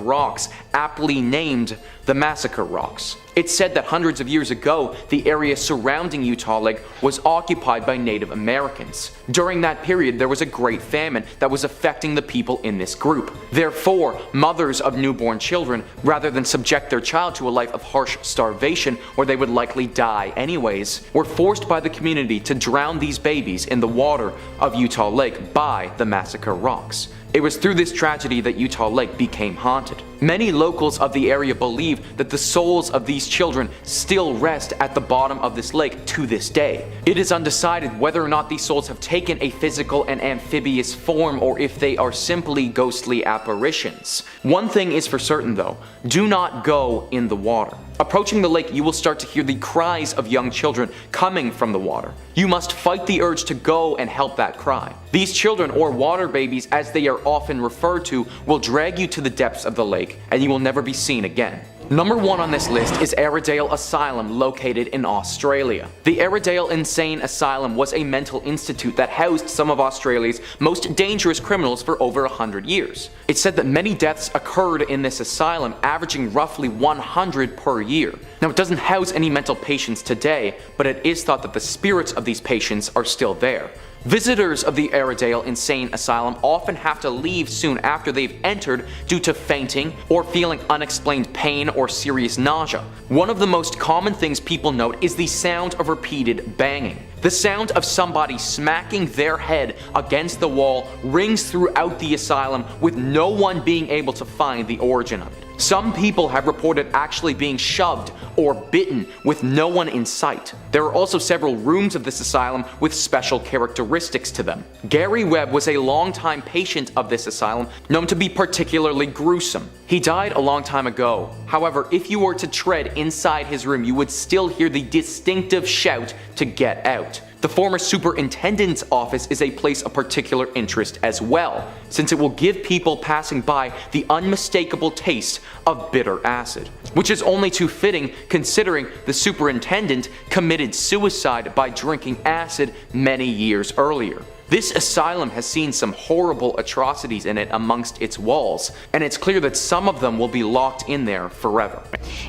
rocks, aptly named the Massacre Rocks. It's said that hundreds of years ago, the area surrounding Utah Lake was occupied by Native Americans. During that period, there was a great famine that was affecting the people in this group. Therefore, mothers of newborn children, rather than subject their child to a life of harsh starvation where they would likely die anyways, were forced by the community to drown these babies in the water of Utah Lake by the Massacre Rocks. It was through this tragedy that Utah Lake became haunted. Many locals of the area believe that the souls of these children still rest at the bottom of this lake to this day. It is undecided whether or not these souls have taken a physical and amphibious form or if they are simply ghostly apparitions. One thing is for certain though, do not go in the water. Approaching the lake, you will start to hear the cries of young children coming from the water. You must fight the urge to go and help that cry. These children, or water babies as they are often referred to, will drag you to the depths of the lake and you will never be seen again. Number 1 on this list is Aradale Asylum, located in Australia. The Aradale Insane Asylum was a mental institute that housed some of Australia's most dangerous criminals for over 100 years. It's said that many deaths occurred in this asylum, averaging roughly 100 per year. Now, it doesn't house any mental patients today, but it is thought that the spirits of these patients are still there. Visitors of the Aradale Insane Asylum often have to leave soon after they've entered due to fainting or feeling unexplained pain or serious nausea. One of the most common things people note is the sound of repeated banging. The sound of somebody smacking their head against the wall rings throughout the asylum, with no one being able to find the origin of it. Some people have reported actually being shoved or bitten with no one in sight. There are also several rooms of this asylum with special characteristics to them. Gary Webb was a longtime patient of this asylum, known to be particularly gruesome. He died a long time ago. However, if you were to tread inside his room, you would still hear the distinctive shout to get out. The former superintendent's office is a place of particular interest as well, since it will give people passing by the unmistakable taste of bitter acid, which is only too fitting considering the superintendent committed suicide by drinking acid many years earlier. This asylum has seen some horrible atrocities in it amongst its walls, and it's clear that some of them will be locked in there forever.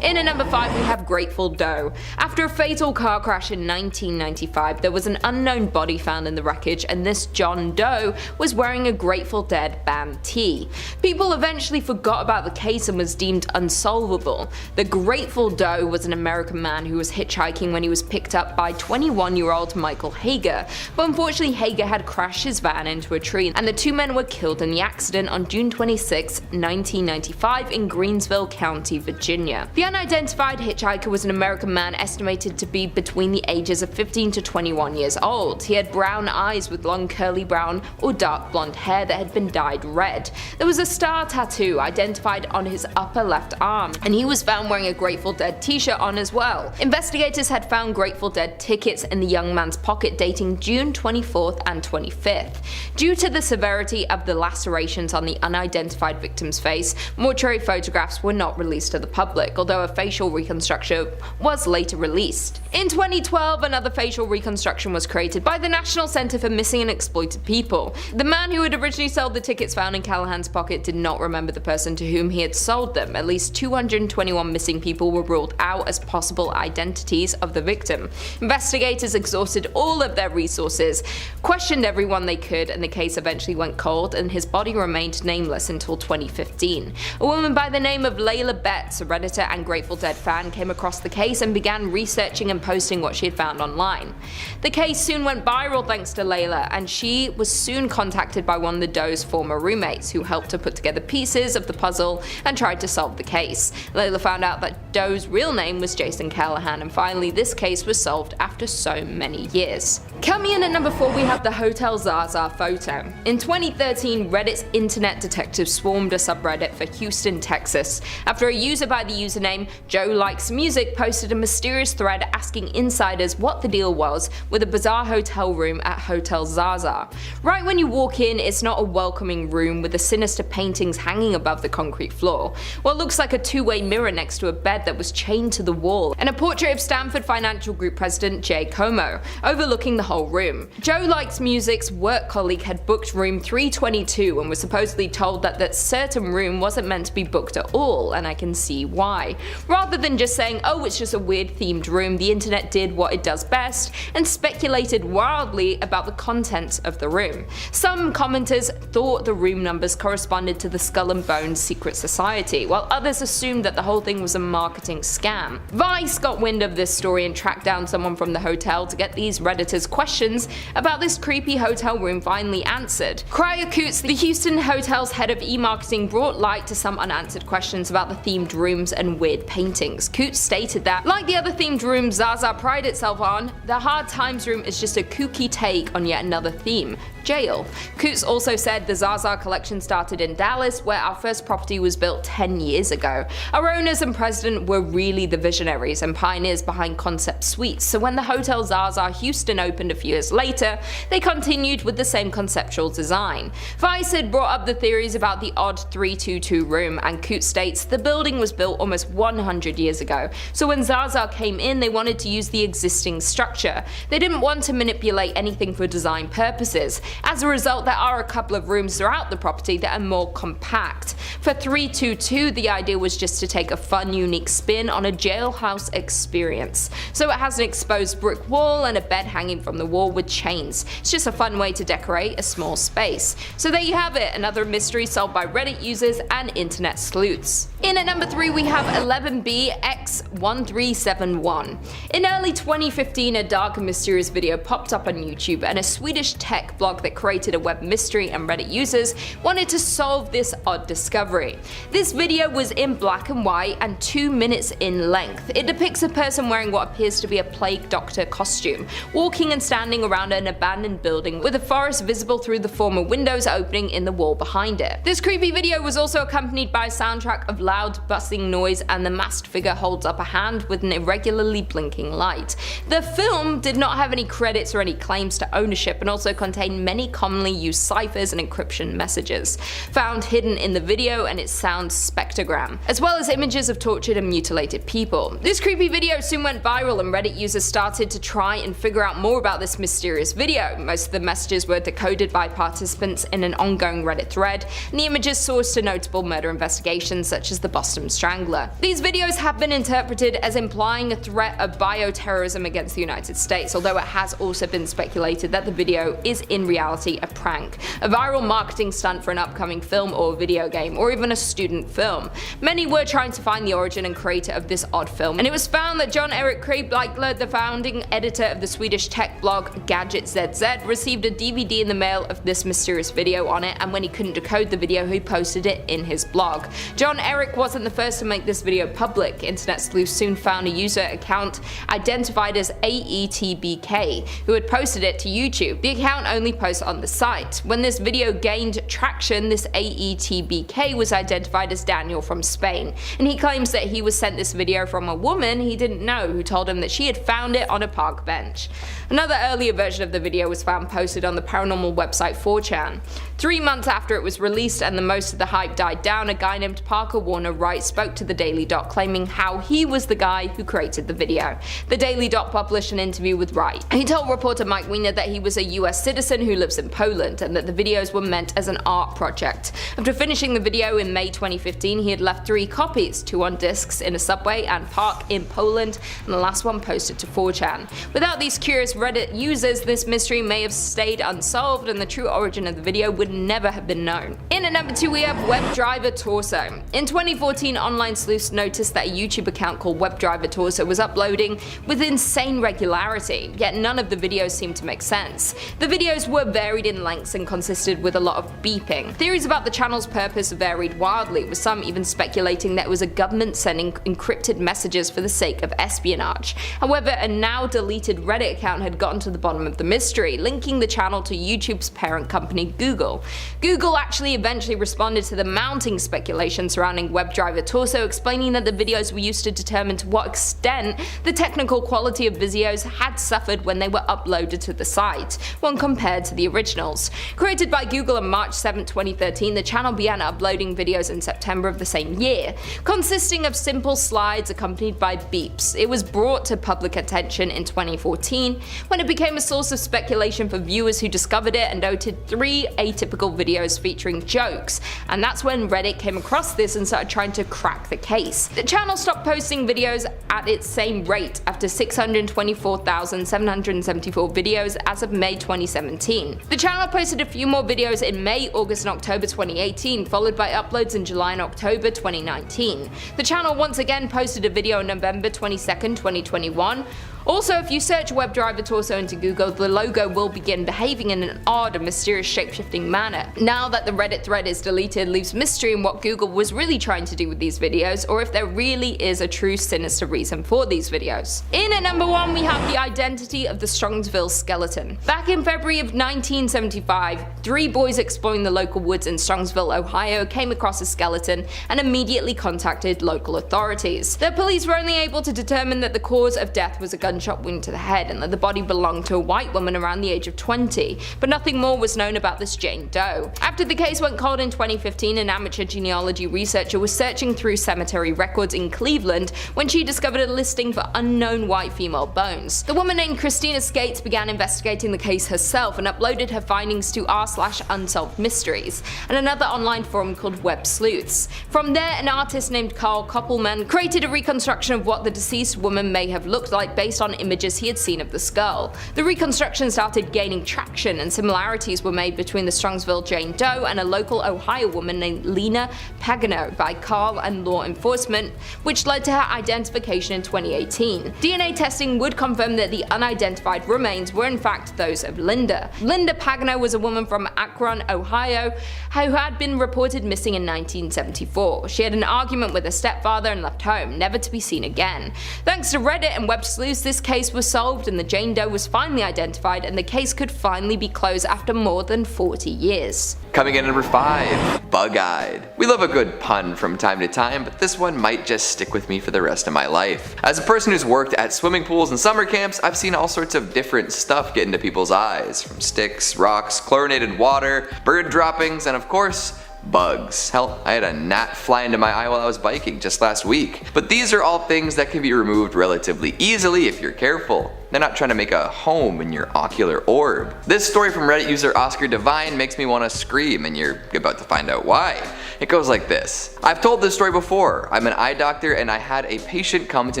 In at number 5 we have Grateful Doe. After a fatal car crash in 1995, there was an unknown body found in the wreckage, and this John Doe was wearing a Grateful Dead band tee. People eventually forgot about the case and was deemed unsolvable. The Grateful Doe was an American man who was hitchhiking when he was picked up by 21-year-old Michael Hager, but unfortunately Hager had crashed his van into a tree, and the two men were killed in the accident on June 26, 1995 in Gainesville County, Virginia. The unidentified hitchhiker was an American man estimated to be between the ages of 15 to 21 years old. He had brown eyes with long curly brown or dark blonde hair that had been dyed red. There was a star tattoo identified on his upper left arm, and he was found wearing a Grateful Dead t-shirt on as well. Investigators had found Grateful Dead tickets in the young man's pocket dating June 24th and 25th. Due to the severity of the lacerations on the unidentified victim's face, mortuary photographs were not released to the public, although a facial reconstruction was later released. In 2012, another facial reconstruction was created by the National Center for Missing and Exploited People. The man who had originally sold the tickets found in Callahan's pocket did not remember the person to whom he had sold them. At least 221 missing people were ruled out as possible identities of the victim. Investigators exhausted all of their resources, questioned everyone they could, and the case eventually went cold, and his body remained nameless until 2015. A woman by the name of Layla Betts, a Redditor and Grateful Dead fan, came across the case and began researching and posting what she had found online. The case soon went viral thanks to Layla, and she was soon contacted by one of the Doe's former roommates, who helped her put together pieces of the puzzle and tried to solve the case. Layla found out that Doe's real name was Jason Callahan, and finally this case was solved after so many years. Coming in at number 4, we have the Hotel Zaza photo. In 2013, Reddit's internet detectives swarmed a subreddit for Houston, Texas, after a user by the username Joe Likes Music posted a mysterious thread asking insiders what the deal was with a bizarre hotel room at Hotel Zaza. Right when you walk in, it's not a welcoming room with the sinister paintings hanging above the concrete floor, what looks like a two-way mirror next to a bed that was chained to the wall, and a portrait of Stanford Financial Group president Jay Como, overlooking the whole room. Joe Likes Music's work colleague had booked room 322 and was supposedly told that that certain room wasn't meant to be booked at all, and I can see why. Rather than just saying, oh, it's just a weird themed room, the internet did what it does best and speculated wildly about the contents of the room. Some commenters thought the room numbers corresponded to the Skull and Bones secret society, while others assumed that the whole thing was a marketing scam. Vice got wind of this story and tracked down someone from the hotel to get these Redditors' questions about this creepy hotel room finally answered. Cryer Coots, the Houston hotel's head of e-marketing, brought light to some unanswered questions about the themed rooms and weird paintings. Coots stated that, like the other themed rooms Zaza prided itself on, the Hard Times room is just a kooky take on yet another theme: jail. Coots also said the Zaza collection started in Dallas, where our first property was built 10 years ago. Our owners and president were really the visionaries and pioneers behind concept suites, so when the Hotel Zaza Houston opened a few years later, they continued with the same conceptual design. Vice had brought up the theories about the odd 322 room, and Coots states the building was built almost 100 years ago, so when Zaza came in they wanted to use the existing structure. They didn't want to manipulate anything for design purposes. As a result, there are a couple of rooms throughout the property that are more compact. For 322, the idea was just to take a fun, unique spin on a jailhouse experience. So it has an exposed brick wall and a bed hanging from the wall with chains. It's just a fun way to decorate a small space. So there you have it, another mystery solved by Reddit users and internet sleuths. In at number 3, we have 11BX1371. In early 2015, a dark and mysterious video popped up on YouTube, and a Swedish tech blog that created a web mystery and Reddit users wanted to solve this odd discovery. This video was in black and white and 2 minutes in length. It depicts a person wearing what appears to be a plague doctor costume, walking and standing around an abandoned building with a forest visible through the former windows opening in the wall behind it. This creepy video was also accompanied by a soundtrack of loud buzzing noise, and the masked figure holds up a hand with an irregularly blinking light. The film did not have any credits or any claims to ownership, and also contained many commonly used ciphers and encryption messages found hidden in the video and its sound spectrogram, as well as images of tortured and mutilated people. This creepy video soon went viral, and Reddit users started to try and figure out more about this mysterious video. Most of the messages were decoded by participants in an ongoing Reddit thread, and the images sourced to notable murder investigations such as the Boston Strangler. These videos have been interpreted as implying a threat of bioterrorism against the United States, although it has also been speculated that the video is in reality a prank, a viral marketing stunt for an upcoming film or video game, or even a student film. Many were trying to find the origin and creator of this odd film, and it was found that John Erik Kreibleichler, the founding editor of the Swedish tech blog Gadget ZZ, received a DVD in the mail of this mysterious video on it, and when he couldn't decode the video, he posted it in his blog. John Erik wasn't the first to make this video public. Internet sleuths soon found a user account identified as AETBK, who had posted it to YouTube. The account only posts on the site. When this video gained traction, this AETBK was identified as Daniel from Spain, and he claims that he was sent this video from a woman he didn't know who told him that she had found it on a park bench. Another earlier version of the video was found posted on the paranormal website 4chan. 3 months after it was released and the most of the hype died down, a guy named Parker Warner Wright spoke to the Daily Dot claiming how he was the guy who created the video. The Daily Dot published an interview with Wright. He told reporter Mike Weiner that he was a US citizen who lives in Poland, and that the videos were meant as an art project. After finishing the video in May 2015, he had left 3 copies, 2 on discs in a subway and park in Poland, and the last one posted to 4chan. Without these curious Reddit users, this mystery may have stayed unsolved and the true origin of the video would never have been known. In at number 2 we have WebDriver Torso. In 2014, online sleuths noticed that a YouTube account called WebDriver Torso was uploading with insane regularity, yet none of the videos seemed to make sense. The videos were varied in lengths and consisted with a lot of beeping. Theories about the channel's purpose varied wildly, with some even speculating that it was a government sending encrypted messages for the sake of espionage. However, a now deleted Reddit account had gotten to the bottom of the mystery, linking the channel to YouTube's parent company Google. Google actually eventually responded to the mounting speculation surrounding WebDriver Torso, explaining that the videos were used to determine to what extent the technical quality of videos had suffered when they were uploaded to the site, when compared to the originals. Created by Google on March 7, 2013, the channel began uploading videos in September of the same year, consisting of simple slides accompanied by beeps. It was brought to public attention in 2014 when it became a source of speculation for viewers who discovered it and noted 3 atypical videos featuring jokes, and that's when Reddit came across this and started trying to crack the case. The channel stopped posting videos at its same rate after 624,774 videos as of May 2017. The channel posted a few more videos in May, August and October 2018, followed by uploads in July and October 2019. The channel once again posted a video on November 22nd, 2021. Also, if you search WebDriver Torso into Google, the logo will begin behaving in an odd and mysterious shape-shifting manner. Now that the Reddit thread is deleted, leaves mystery in what Google was really trying to do with these videos, or if there really is a true sinister reason for these videos. In at number 1 we have the identity of the Strongsville skeleton. Back in February of 1975, 3 boys exploring the local woods in Strongsville, Ohio came across a skeleton and immediately contacted local authorities. The police were only able to determine that the cause of death was a gunshot wound to the head and that the body belonged to a white woman around the age of 20, but nothing more was known about this Jane Doe. After the case went cold in 2015, an amateur genealogy researcher was searching through cemetery records in Cleveland when she discovered a listing for unknown white female bones. The woman named Christina Skates began investigating the case herself and uploaded her findings to r/unsolved mysteries and another online forum called Web Sleuths. From there, an artist named Carl Koppelman created a reconstruction of what the deceased woman may have looked like based on images he had seen of the skull. The reconstruction started gaining traction and similarities were made between the Strongsville Jane Doe and a local Ohio woman named Lena Pagano by Carl and law enforcement, which led to her identification in 2018. DNA testing would confirm that the unidentified remains were in fact those of Linda. Linda Pagano was a woman from Akron, Ohio, who had been reported missing in 1974. She had an argument with her stepfather and left home, never to be seen again. Thanks to Reddit and Web Sleuths, this case was solved and the Jane Doe was finally identified, and the case could finally be closed after more than 40 years. Coming in at number 5, Bug-Eyed. We love a good pun from time to time, but this one might just stick with me for the rest of my life. As a person who's worked at swimming pools and summer camps, I've seen all sorts of different stuff get into people's eyes, from sticks, rocks, chlorinated water, bird droppings, and of course, bugs. Hell, I had a gnat fly into my eye while I was biking just last week. But these are all things that can be removed relatively easily if you're careful. They're not trying to make a home in your ocular orb. This story from Reddit user Oscar Devine makes me want to scream, and you're about to find out why. It goes like this. I've told this story before. I'm an eye doctor and I had a patient come to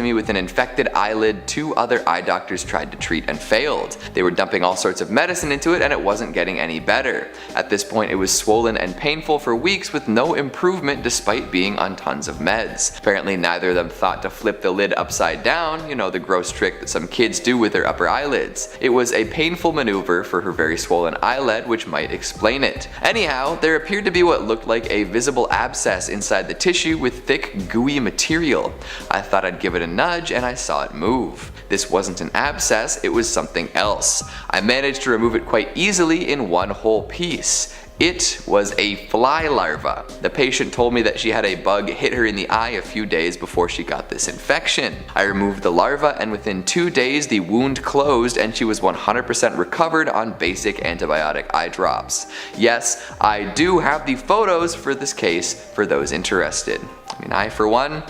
me with an infected eyelid 2 other eye doctors tried to treat and failed. They were dumping all sorts of medicine into it and it wasn't getting any better. At this point it was swollen and painful for weeks with no improvement despite being on tons of meds. Apparently neither of them thought to flip the lid upside down, you know, the gross trick that some kids do with their upper eyelids. It was a painful maneuver for her very swollen eyelid, which might explain it. Anyhow, there appeared to be what looked like a visible abscess inside the tissue with thick, gooey material. I thought I'd give it a nudge and I saw it move. This wasn't an abscess, it was something else. I managed to remove it quite easily in one whole piece. It was a fly larva. The patient told me that she had a bug hit her in the eye a few days before she got this infection. I removed the larva and within 2 days the wound closed and she was 100% recovered on basic antibiotic eye drops. Yes, I do have the photos for this case for those interested. I mean, I for one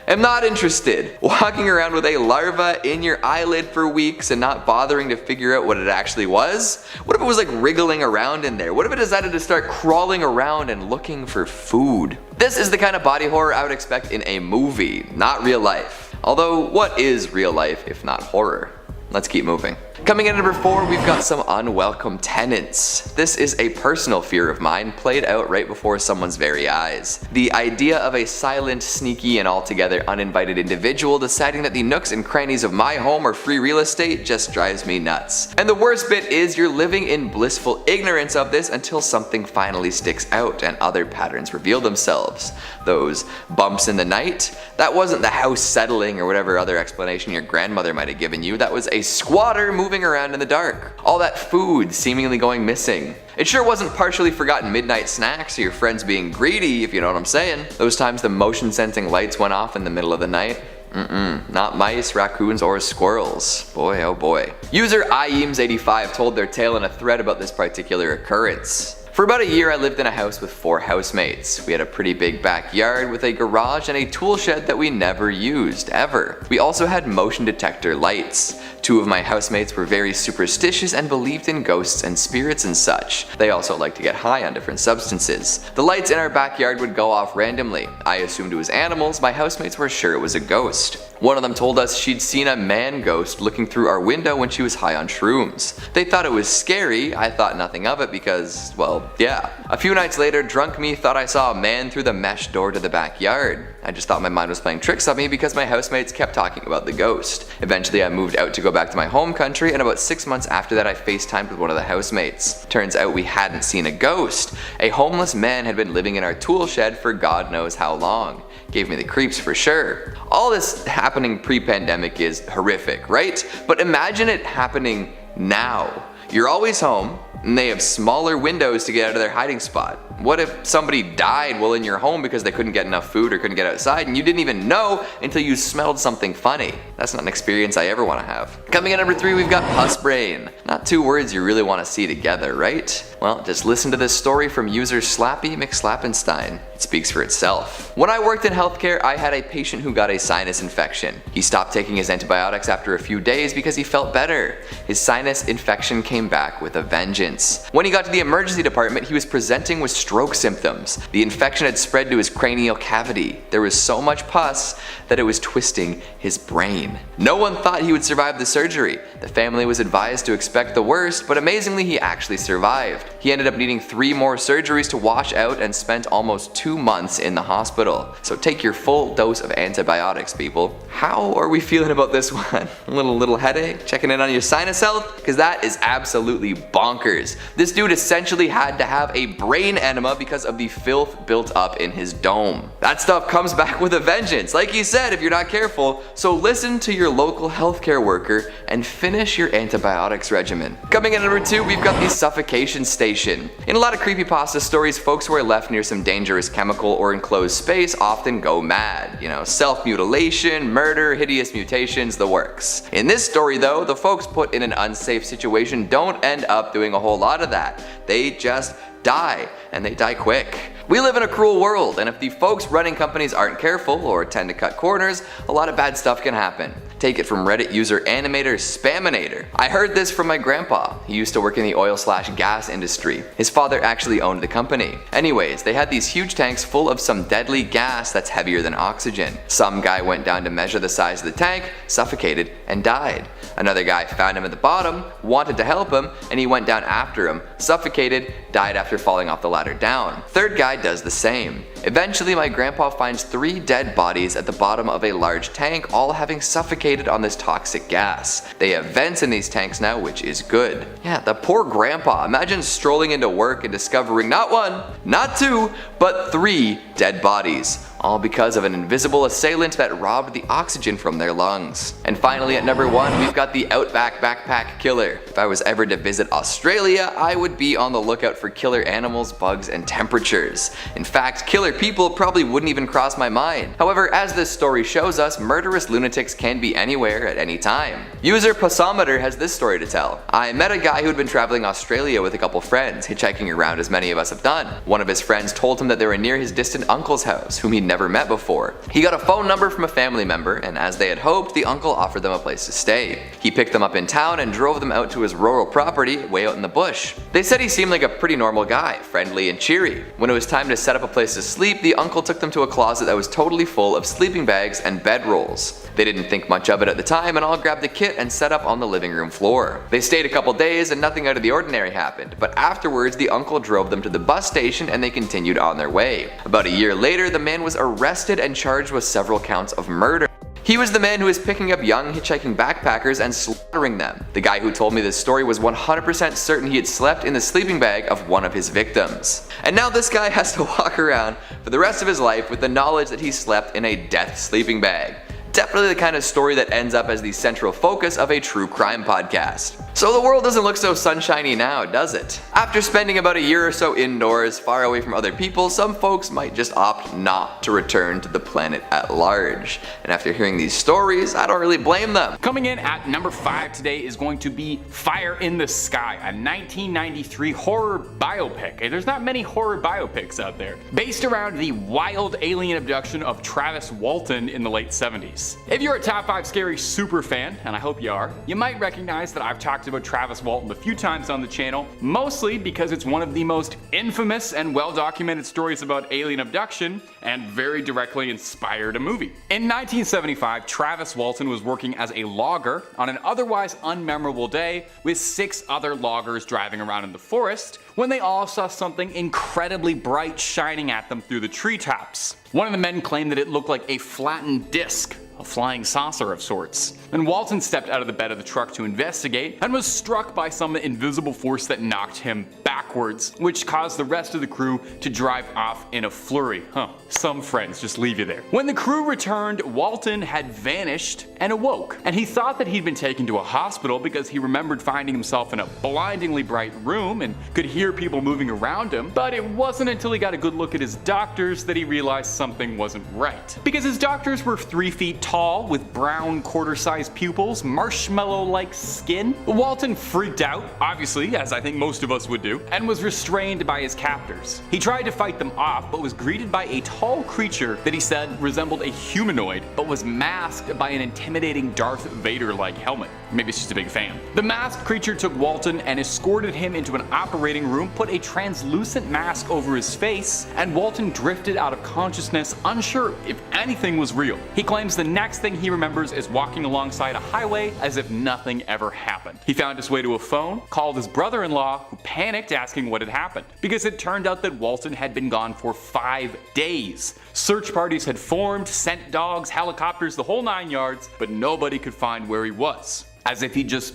am not interested. Walking around with a larva in your eyelid for weeks and not bothering to figure out what it actually was? What if it was like wriggling around in there? What if it decided to start crawling around and looking for food? This is the kind of body horror I would expect in a movie, not real life. Although, what is real life if not horror? Let's keep moving. Coming in at number 4, we've got some unwelcome tenants. This is a personal fear of mine played out right before someone's very eyes. The idea of a silent, sneaky, and altogether uninvited individual deciding that the nooks and crannies of my home are free real estate just drives me nuts. And the worst bit is you're living in blissful ignorance of this until something finally sticks out and other patterns reveal themselves. Those bumps in the night? That wasn't the house settling or whatever other explanation your grandmother might have given you. That was a squatter moving around in the dark. All that food seemingly going missing. It sure wasn't partially forgotten midnight snacks or your friends being greedy, if you know what I'm saying. Those times the motion sensing lights went off in the middle of the night. Not mice, raccoons, or squirrels. Boy, oh boy. User IEAMS85 told their tale in a thread about this particular occurrence. For about a year I lived in a house with 4 housemates. We had a pretty big backyard with a garage and a tool shed that we never used, ever. We also had motion detector lights. 2 of my housemates were very superstitious and believed in ghosts and spirits and such. They also liked to get high on different substances. The lights in our backyard would go off randomly. I assumed it was animals, my housemates were sure it was a ghost. One of them told us she'd seen a man ghost looking through our window when she was high on shrooms. They thought it was scary, I thought nothing of it because, well, yeah. A few nights later, drunk me thought I saw a man through the mesh door to the backyard. I just thought my mind was playing tricks on me because my housemates kept talking about the ghost. Eventually I moved out to go back to my home country, and about 6 months after that I FaceTimed with one of the housemates. Turns out we hadn't seen a ghost. A homeless man had been living in our tool shed for God knows how long. Gave me the creeps for sure. All this happening pre-pandemic is horrific, right? But imagine it happening now. You're always home, and they have smaller windows to get out of their hiding spot. What if somebody died while in your home because they couldn't get enough food or couldn't get outside and you didn't even know until you smelled something funny? That's not an experience I ever want to have. Coming in at number 3, we've got pus brain. Not 2 words you really want to see together, right? Well, just listen to this story from user Slappy McSlappenstein. It speaks for itself. When I worked in healthcare, I had a patient who got a sinus infection. He stopped taking his antibiotics after a few days because he felt better. His sinus infection came back with a vengeance. When he got to the emergency department, he was presenting with stroke symptoms. The infection had spread to his cranial cavity. There was so much pus that it was twisting his brain. No one thought he would survive the surgery. The family was advised to expect the worst, but amazingly he actually survived. He ended up needing 3 more surgeries to wash out and spent almost 2 months in the hospital. So take your full dose of antibiotics, people. How are we feeling about this one? A little headache? Checking in on your sinus health? Because that is absolutely bonkers. This dude essentially had to have a brain enema because of the filth built up in his dome. That stuff comes back with a vengeance, like he said, if you're not careful. So listen to your local healthcare worker and finish your antibiotics regimen. Coming in at number 2, we've got the suffocation station. In a lot of creepypasta stories, folks who are left near some dangerous chemical or enclosed space often go mad. You know, self-mutilation, murder, hideous mutations, the works. In this story though, the folks put in an unsafe situation don't end up doing a whole lot of that. They just die, and they die quick. We live in a cruel world, and if the folks running companies aren't careful or tend to cut corners, a lot of bad stuff can happen. Take it from Reddit user Animator Spaminator. I heard this from my grandpa. He used to work in the oil/gas industry. His father actually owned the company. Anyways, they had these huge tanks full of some deadly gas that's heavier than oxygen. Some guy went down to measure the size of the tank, suffocated, and died. Another guy found him at the bottom, wanted to help him, and he went down after him, suffocated, died after falling off the ladder down. Third guy does the same. Eventually, my grandpa finds 3 dead bodies at the bottom of a large tank, all having suffocated on this toxic gas. They have vents in these tanks now, which is good. Yeah, the poor grandpa. Imagine strolling into work and discovering not 1, not 2, but 3 dead bodies. All because of an invisible assailant that robbed the oxygen from their lungs. And finally at number 1, we've got the Outback Backpack Killer. If I was ever to visit Australia, I would be on the lookout for killer animals, bugs, and temperatures. In fact, killer people probably wouldn't even cross my mind. However, as this story shows us, murderous lunatics can be anywhere at any time. User Passometer has this story to tell. I met a guy who had been traveling Australia with a couple friends, hitchhiking around as many of us have done. One of his friends told him that they were near his distant uncle's house, whom he'd never never met before. He got a phone number from a family member, and as they had hoped, the uncle offered them a place to stay. He picked them up in town and drove them out to his rural property way out in the bush. They said he seemed like a pretty normal guy, friendly and cheery. When it was time to set up a place to sleep, the uncle took them to a closet that was totally full of sleeping bags and bedrolls. They didn't think much of it at the time and all grabbed a kit and set up on the living room floor. They stayed a couple days and nothing out of the ordinary happened, but afterwards the uncle drove them to the bus station and they continued on their way. About a year later, the man was arrested and charged with several counts of murder. He was the man who was picking up young hitchhiking backpackers and slaughtering them. The guy who told me this story was 100% certain he had slept in the sleeping bag of one of his victims. And now this guy has to walk around for the rest of his life with the knowledge that he slept in a death sleeping bag. Definitely the kind of story that ends up as the central focus of a true crime podcast. So the world doesn't look so sunshiny now, does it? After spending about a year or so indoors, far away from other people, some folks might just opt not to return to the planet at large. And after hearing these stories, I don't really blame them. Coming in at number 5 today is going to be Fire in the Sky, a 1993 horror biopic. And there's not many horror biopics out there. Based around the wild alien abduction of Travis Walton in the late 70s. If you're a Top 5 Scary super fan, and I hope you are, you might recognize that I've talked about Travis Walton a few times on the channel, mostly because it's one of the most infamous and well-documented stories about alien abduction and very directly inspired a movie. In 1975, Travis Walton was working as a logger on an otherwise unmemorable day with 6 other loggers driving around in the forest when they all saw something incredibly bright shining at them through the treetops. One of the men claimed that it looked like a flattened disc, a flying saucer of sorts. And Walton stepped out of the bed of the truck to investigate and was struck by some invisible force that knocked him backwards, which caused the rest of the crew to drive off in a flurry. Some friends just leave you there. When the crew returned, Walton had vanished and awoke, and he thought that he'd been taken to a hospital because he remembered finding himself in a blindingly bright room and could hear people moving around him, but it wasn't until he got a good look at his doctors that he realized something wasn't right. Because his doctors were 3 feet tall with brown quarter-sized pupils, marshmallow-like skin. Walton freaked out, obviously, as I think most of us would do, and was restrained by his captors. He tried to fight them off, but was greeted by a tall creature that he said resembled a humanoid, but was masked by an intimidating Darth Vader-like helmet. Maybe it's just a big fan. The masked creature took Walton and escorted him into an operating room, put a translucent mask over his face, and Walton drifted out of consciousness, unsure if anything was real. He claims the next thing he remembers is walking alongside a highway as if nothing ever happened. He found his way to a phone, called his brother-in-law, who panicked asking what had happened, because it turned out that Walton had been gone for 5 days. Search parties had formed, sent dogs, helicopters, the whole 9 yards, but nobody could find where he was. As if he just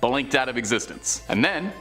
blinked out of existence. And then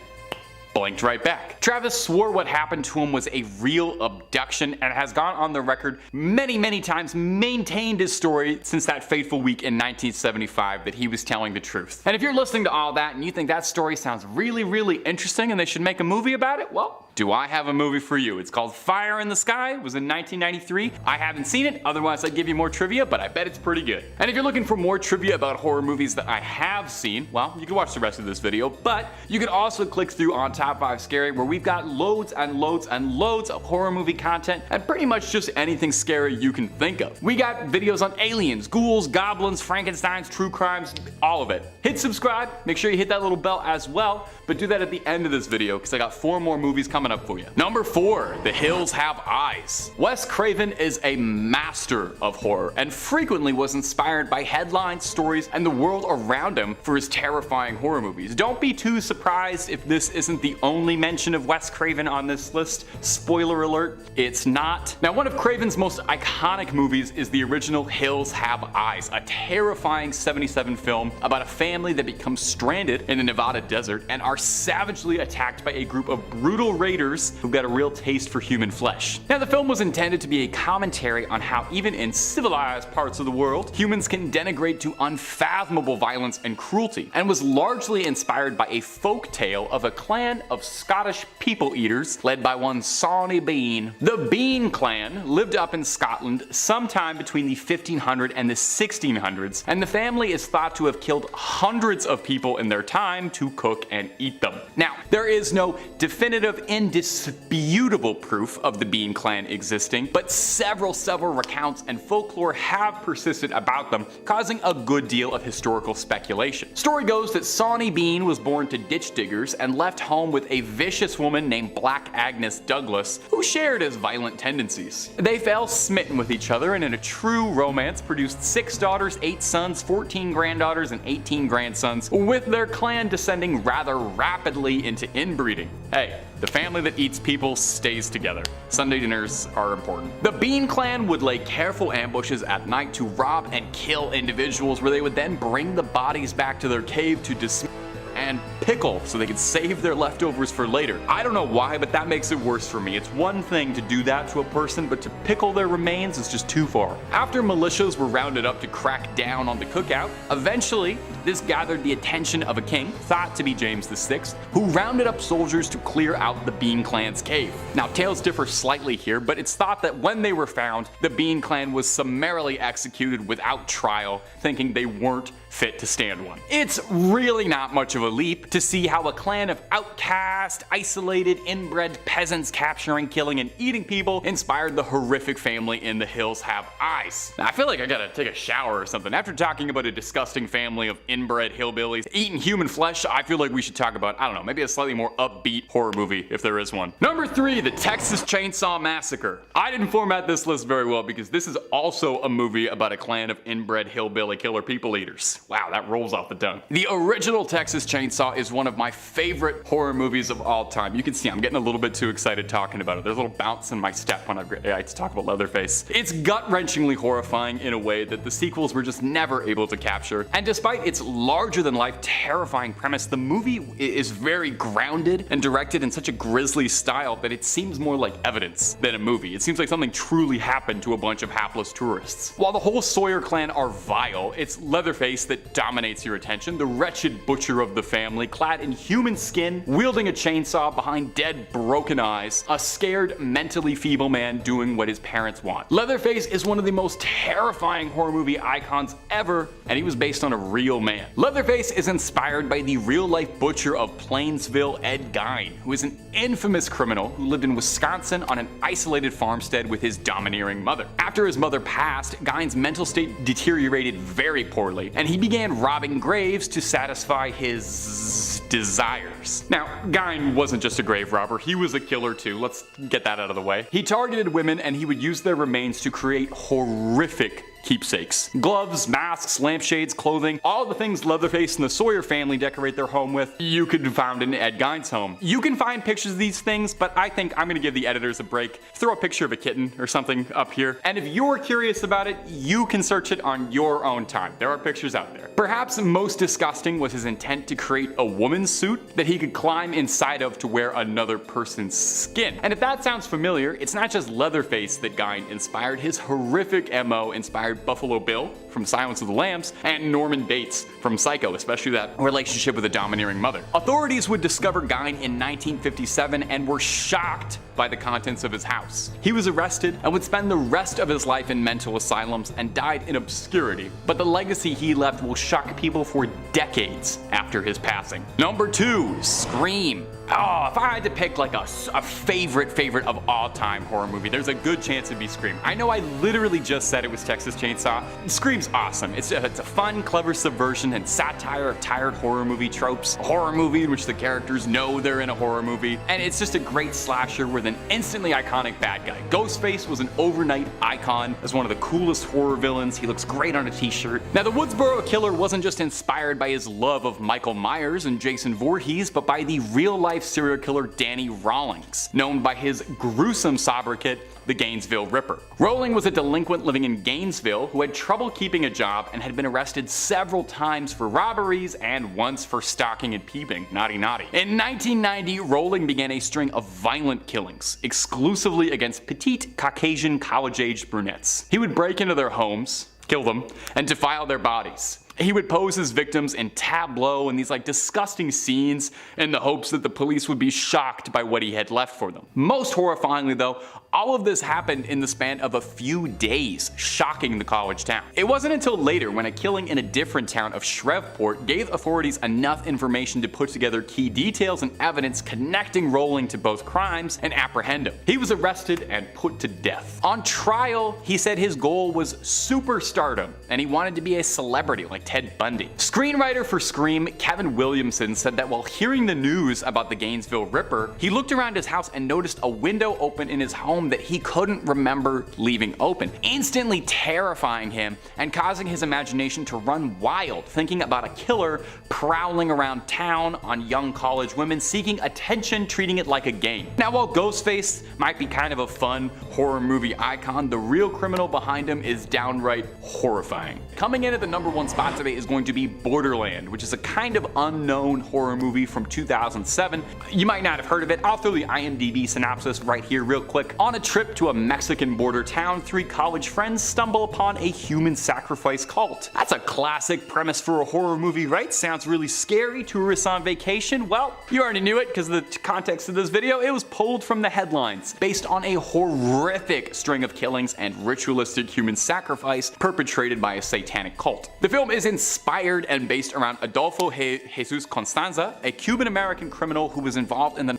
blinked right back. Travis swore what happened to him was a real abduction and has gone on the record many times, maintained his story since that fateful week in 1975 that he was telling the truth. And if you're listening to all that and you think that story sounds really interesting and they should make a movie about it, well, do I have a movie for you. It's called Fire in the Sky. It was in 1993. I haven't seen it, otherwise I'd give you more trivia, but I bet it's pretty good. And if you're looking for more trivia about horror movies that I have seen, well, you can watch the rest of this video, but you can also click through on Top 5 Scary, where we've got loads and loads of horror movie content and pretty much just anything scary you can think of. We got videos on aliens, ghouls, goblins, Frankensteins, true crimes, all of it. Hit subscribe, make sure you hit that little bell as well, but do that at the end of this video because I got 4 more movies coming up for you. Number 4, The Hills Have Eyes. Wes Craven is a master of horror and frequently was inspired by headlines, stories, and the world around him for his terrifying horror movies. Don't be too surprised if this isn't the only mention of Wes Craven on this list. Spoiler alert, it's not. Now, one of Craven's most iconic movies is the original Hills Have Eyes, a terrifying 1977 film about a family that becomes stranded in the Nevada desert and are savagely attacked by a group of brutal raiders who've got a real taste for human flesh. Now, the film was intended to be a commentary on how even in civilized parts of the world, humans can denigrate to unfathomable violence and cruelty, and was largely inspired by a folk tale of a clan of Scottish people eaters led by one Sawney Bean. The Bean clan lived up in Scotland sometime between the 1500s and the 1600s, and the family is thought to have killed hundreds of people in their time to cook and eat them. Now, there is no definitive, indisputable proof of the Bean clan existing, but several recounts and folklore have persisted about them, causing a good deal of historical speculation. Story goes that Sawney Bean was born to ditch diggers and left home with a vicious woman named Black Agnes Douglas, who shared his violent tendencies. They fell smitten with each other and in a true romance produced 6 daughters, 8 sons, 14 granddaughters, and 18 grandsons, with their clan descending rather rapidly into inbreeding. Hey, the family that eats people stays together. Sunday dinners are important. The Bean clan would lay careful ambushes at night to rob and kill individuals, where they would then bring the bodies back to their cave to dismember and pickle so they could save their leftovers for later. I don't know why, but that makes it worse for me. It's one thing to do that to a person, but to pickle their remains is just too far. After militias were rounded up to crack down on the cookout, eventually this gathered the attention of a king, thought to be James VI, who rounded up soldiers to clear out the Bean clan's cave. Now, tales differ slightly here, but it's thought that when they were found, the Bean clan was summarily executed without trial, thinking they weren't fit to stand one. It's really not much of a leap to see how a clan of outcast, isolated, inbred peasants capturing, killing, and eating people inspired the horrific family in the Hills Have Eyes. Now, I feel like I gotta take a shower or something. After talking about a disgusting family of inbred hillbillies eating human flesh, I feel like we should talk about, I don't know, maybe a slightly more upbeat horror movie, if there is one. Number 3, The Texas Chainsaw Massacre. I didn't format this list very well because this is also a movie about a clan of inbred hillbilly killer people eaters. Wow, that rolls off the tongue. The original Texas Chainsaw is one of my favorite horror movies of all time. You can see I'm getting a little bit too excited talking about it. There's a little bounce in my step when I talk about Leatherface. It's gut-wrenchingly horrifying in a way that the sequels were just never able to capture. And despite its larger-than-life, terrifying premise, the movie is very grounded and directed in such a grisly style that it seems more like evidence than a movie. It seems like something truly happened to a bunch of hapless tourists. While the whole Sawyer clan are vile, it's Leatherface that dominates your attention, the wretched butcher of the family, clad in human skin, wielding a chainsaw behind dead, broken eyes, a scared, mentally feeble man doing what his parents want. Leatherface is one of the most terrifying horror movie icons ever, and he was based on a real man. Leatherface is inspired by the real-life butcher of Plainsville, Ed Gein, who is an infamous criminal who lived in Wisconsin on an isolated farmstead with his domineering mother. After his mother passed, Gein's mental state deteriorated very poorly, and he began robbing graves to satisfy his desires. Now, Gein wasn't just a grave robber, he was a killer too, let's get that out of the way. He targeted women and he would use their remains to create horrific keepsakes. Gloves, masks, lampshades, clothing, all the things Leatherface and the Sawyer family decorate their home with, you could have found in Ed Gein's home. You can find pictures of these things, but I think I'm gonna give the editors a break. Throw a picture of a kitten or something up here, and if you're curious about it, you can search it on your own time. There are pictures out there. Perhaps most disgusting was his intent to create a woman's suit that he could climb inside of to wear another person's skin. And if that sounds familiar, it's not just Leatherface that Gein inspired. His horrific MO inspired Buffalo Bill from Silence of the Lambs and Norman Bates from Psycho, especially that relationship with a domineering mother. Authorities would discover Gein in 1957 and were shocked by the contents of his house. He was arrested and would spend the rest of his life in mental asylums and died in obscurity, but the legacy he left will shock people for decades after his passing. Number 2, Scream. Oh, if I had to pick like a favorite of all time horror movie, there's a good chance it'd be Scream. I know I literally just said it was Texas Chainsaw. Scream's awesome. It's a fun, clever subversion and satire of tired horror movie tropes. A horror movie in which the characters know they're in a horror movie. And it's just a great slasher with an instantly iconic bad guy. Ghostface was an overnight icon as one of the coolest horror villains. He looks great on a t-shirt. Now, the Woodsboro Killer wasn't just inspired by his love of Michael Myers and Jason Voorhees, but by the real-life serial killer Danny Rawlings, known by his gruesome sobriquet, the Gainesville Ripper. Rawlings was a delinquent living in Gainesville who had trouble keeping a job and had been arrested several times for robberies and once for stalking and peeping. Naughty naughty. In 1990, Rawlings began a string of violent killings, exclusively against petite Caucasian college-aged brunettes. He would break into their homes, kill them, and defile their bodies. He would pose his victims in tableau and these like disgusting scenes in the hopes that the police would be shocked by what he had left for them. Most horrifyingly though, all of this happened in the span of a few days, shocking the college town. It wasn't until later when a killing in a different town of Shreveport gave authorities enough information to put together key details and evidence connecting Rowling to both crimes and apprehend him. He was arrested and put to death. On trial, he said his goal was superstardom and he wanted to be a celebrity like Ted Bundy. Screenwriter for Scream, Kevin Williamson, said that while hearing the news about the Gainesville Ripper, he looked around his house and noticed a window open in his home that he couldn't remember leaving open, instantly terrifying him and causing his imagination to run wild, thinking about a killer prowling around town on young college women seeking attention, treating it like a game. Now, while Ghostface might be kind of a fun horror movie icon, the real criminal behind him is downright horrifying. Coming in at the #1 spot today is going to be Borderland, which is a kind of unknown horror movie from 2007. You might not have heard of it. I'll throw the IMDb synopsis right here real quick. On a trip to a Mexican border town, 3 college friends stumble upon a human sacrifice cult. That's a classic premise for a horror movie, right? Sounds really scary. Tourists on vacation? Well, you already knew it because the context of this video, it was pulled from the headlines. Based on a horrific string of killings and ritualistic human sacrifice perpetrated by a satanic cult. The film is inspired and based around Adolfo Jesus Constanza, a Cuban-American criminal who was involved in the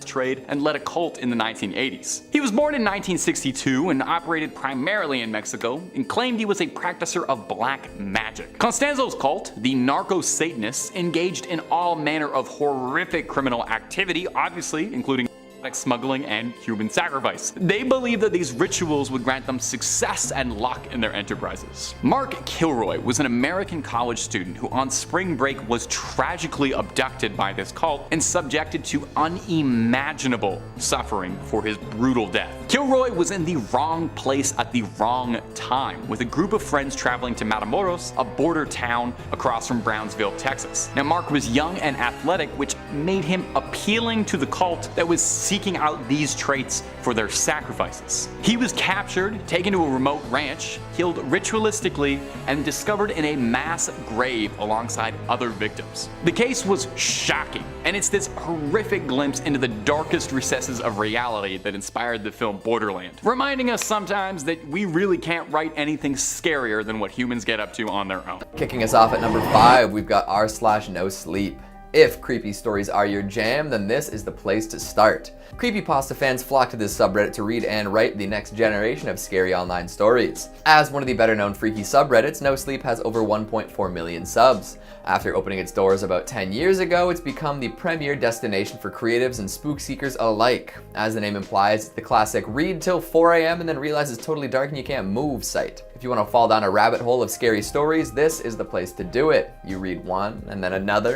trade and led a cult in the 1980s. He was born in 1962 and operated primarily in Mexico and claimed he was a practicer of black magic. Constanzo's cult, the Narco-Satanists, engaged in all manner of horrific criminal activity, obviously including smuggling and human sacrifice. They believed that these rituals would grant them success and luck in their enterprises. Mark Kilroy was an American college student who on spring break was tragically abducted by this cult and subjected to unimaginable suffering for his brutal death. Kilroy was in the wrong place at the wrong time with a group of friends traveling to Matamoros, a border town across from Brownsville, Texas. Now Mark was young and athletic, which made him appealing to the cult that was seeking out these traits for their sacrifices. He was captured, taken to a remote ranch, killed ritualistically, and discovered in a mass grave alongside other victims. The case was shocking, and it's this horrific glimpse into the darkest recesses of reality that inspired the film Borderland, reminding us sometimes that we really can't write anything scarier than what humans get up to on their own. Kicking us off at number 5, we've got r/no sleep. If creepy stories are your jam, then this is the place to start. Creepypasta fans flock to this subreddit to read and write the next generation of scary online stories. As one of the better known freaky subreddits, No Sleep has over 1.4 million subs. After opening its doors about 10 years ago, it's become the premier destination for creatives and spook seekers alike. As the name implies, it's the classic read till 4 AM and then realize it's totally dark and you can't move site. If you want to fall down a rabbit hole of scary stories, this is the place to do it. You read one, and then another,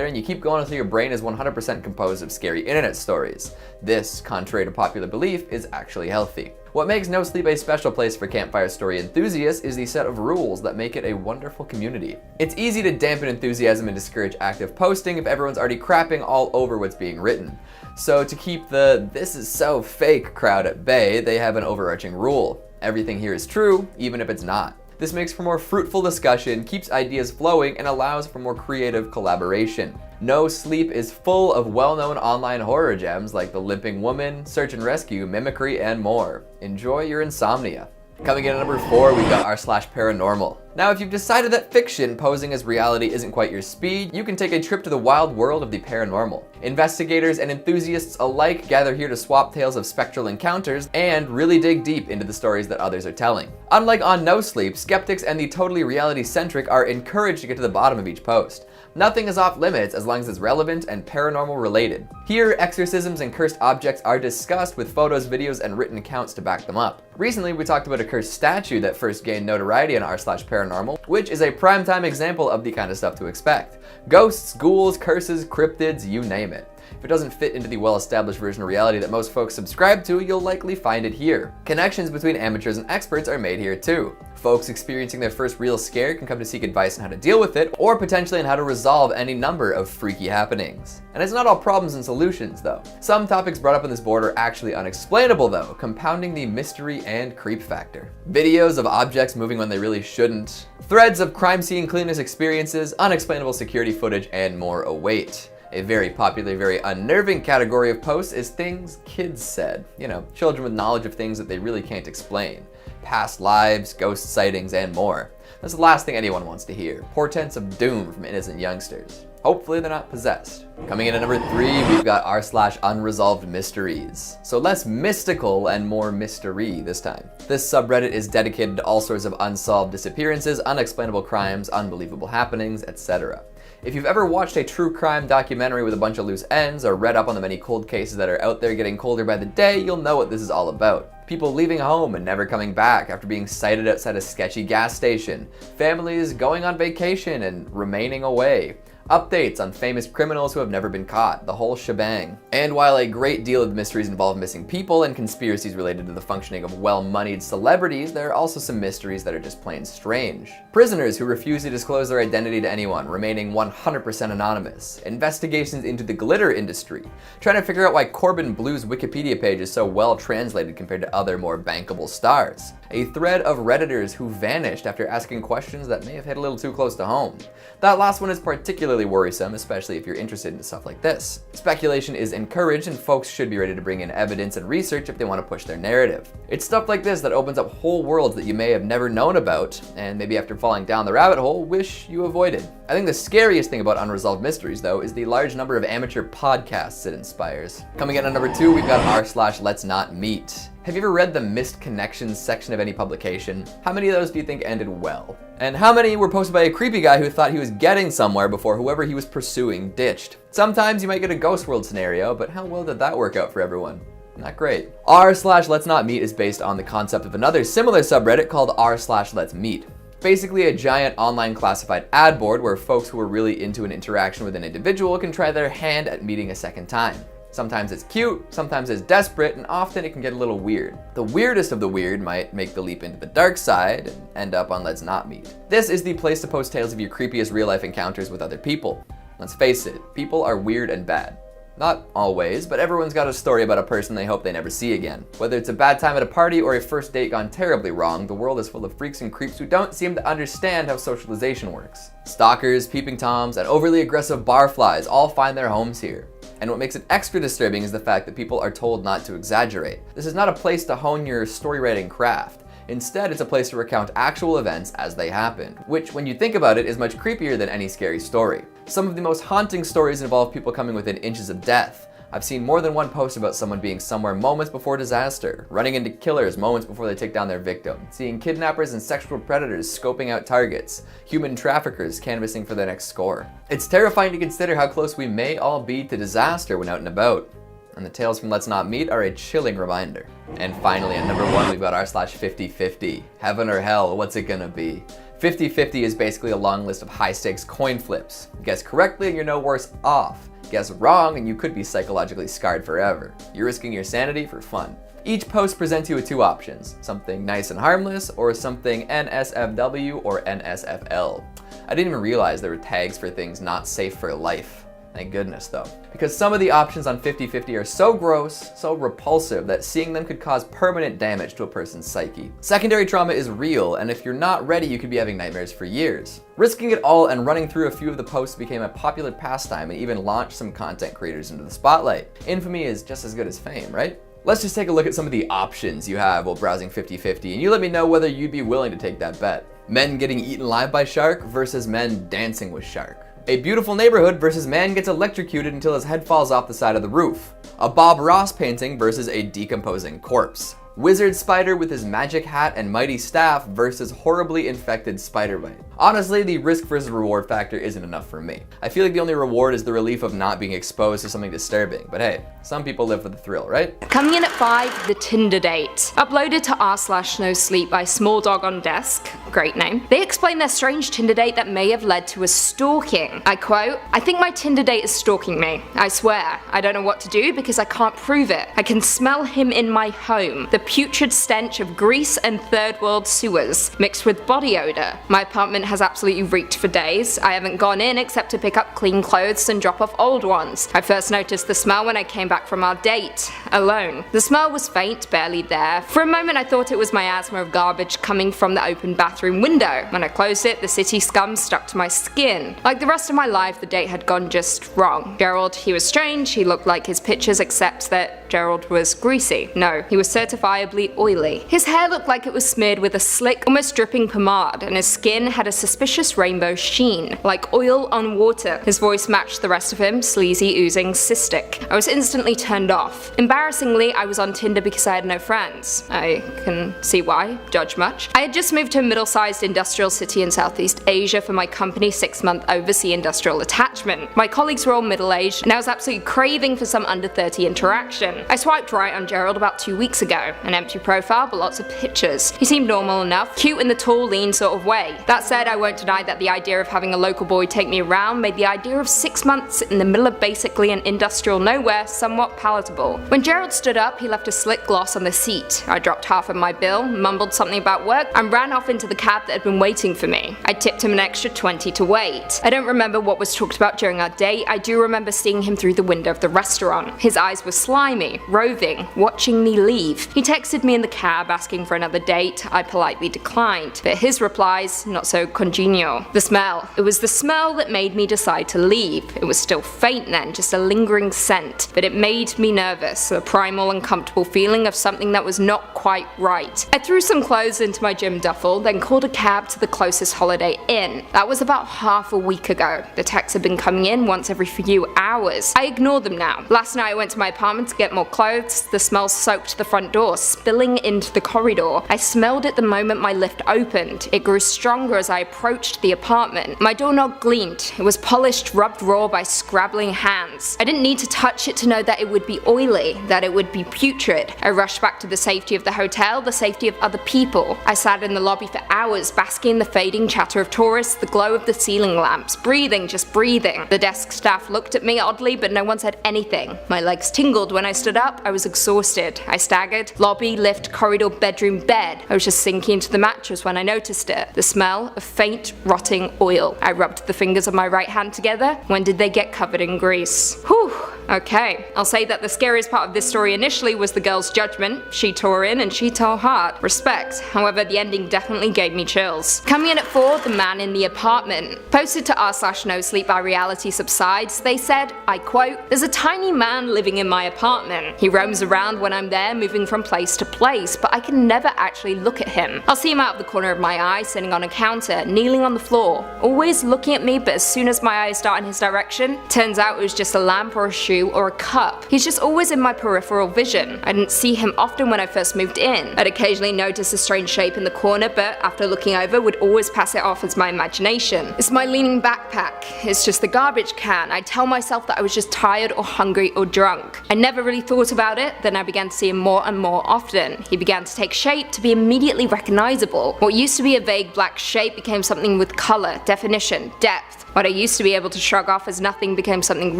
and you keep going until your brain is 100% composed of scary internet stories. This, contrary to popular belief, is actually healthy. What makes No Sleep a special place for campfire story enthusiasts is the set of rules that make it a wonderful community. It's easy to dampen enthusiasm and discourage active posting if everyone's already crapping all over what's being written. So to keep the "this is so fake" crowd at bay, they have an overarching rule. Everything here is true, even if it's not. This makes for more fruitful discussion, keeps ideas flowing, and allows for more creative collaboration. No Sleep is full of well-known online horror gems like The Limping Woman, Search and Rescue, Mimicry, and more. Enjoy your insomnia. Coming in at number 4, we got r/paranormal. Now, if you've decided that fiction posing as reality isn't quite your speed, you can take a trip to the wild world of the paranormal. Investigators and enthusiasts alike gather here to swap tales of spectral encounters and really dig deep into the stories that others are telling. Unlike on No Sleep, skeptics and the totally reality-centric are encouraged to get to the bottom of each post. Nothing is off limits as long as it's relevant and paranormal related. Here, exorcisms and cursed objects are discussed with photos, videos, and written accounts to back them up. Recently, we talked about a cursed statue that first gained notoriety on r/paranormal, which is a primetime example of the kind of stuff to expect. Ghosts, ghouls, curses, cryptids, you name it. If it doesn't fit into the well-established version of reality that most folks subscribe to, you'll likely find it here. Connections between amateurs and experts are made here too. Folks experiencing their first real scare can come to seek advice on how to deal with it, or potentially on how to resolve any number of freaky happenings. And it's not all problems and solutions though. Some topics brought up on this board are actually unexplainable though, compounding the mystery and creep factor. Videos of objects moving when they really shouldn't, threads of crime scene cleanliness experiences, unexplainable security footage, and more await. A very popular, very unnerving category of posts is things kids said. You know, children with knowledge of things that they really can't explain. Past lives, ghost sightings, and more. That's the last thing anyone wants to hear. Portents of doom from innocent youngsters. Hopefully they're not possessed. Coming in at number 3, we've got r/unresolved mysteries. So less mystical and more mystery this time. This subreddit is dedicated to all sorts of unsolved disappearances, unexplainable crimes, unbelievable happenings, etc. If you've ever watched a true crime documentary with a bunch of loose ends, or read up on the many cold cases that are out there getting colder by the day, you'll know what this is all about. People leaving home and never coming back after being sighted outside a sketchy gas station. Families going on vacation and remaining away. Updates on famous criminals who have never been caught, the whole shebang. And while a great deal of mysteries involve missing people and conspiracies related to the functioning of well-moneyed celebrities, there are also some mysteries that are just plain strange. Prisoners who refuse to disclose their identity to anyone, remaining 100% anonymous. Investigations into the glitter industry. Trying to figure out why Corbin Blue's Wikipedia page is so well translated compared to other more bankable stars. A thread of Redditors who vanished after asking questions that may have hit a little too close to home. That last one is particularly worrisome, especially if you're interested in stuff like this. Speculation is encouraged and folks should be ready to bring in evidence and research if they want to push their narrative. It's stuff like this that opens up whole worlds that you may have never known about, and maybe after falling down the rabbit hole, wish you avoided. I think the scariest thing about Unresolved Mysteries though is the large number of amateur podcasts it inspires. Coming in at number 2, we've got r/let's not meet. Have you ever read the missed connections section of any publication? How many of those do you think ended well? And how many were posted by a creepy guy who thought he was getting somewhere before whoever he was pursuing ditched? Sometimes you might get a ghost world scenario, but how well did that work out for everyone? Not great. r/let's not meet is based on the concept of another similar subreddit called r/let's meet. Basically a giant online classified ad board where folks who are really into an interaction with an individual can try their hand at meeting a second time. Sometimes it's cute, sometimes it's desperate, and often it can get a little weird. The weirdest of the weird might make the leap into the dark side and end up on Let's Not Meet. This is the place to post tales of your creepiest real-life encounters with other people. Let's face it, people are weird and bad. Not always, but everyone's got a story about a person they hope they never see again. Whether it's a bad time at a party or a first date gone terribly wrong, the world is full of freaks and creeps who don't seem to understand how socialization works. Stalkers, peeping toms, and overly aggressive barflies all find their homes here. And what makes it extra disturbing is the fact that people are told not to exaggerate. This is not a place to hone your story writing craft. Instead, it's a place to recount actual events as they happened, which, when you think about it, is much creepier than any scary story. Some of the most haunting stories involve people coming within inches of death. I've seen more than one post about someone being somewhere moments before disaster, running into killers moments before they take down their victim, seeing kidnappers and sexual predators scoping out targets, human traffickers canvassing for their next score. It's terrifying to consider how close we may all be to disaster when out and about. And the tales from Let's Not Meet are a chilling reminder. And finally, at number 1, we've got r/50/50. Heaven or hell, what's it gonna be? 50/50 is basically a long list of high-stakes coin flips. Guess correctly and you're no worse off. Guess wrong and you could be psychologically scarred forever. You're risking your sanity for fun. Each post presents you with 2 options, something nice and harmless or something NSFW or NSFL. I didn't even realize there were tags for things not safe for life. Thank goodness though. Because some of the options on 50/50 are so gross, so repulsive that seeing them could cause permanent damage to a person's psyche. Secondary trauma is real, and if you're not ready, you could be having nightmares for years. Risking it all and running through a few of the posts became a popular pastime and even launched some content creators into the spotlight. Infamy is just as good as fame, right? Let's just take a look at some of the options you have while browsing 50/50, and you let me know whether you'd be willing to take that bet. Men getting eaten alive by shark versus men dancing with shark. A beautiful neighborhood versus man gets electrocuted until his head falls off the side of the roof. A Bob Ross painting versus a decomposing corpse. Wizard spider with his magic hat and mighty staff versus horribly infected spider bite. Honestly, the risk versus reward factor isn't enough for me. I feel like the only reward is the relief of not being exposed to something disturbing, but hey, some people live for the thrill, right? Coming in at 5, the Tinder date. Uploaded to r/no-sleep by Small Dog on Desk, great name. They explain their strange Tinder date that may have led to a stalking. I quote, "I think my Tinder date is stalking me. I swear. I don't know what to do because I can't prove it. I can smell him in my home. The putrid stench of grease and third world sewers, mixed with body odor. My apartment has absolutely reeked for days. I haven't gone in except to pick up clean clothes and drop off old ones. I first noticed the smell when I came back from our date, alone. The smell was faint, barely there. For a moment I thought it was my asthma of garbage coming from the open bathroom window. When I closed it, the city scum stuck to my skin. Like the rest of my life, the date had gone just wrong. Gerald, he was strange, he looked like his pictures except that Gerald was greasy. No, he was certifiably oily. His hair looked like it was smeared with a slick, almost dripping pomade, and his skin had a suspicious rainbow sheen, like oil on water. His voice matched the rest of him, sleazy, oozing, cystic. I was instantly turned off. Embarrassingly, I was on Tinder because I had no friends. I can see why, judge much. I had just moved to a middle-sized industrial city in Southeast Asia for my company's 6-month overseas industrial attachment. My colleagues were all middle-aged, and I was absolutely craving for some under 30 interaction. I swiped right on Gerald about 2 weeks ago. An empty profile, but lots of pictures. He seemed normal enough, cute in the tall, lean sort of way. That said, I won't deny that the idea of having a local boy take me around made the idea of 6 months in the middle of basically an industrial nowhere somewhat palatable. When Gerald stood up, he left a slick gloss on the seat. I dropped half of my bill, mumbled something about work, and ran off into the cab that had been waiting for me. I tipped him an extra 20 to wait. I don't remember what was talked about during our date. I do remember seeing him through the window of the restaurant. His eyes were slimy, roving, watching me leave. He texted me in the cab asking for another date. I politely declined, but his replies not so congenial. The smell. It was the smell that made me decide to leave. It was still faint then, just a lingering scent, but it made me nervous, a primal uncomfortable feeling of something that was not quite right. I threw some clothes into my gym duffel, then called a cab to the closest Holiday Inn. That was about half a week ago. The texts had been coming in once every few hours. I ignored them now. Last night I went to my apartment to get more clothes. The smell soaked the front door, spilling into the corridor. I smelled it the moment my lift opened. It grew stronger as I approached the apartment. My doorknob gleamed. It was polished, rubbed raw by scrabbling hands. I didn't need to touch it to know that it would be oily, that it would be putrid. I rushed back to the safety of the hotel, the safety of other people. I sat in the lobby for hours, basking in the fading chatter of tourists, the glow of the ceiling lamps, breathing, just breathing. The desk staff looked at me oddly, but no one said anything. My legs tingled when I stood up. I was exhausted. I staggered. Lobby, lift, corridor, bedroom, bed. I was just sinking into the mattress when I noticed it. The smell of faint, rotting oil. I rubbed the fingers of my right hand together. When did they get covered in grease? Whew. Okay, I'll say that the scariest part of this story initially was the girl's judgment. She tore in and she tore hard. Respect. However, the ending definitely gave me chills. Coming in at 4, the man in the apartment. Posted to r/no-sleep by Reality Subsides, they said, I quote, "There's a tiny man living in my apartment. He roams around when I'm there, moving from place to place, but I can never actually look at him. I'll see him out of the corner of my eye, sitting on a counter, kneeling on the floor, always looking at me, but as soon as my eyes start in his direction, turns out it was just a lamp or a shoe or a cup. He's just always in my peripheral vision. I didn't see him often when I first moved in. I'd occasionally notice a strange shape in the corner, but after looking over, would always pass it off as my imagination. It's my leaning backpack. It's just the garbage can. I tell myself that I was just tired or hungry or drunk. I never really thought about it, then I began to see him more and more often. He began to take shape, to be immediately recognizable. What used to be a vague black shape became something with color, definition, depth. What I used to be able to shrug off as nothing became something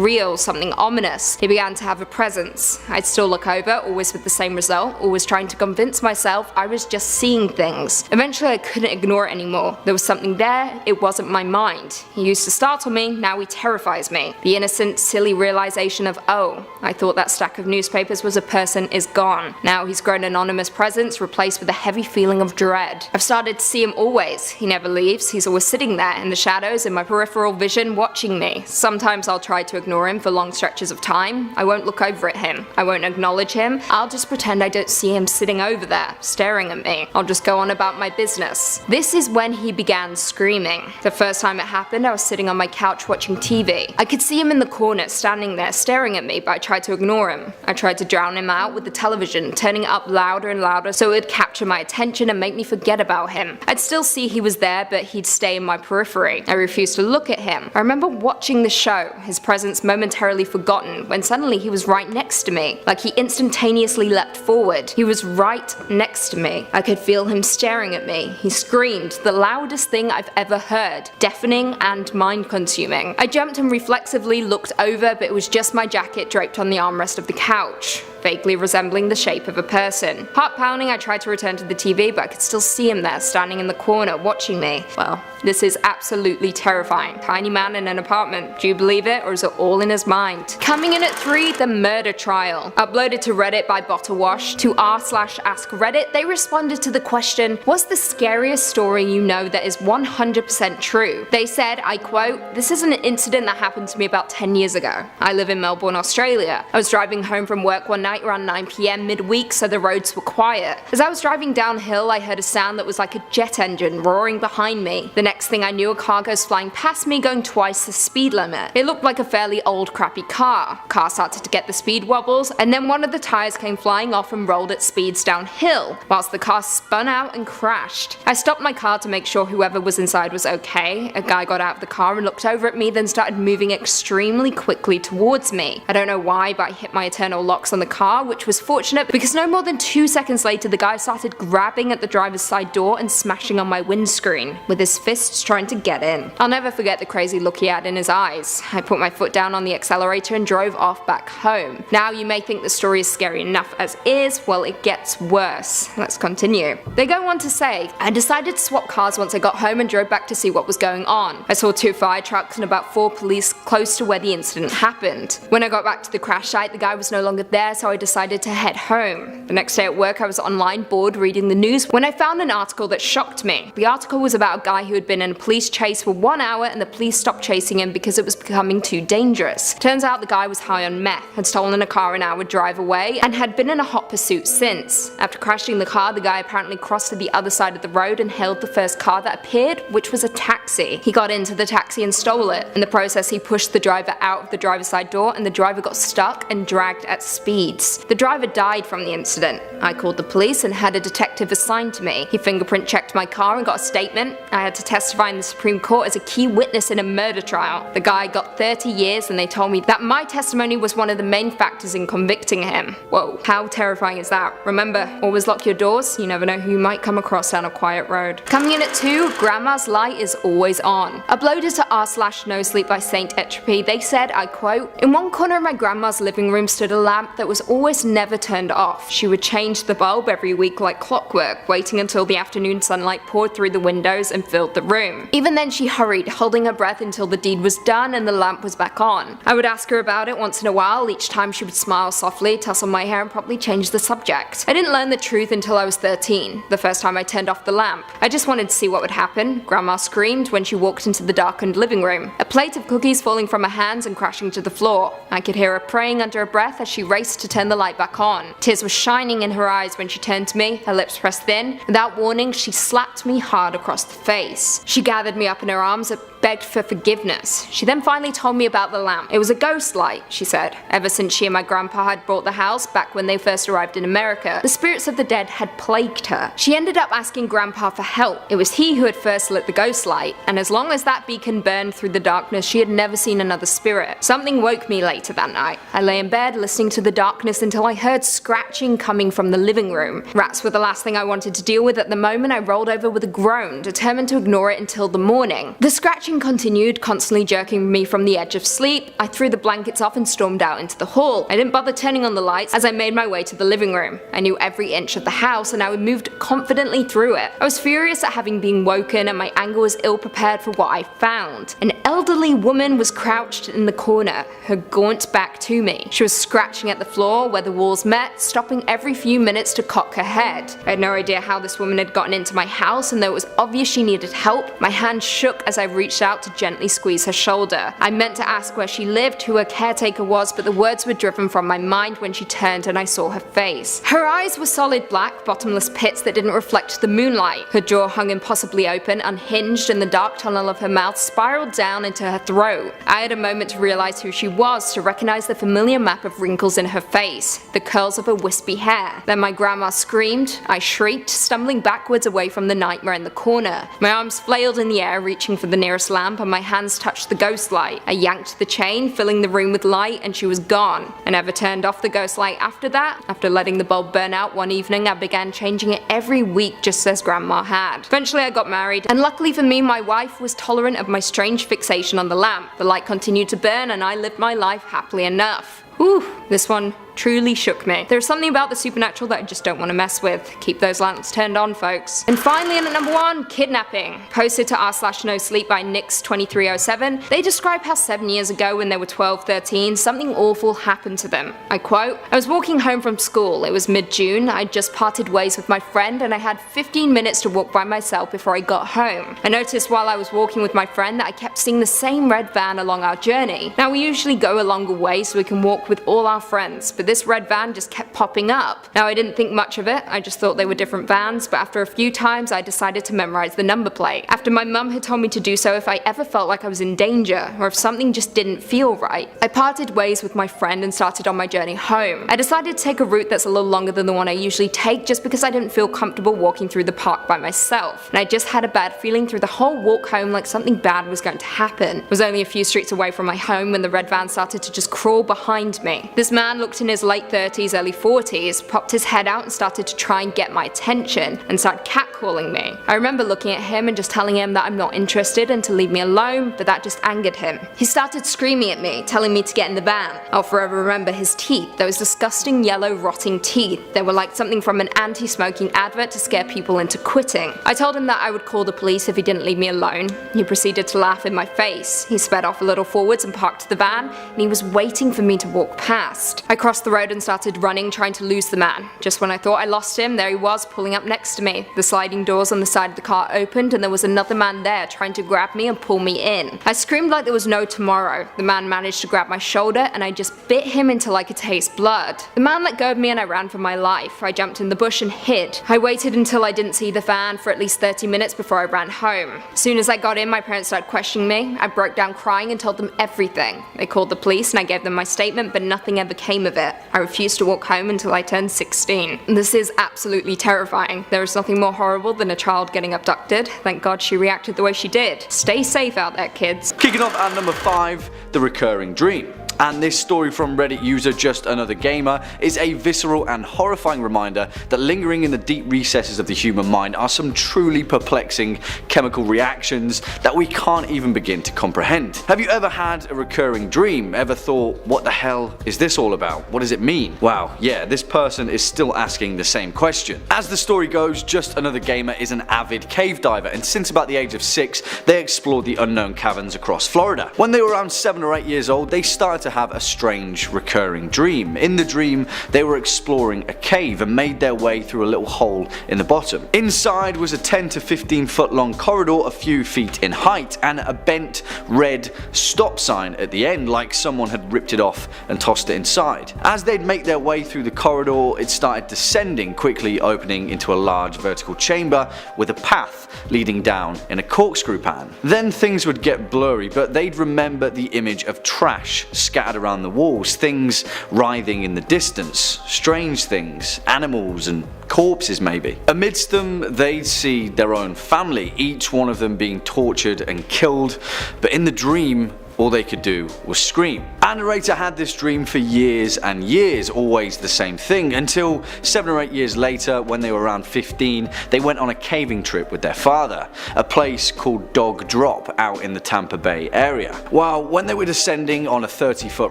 real, something ominous. He began to have a presence. I'd still look over, always with the same result, always trying to convince myself I was just seeing things. Eventually I couldn't ignore it anymore. There was something there, it wasn't my mind. He used to startle me, now he terrifies me. The innocent, silly realization of, oh, I thought that stack of newspapers was a person is gone. Now he's grown an anonymous presence, replaced with a heavy feeling of dread. I've started to see him always. He never leaves, he's always sitting there, in the shadows, in my peripheral vision, watching me. Sometimes I'll try to ignore him for long stretches of time. I won't look over at him. I won't acknowledge him. I'll just pretend I don't see him sitting over there, staring at me. I'll just go on about my business. This is when he began screaming. The first time it happened, I was sitting on my couch watching TV. I could see him in the corner, standing there, staring at me, but I tried to ignore him. I tried to drown him out with the television, turning it up louder and louder so it would capture my attention and make me forget about him. I'd still see he was there, but he'd stay in my periphery. I refused to look at him. I remember watching the show, his presence momentarily forgotten, when suddenly he was right next to me, like he instantaneously leapt forward. He was right next to me. I could feel him staring at me. He screamed, the loudest thing I've ever heard, deafening and mind-consuming. I jumped and reflexively looked over, but it was just my jacket draped on the armrest of the couch, vaguely resembling the shape of a person. Heart pounding, I tried to return to the TV, but I could still see him there, standing in the corner, watching me. Well, this is absolutely terrifying. Tiny man in an apartment. Do you believe it, or is it all in his mind? Coming in at 3, the murder trial. Uploaded to Reddit by Bottle Wash. To r/AskReddit, they responded to the question, what's the scariest story you know that is 100% true? They said, I quote, this is an incident that happened to me about 10 years ago. I live in Melbourne, Australia. I was driving home from work one night around 9 PM midweek, so the roads were quiet. As I was driving downhill, I heard a sound that was like a jet engine roaring behind me. The next thing I knew, a car goes flying past me going twice the speed limit. It looked like a fairly old crappy car. Car started to get the speed wobbles, and then one of the tires came flying off and rolled at speeds downhill, whilst the car spun out and crashed. I stopped my car to make sure whoever was inside was okay. A guy got out of the car and looked over at me, then started moving extremely quickly towards me. I don't know why, but I hit my eternal locks on the car, which was fortunate because no more than 2 seconds later the guy started grabbing at the driver's side door and smashing on my windscreen, with his fists trying to get in. I'll never forget the crazy look he had in his eyes. I put my foot down on the accelerator and drove off back home. Now you may think the story is scary enough as is, well it gets worse. Let's continue. They go on to say, I decided to swap cars once I got home and drove back to see what was going on. I saw 2 fire trucks and about 4 police close to where the incident happened. When I got back to the crash site, the guy was no longer there, so I decided to head home. The next day at work I was online bored reading the news when I found an article that shocked me. The article was about a guy who had been in a police chase for 1 hour and the police stopped chasing him because it was becoming too dangerous. Turns out the guy was high on meth, had stolen a car an hour drive away, and had been in a hot pursuit since. After crashing the car, the guy apparently crossed to the other side of the road and hailed the first car that appeared, which was a taxi. He got into the taxi and stole it. In the process, he pushed the driver out of the driver's side door and the driver got stuck and dragged at speeds. The driver died from the incident. I called the police and had a detective assigned to me. He fingerprint checked my car and got a statement. I had to testify in the Supreme Court as a key witness in a murder trial. The guy got 30 years and they told me that my testimony was one of the main factors in convicting him. Whoa, how terrifying is that? Remember, always lock your doors, you never know who you might come across down a quiet road. Coming in at 2, Grandma's light is always on. Uploaded to r/nosleep by Saint Entropy, they said, I quote, in one corner of my grandma's living room stood a lamp that was always never turned off. She would change the bulb every week like clockwork, waiting until the afternoon sunlight poured through the windows and filled the room. Even then she hurried, holding her breath until the deed was done and the lamp was back on. I would ask her about it once in a while. Each time she would smile softly, tussle my hair and promptly change the subject. I didn't learn the truth until I was 13, the first time I turned off the lamp. I just wanted to see what would happen. Grandma screamed when she walked into the darkened living room, a plate of cookies falling from her hands and crashing to the floor. I could hear her praying under her breath as she raced to turn the light back on. Tears were shining in her eyes when she turned to me, her lips pressed thin. Without warning, she slapped me hard across the face. She gathered me up in her arms and begged for forgiveness. She then finally told me about the lamp. It was a ghost light, she said. Ever since she and my grandpa had bought the house back when they first arrived in America, the spirits of the dead had plagued her. She ended up asking grandpa for help. It was he who had first lit the ghost light, and as long as that beacon burned through the darkness, she had never seen another spirit. Something woke me later that night. I lay in bed listening to the darkness until I heard scratching coming from the living room. Rats were the last thing I wanted to deal with at the moment. I rolled over with a groan, determined to ignore it until the morning. The scratching continued, constantly jerking me from the edge of sleep. I threw the blankets off and stormed out into the hall. I didn't bother turning on the lights as I made my way to the living room. I knew every inch of the house and I moved confidently through it. I was furious at having been woken and my anger was ill prepared for what I found. An elderly woman was crouched in the corner, her gaunt back to me. She was scratching at the floor where the walls met, stopping every few minutes to cock her head. I had no idea how this woman had gotten into my house, and though it was obvious she needed help, my hand shook as I reached reached out to gently squeeze her shoulder. I meant to ask where she lived, who her caretaker was, but the words were driven from my mind when she turned and I saw her face. Her eyes were solid black, bottomless pits that didn't reflect the moonlight. Her jaw hung impossibly open, unhinged, and the dark tunnel of her mouth spiraled down into her throat. I had a moment to realize who she was, to recognize the familiar map of wrinkles in her face, the curls of her wispy hair. Then my grandma screamed, I shrieked, stumbling backwards away from the nightmare in the corner. My arms flailed in the air, reaching for the nearest lamp, and my hands touched the ghost light. I yanked the chain, filling the room with light, and she was gone. I never turned off the ghost light after that. After letting the bulb burn out one evening, I began changing it every week just as grandma had. Eventually I got married, and luckily for me, my wife was tolerant of my strange fixation on the lamp. The light continued to burn, and I lived my life happily enough. Ooh, this one truly shook me. There's something about the supernatural that I just don't want to mess with. Keep those lamps turned on, folks. And finally, in at number 1, kidnapping. Posted to r/nosleep by Nix2307, they describe how 7 years ago when they were 12-13, something awful happened to them. I quote, I was walking home from school. It was mid-June. I'd just parted ways with my friend and I had 15 minutes to walk by myself before I got home. I noticed while I was walking with my friend that I kept seeing the same red van along our journey. Now we usually go a longer way so we can walk with all our friends, but this red van just kept popping up. Now I didn't think much of it, I just thought they were different vans, but after a few times I decided to memorize the number plate. After my mum had told me to do so if I ever felt like I was in danger, or if something just didn't feel right. I parted ways with my friend and started on my journey home. I decided to take a route that's a little longer than the one I usually take just because I didn't feel comfortable walking through the park by myself, and I just had a bad feeling through the whole walk home like something bad was going to happen. It was only a few streets away from my home when the red van started to just crawl behind me. This man looked in his late 30s, early 40s, popped his head out and started to try and get my attention, and started catcalling me. I remember looking at him and just telling him that I'm not interested and to leave me alone, but that just angered him. He started screaming at me, telling me to get in the van. I'll forever remember his teeth, those disgusting yellow rotting teeth. They were like something from an anti-smoking advert to scare people into quitting. I told him that I would call the police if he didn't leave me alone. He proceeded to laugh in my face. He sped off a little forwards and parked the van, and he was waiting for me to walk past. I crossed the road and started running, trying to lose the man. Just when I thought I lost him, there he was, pulling up next to me. The sliding doors on the side of the car opened and there was another man there trying to grab me and pull me in. I screamed like there was no tomorrow. The man managed to grab my shoulder and I just bit him until I could taste blood. The man let go of me and I ran for my life. I jumped in the bush and hid. I waited until I didn't see the van for at least 30 minutes before I ran home. As soon as I got in, my parents started questioning me. I broke down crying and told them everything. They called the police and I gave them my statement, but nothing ever came of it. I refused to walk home until I turned 16. This is absolutely terrifying. There is nothing more horrible than a child getting abducted. Thank God she reacted the way she did. Stay safe out there, kids. Kicking off at number 5, the recurring dream. And this story from Reddit user Just Another Gamer is a visceral and horrifying reminder that lingering in the deep recesses of the human mind are some truly perplexing chemical reactions that we can't even begin to comprehend. Have you ever had a recurring dream? Ever thought, what the hell is this all about? What does it mean? Wow, yeah, this person is still asking the same question. As the story goes, Just Another Gamer is an avid cave diver, and since about the age of 6, they explored the unknown caverns across Florida. When they were around 7 or 8 years old, they started to have a strange recurring dream. In the dream, they were exploring a cave and made their way through a little hole in the bottom. Inside was a 10 to 15 foot long corridor a few feet in height and a bent red stop sign at the end, like someone had ripped it off and tossed it inside. As they'd make their way through the corridor, it started descending, quickly opening into a large vertical chamber with a path leading down in a corkscrew pan. Then things would get blurry, but they'd remember the image of trash scattered around the walls, things writhing in the distance, strange things, animals and corpses maybe. Amidst them, they'd see their own family, each one of them being tortured and killed, but in the dream, all they could do was scream. Our narrator had this dream for years and years, always the same thing, until 7 or 8 years later, when they were around 15, they went on a caving trip with their father, a place called Dog Drop out in the Tampa Bay area. While when they were descending on a 30-foot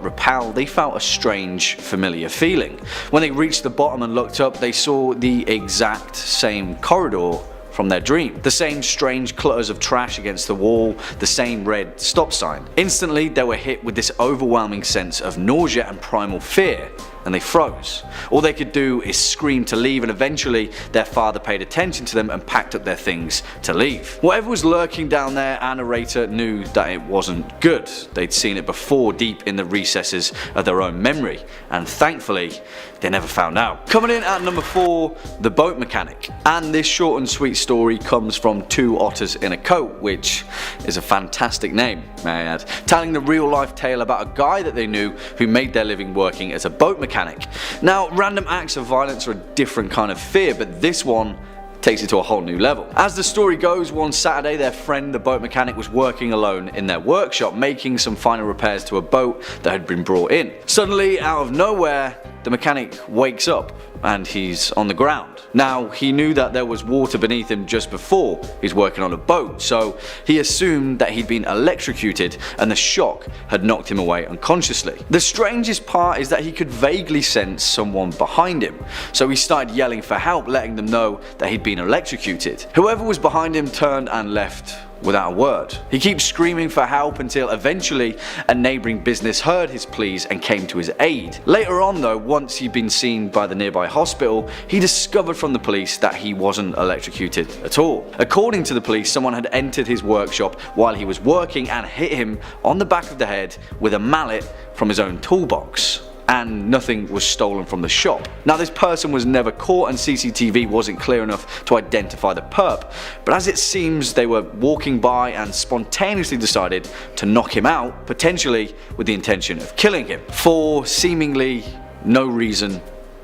rappel, they felt a strange, familiar feeling. When they reached the bottom and looked up, they saw the exact same corridor from their dream. The same strange clutters of trash against the wall, the same red stop sign. Instantly, they were hit with this overwhelming sense of nausea and primal fear. and they froze. All they could do is scream to leave, and eventually their father paid attention to them and packed up their things to leave. Whatever was lurking down there, our narrator knew that it wasn't good. They'd seen it before deep in the recesses of their own memory, and thankfully they never found out. Coming in at number 4, The Boat Mechanic. And this short and sweet story comes from Two Otters in a Coat, which is a fantastic name, may I add, telling the real life tale about a guy that they knew who made their living working as a boat mechanic. Now, random acts of violence are a different kind of fear, but this one takes it to a whole new level. As the story goes, one Saturday their friend the boat mechanic was working alone in their workshop making some final repairs to a boat that had been brought in. Suddenly, out of nowhere, the mechanic wakes up and he's on the ground. Now, he knew that there was water beneath him just before he's working on a boat, so he assumed that he'd been electrocuted and the shock had knocked him away unconsciously. The strangest part is that he could vaguely sense someone behind him, so he started yelling for help, letting them know that he'd been electrocuted. Whoever was behind him turned and left without a word. He keeps screaming for help until eventually a neighbouring business heard his pleas and came to his aid. Later on though, once he'd been seen by the nearby hospital, he discovered from the police that he wasn't electrocuted at all. According to the police, someone had entered his workshop while he was working and hit him on the back of the head with a mallet from his own toolbox. And nothing was stolen from the shop. Now, this person was never caught and CCTV wasn't clear enough to identify the perp, but as it seems they were walking by and spontaneously decided to knock him out, potentially with the intention of killing him, for seemingly no reason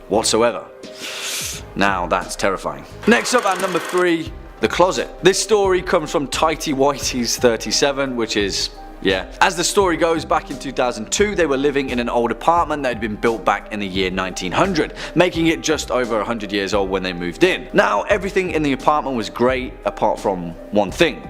whatsoever. Now that's terrifying. Next up at number 3, The Closet. This story comes from Tighty Whitey's 37, which is as the story goes, back in 2002 they were living in an old apartment that had been built back in the year 1900, making it just over 100 years old when they moved in. Now, everything in the apartment was great apart from one thing: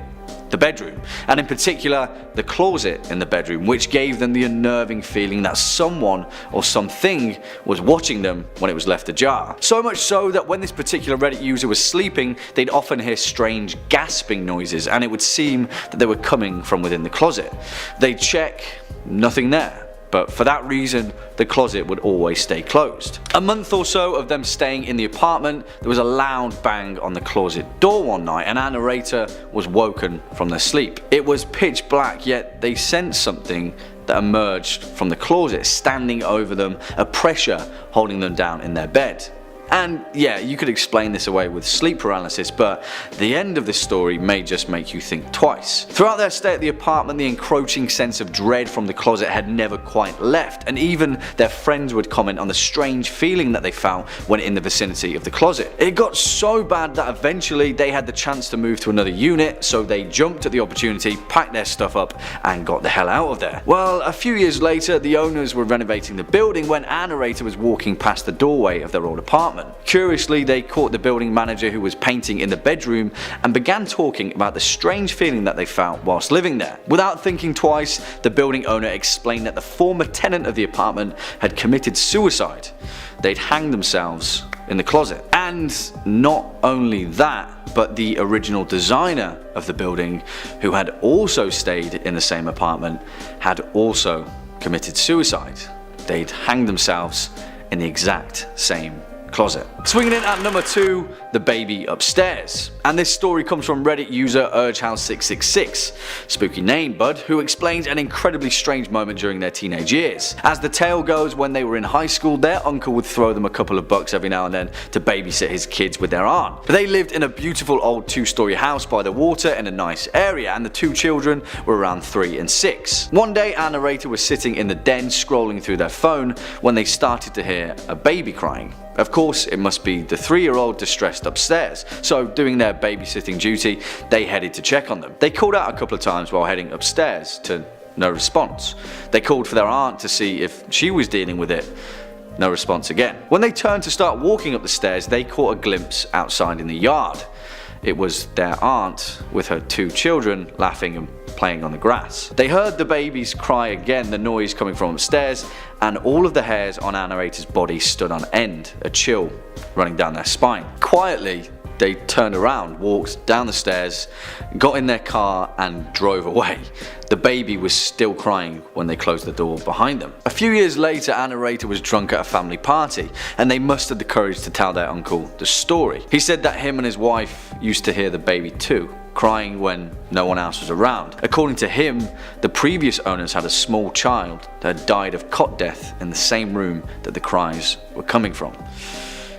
the bedroom, and in particular the closet in the bedroom, which gave them the unnerving feeling that someone or something was watching them when it was left ajar. So much so that when this particular Reddit user was sleeping, they'd often hear strange gasping noises, and it would seem that they were coming from within the closet. They'd check, nothing there. But for that reason, the closet would always stay closed. A month or so of them staying in the apartment, there was a loud bang on the closet door one night, and our narrator was woken from their sleep. It was pitch black, yet they sensed something that emerged from the closet, standing over them, a pressure holding them down in their bed. And yeah, you could explain this away with sleep paralysis, but the end of this story may just make you think twice. Throughout their stay at the apartment, the encroaching sense of dread from the closet had never quite left, and even their friends would comment on the strange feeling that they felt when in the vicinity of the closet. It got so bad that eventually they had the chance to move to another unit, so they jumped at the opportunity, packed their stuff up, and got the hell out of there. Well, a few years later, the owners were renovating the building when our narrator was walking past the doorway of their old apartment. Curiously, they caught the building manager who was painting in the bedroom and began talking about the strange feeling that they felt whilst living there. Without thinking twice, the building owner explained that the former tenant of the apartment had committed suicide. They'd hanged themselves in the closet. And not only that, but the original designer of the building, who had also stayed in the same apartment, had also committed suicide. They'd hanged themselves in the exact same closet. Swinging in at number 2, The Baby Upstairs. And this story comes from Reddit user UrgeHouse666, spooky name bud, who explains an incredibly strange moment during their teenage years. As the tale goes, when they were in high school, their uncle would throw them a couple of bucks every now and then to babysit his kids with their aunt. But they lived in a beautiful old 2-story house by the water in a nice area, and the 2 children were around 3 and 6. One day, our narrator was sitting in the den scrolling through their phone when they started to hear a baby crying. Of course, it must be the 3-year-old distressed upstairs, so doing their babysitting duty, they headed to check on them. They called out a couple of times while heading upstairs, to no response. They called for their aunt to see if she was dealing with it. No response again. When they turned to start walking up the stairs, they caught a glimpse outside in the yard. It was their aunt with her 2 children laughing and playing on the grass. They heard the babies cry again, the noise coming from upstairs, and all of the hairs on our narrator's body stood on end, a chill running down their spine. Quietly, they turned around, walked down the stairs, got in their car and drove away. The baby was still crying when they closed the door behind them. A few years later, a narrator was drunk at a family party and they mustered the courage to tell their uncle the story. He said that him and his wife used to hear the baby too, crying when no one else was around. According to him, the previous owners had a small child that had died of cot death in the same room that the cries were coming from.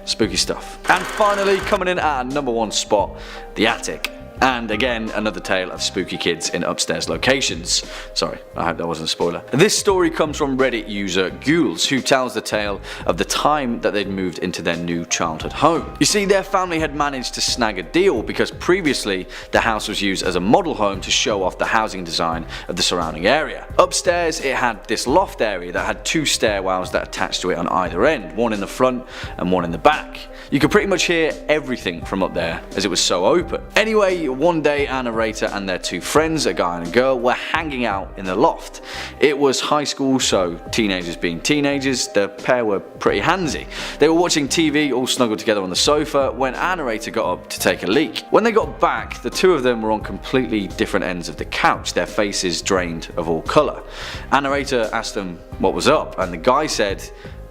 Spooky stuff. And finally, coming in at number 1 spot, the attic. And again, another tale of spooky kids in upstairs locations. Sorry, I hope that wasn't a spoiler. This story comes from Reddit user Ghouls, who tells the tale of the time that they'd moved into their new childhood home. You see, their family had managed to snag a deal because previously the house was used as a model home to show off the housing design of the surrounding area. Upstairs, it had this loft area that had 2 stairwells that attached to it on either end, one in the front and one in the back. You could pretty much hear everything from up there as it was so open. Anyway, one day a narrator and their 2 friends, a guy and a girl, were hanging out in the loft. It was high school, so teenagers being teenagers, the pair were pretty handsy. They were watching TV all snuggled together on the sofa when a narrator got up to take a leak. When they got back, the 2 of them were on completely different ends of the couch, their faces drained of all colour. A narrator asked them what was up and the guy said,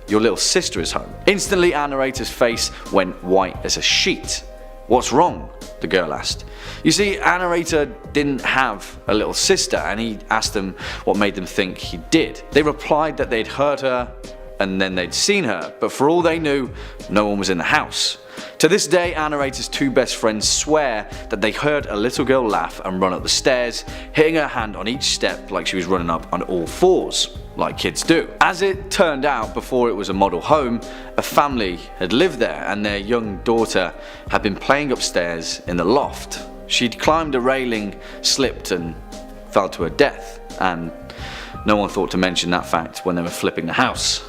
"Your little sister is home." Instantly, a narrator's face went white as a sheet. "What's wrong?" the girl asked. You see, a narrator didn't have a little sister and he asked them what made them think he did. They replied that they'd heard her and then they'd seen her, but for all they knew, no one was in the house. To this day, a narrator's 2 best friends swear that they heard a little girl laugh and run up the stairs, hitting her hand on each step like she was running up on all 4s, like kids do. As it turned out, before it was a model home, a family had lived there and their young daughter had been playing upstairs in the loft. She'd climbed a railing, slipped and fell to her death, and no one thought to mention that fact when they were flipping the house.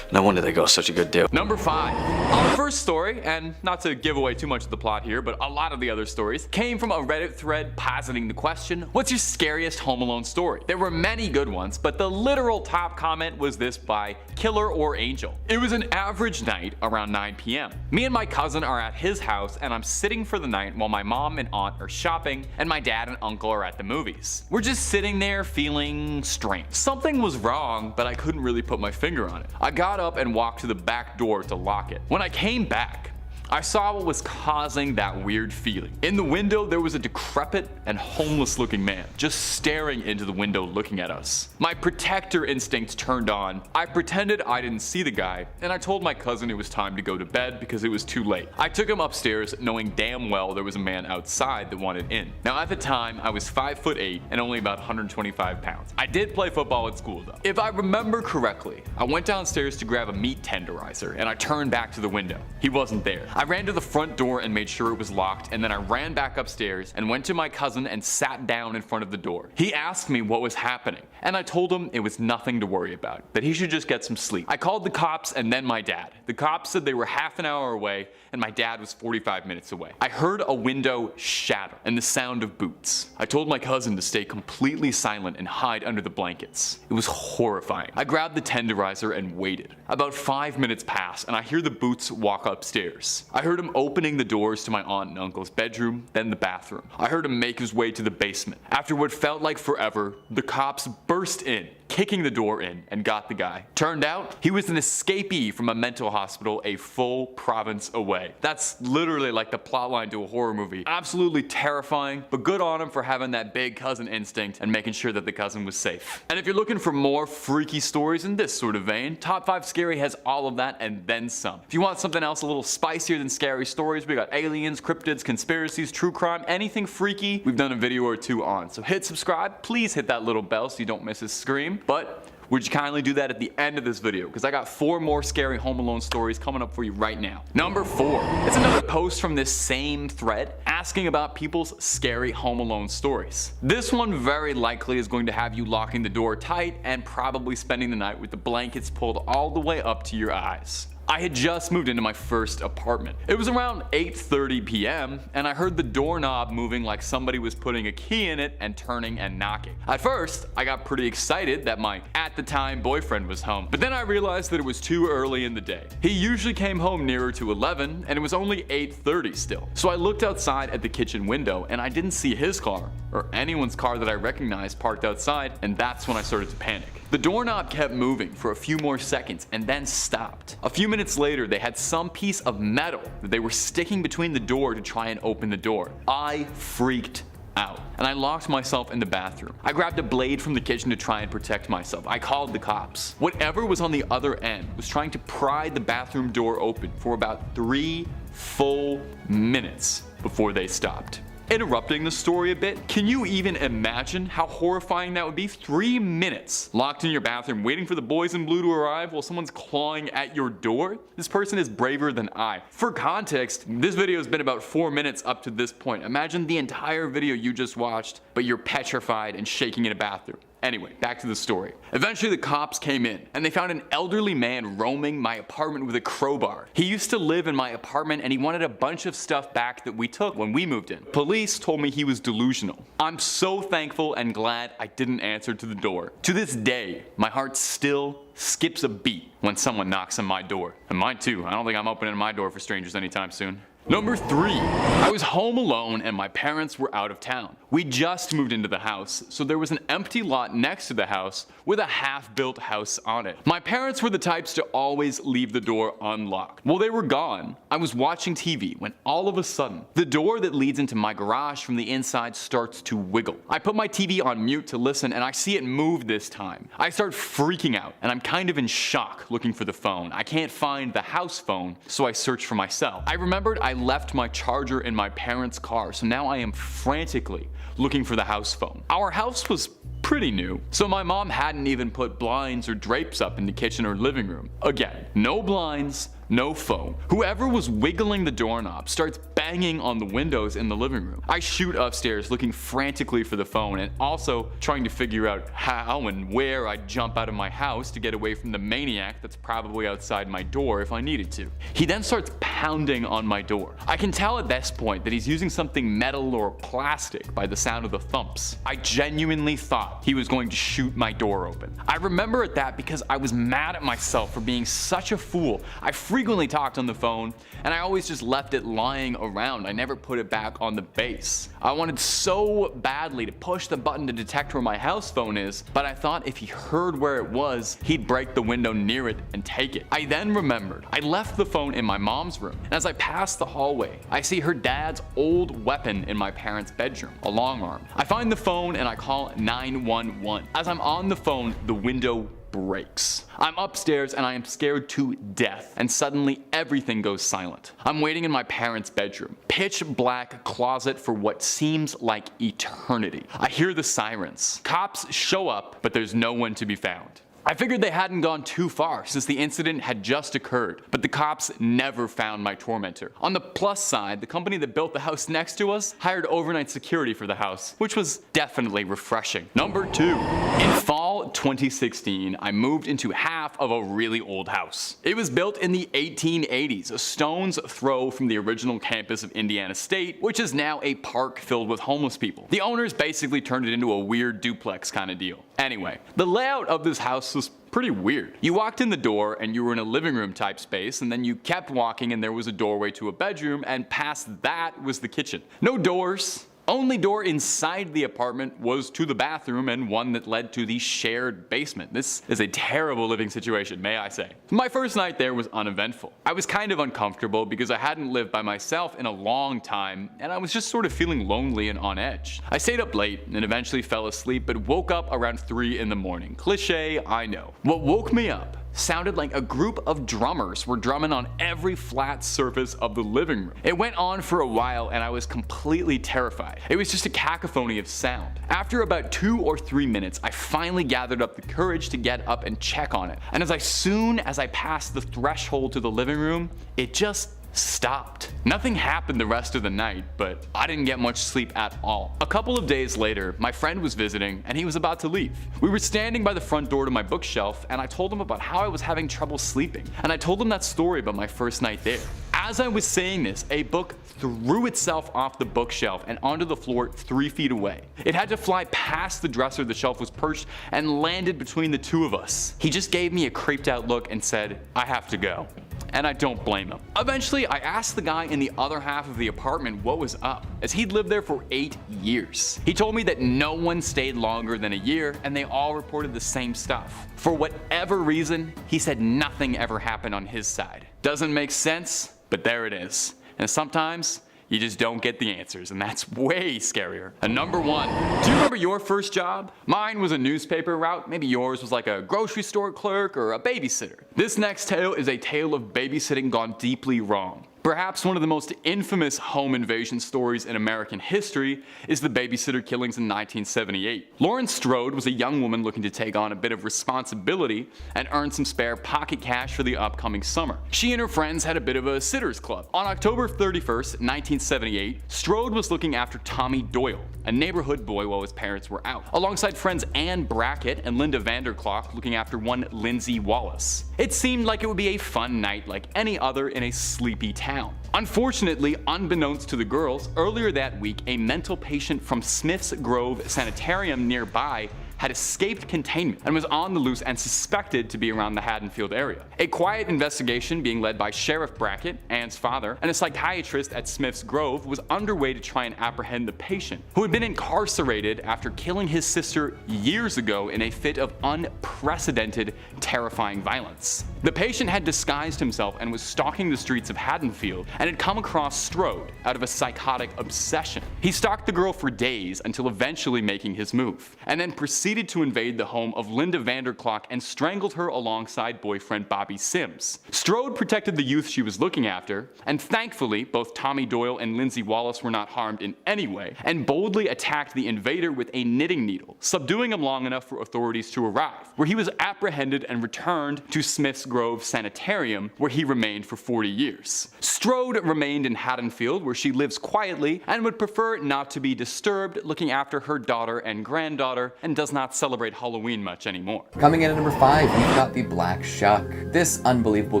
No wonder they got such a good deal. Number 5. Our first story, and not to give away too much of the plot here, but a lot of the other stories, came from a Reddit thread positing the question, what's your scariest Home Alone story? There were many good ones, but the literal top comment was this by Killer or Angel. It was an average night around 9 p.m. Me and my cousin are at his house and I'm sitting for the night while my mom and aunt are shopping and my dad and uncle are at the movies. We're just sitting there feeling strange. Something was wrong, but I couldn't really put my finger on it. I got up and walked to the back door to lock it. When I came back, I saw what was causing that weird feeling. In the window, there was a decrepit and homeless looking man just staring into the window looking at us. My protector instincts turned on. I pretended I didn't see the guy, and I told my cousin it was time to go to bed because it was too late. I took him upstairs knowing damn well there was a man outside that wanted in. Now at the time, I was 5'8" and only about 125 pounds. I did play football at school though. If I remember correctly, I went downstairs to grab a meat tenderizer and I turned back to the window. He wasn't there. I ran to the front door and made sure it was locked, and then I ran back upstairs and went to my cousin and sat down in front of the door. He asked me what was happening, and I told him it was nothing to worry about, that he should just get some sleep. I called the cops and then my dad. The cops said they were half an hour away and my dad was 45 minutes away. I heard a window shatter and the sound of boots. I told my cousin to stay completely silent and hide under the blankets. It was horrifying. I grabbed the tenderizer and waited. About 5 minutes passed and I hear the boots walk upstairs. I heard him opening the doors to my aunt and uncle's bedroom, then the bathroom. I heard him make his way to the basement. After what felt like forever, the cops burst in, kicking the door in, and got the guy. Turned out, he was an escapee from a mental hospital a full province away. That's literally like the plotline to a horror movie. Absolutely terrifying, but good on him for having that big cousin instinct and making sure that the cousin was safe. And if you're looking for more freaky stories in this sort of vein, Top 5 Scary has all of that and then some. If you want something else a little spicier than scary stories, we got aliens, cryptids, conspiracies, true crime, anything freaky, we've done a video or 2 on. So hit subscribe, please hit that little bell so you don't miss a scream. But would you kindly do that at the end of this video, because I got 4 more scary Home Alone stories coming up for you right now. Number 4. It's another post from this same thread asking about people's scary Home Alone stories. This one very likely is going to have you locking the door tight and probably spending the night with the blankets pulled all the way up to your eyes. I had just moved into my first apartment. It was around 8:30 p.m. and I heard the doorknob moving like somebody was putting a key in it and turning and knocking. At first, I got pretty excited that my at the time boyfriend was home, but then I realized that it was too early in the day. He usually came home nearer to 11 and it was only 8:30 still. So I looked outside at the kitchen window and I didn't see his car or anyone's car that I recognized parked outside, and that's when I started to panic. The doorknob kept moving for a few more seconds and then stopped. A few minutes later, they had some piece of metal that they were sticking between the door to try and open the door. I freaked out, and I locked myself in the bathroom. I grabbed a blade from the kitchen to try and protect myself. I called the cops. Whatever was on the other end was trying to pry the bathroom door open for about 3 full minutes before they stopped. Interrupting the story a bit, can you even imagine how horrifying that would be? 3 minutes locked in your bathroom waiting for the boys in blue to arrive while someone's clawing at your door? This person is braver than I. For context, this video has been about 4 minutes up to this point. Imagine the entire video you just watched, but you're petrified and shaking in a bathroom. Anyway, back to the story. Eventually the cops came in and they found an elderly man roaming my apartment with a crowbar. He used to live in my apartment and he wanted a bunch of stuff back that we took when we moved in. Police told me he was delusional. I'm so thankful and glad I didn't answer to the door. To this day, my heart still skips a beat when someone knocks on my door. And mine too. I don't think I'm opening my door for strangers anytime soon. Number 3. I was home alone and my parents were out of town. We just moved into the house, so there was an empty lot next to the house with a half-built house on it. My parents were the types to always leave the door unlocked. While they were gone, I was watching TV when all of a sudden, the door that leads into my garage from the inside starts to wiggle. I put my TV on mute to listen and I see it move this time. I start freaking out and I'm kind of in shock looking for the phone. I can't find the house phone, so I search for my cell. I remembered I left my charger in my parents' car, so now I am frantically looking for the house phone. Our house was pretty new, so my mom hadn't even put blinds or drapes up in the kitchen or living room. Again, no blinds, no phone. Whoever was wiggling the doorknob starts banging on the windows in the living room. I shoot upstairs looking frantically for the phone and also trying to figure out how and where I'd jump out of my house to get away from the maniac that's probably outside my door if I needed to. He then starts pounding on my door. I can tell at this point that he's using something metal or plastic by the sound of the thumps. I genuinely thought he was going to shoot my door open. I remember at that because I was mad at myself for being such a fool. I frequently talked on the phone and I always just left it lying around. I never put it back on the base. I wanted so badly to push the button to detect where my house phone is, but I thought if he heard where it was, he'd break the window near it and take it. I then remembered I left the phone in my mom's room, and as I passed the hallway, I see her dad's old weapon in my parents' bedroom, a long arm. I find the phone and I call 911. As I'm on the phone, the window breaks. I'm upstairs and I am scared to death, and suddenly everything goes silent. I'm waiting in my parents' bedroom. Pitch black closet for what seems like eternity. I hear the sirens. Cops show up, but there's no one to be found. I figured they hadn't gone too far since the incident had just occurred, but the cops never found my tormentor. On the plus side, the company that built the house next to us hired overnight security for the house, which was definitely refreshing. Number 2. In fall 2016, I moved into half of a really old house. It was built in the 1880s, a stone's throw from the original campus of Indiana State, which is now a park filled with homeless people. The owners basically turned it into a weird duplex kind of deal. Anyway, the layout of this house was pretty weird. You walked in the door and you were in a living room type space, and then you kept walking and there was a doorway to a bedroom, and past that was the kitchen. No doors. Only door inside the apartment was to the bathroom and one that led to the shared basement. This is a terrible living situation, may I say. My first night there was uneventful. I was kind of uncomfortable because I hadn't lived by myself in a long time and I was just sort of feeling lonely and on edge. I stayed up late and eventually fell asleep, but woke up around 3 in the morning. Cliché, I know. What woke me up sounded like a group of drummers were drumming on every flat surface of the living room. It went on for a while and I was completely terrified. It was just a cacophony of sound. After about 2 or 3 minutes, I finally gathered up the courage to get up and check on it. And as soon as I passed the threshold to the living room, it just stopped. Nothing happened the rest of the night, but I didn't get much sleep at all. A couple of days later, my friend was visiting and he was about to leave. We were standing by the front door to my bookshelf and I told him about how I was having trouble sleeping. And I told him that story about my first night there. As I was saying this, a book threw itself off the bookshelf and onto the floor 3 feet away. It had to fly past the dresser the shelf was perched and landed between the two of us. He just gave me a creeped out look and said, "I have to go." And I don't blame him. Eventually, I asked the guy in the other half of the apartment what was up, as he'd lived there for 8 years. He told me that no one stayed longer than a year and they all reported the same stuff. For whatever reason, he said nothing ever happened on his side. Doesn't make sense, but there it is. And sometimes, you just don't get the answers, and that's way scarier. And number 1, do you remember your first job? Mine was a newspaper route, maybe yours was like a grocery store clerk or a babysitter. This next tale is a tale of babysitting gone deeply wrong. Perhaps one of the most infamous home invasion stories in American history is the babysitter killings in 1978. Lauren Strode was a young woman looking to take on a bit of responsibility and earn some spare pocket cash for the upcoming summer. She and her friends had a bit of a sitters club. On October 31st, 1978, Strode was looking after Tommy Doyle, a neighborhood boy while his parents were out, alongside friends Ann Brackett and Linda Vanderclough looking after one Lindsay Wallace. It seemed like it would be a fun night like any other in a sleepy town. Unfortunately, unbeknownst to the girls, earlier that week a mental patient from Smith's Grove Sanitarium nearby had escaped containment and was on the loose and suspected to be around the Haddonfield area. A quiet investigation being led by Sheriff Brackett, Ann's father, and a psychiatrist at Smith's Grove was underway to try and apprehend the patient, who had been incarcerated after killing his sister years ago in a fit of unprecedented, terrifying violence. The patient had disguised himself and was stalking the streets of Haddonfield and had come across Strode out of a psychotic obsession. He stalked the girl for days until eventually making his move, and then proceeded to invade the home of Linda Vanderclough and strangled her alongside boyfriend Bobby Sims. Strode protected the youth she was looking after, and thankfully both Tommy Doyle and Lindsay Wallace were not harmed in any way, and boldly attacked the invader with a knitting needle, subduing him long enough for authorities to arrive, where he was apprehended and returned to Smith's Grove Sanitarium, where he remained for 40 years. Strode remained in Haddonfield, where she lives quietly and would prefer not to be disturbed, looking after her daughter and granddaughter, and does not celebrate Halloween much anymore. Coming in at number 5, we've got the Black Shuck. This unbelievable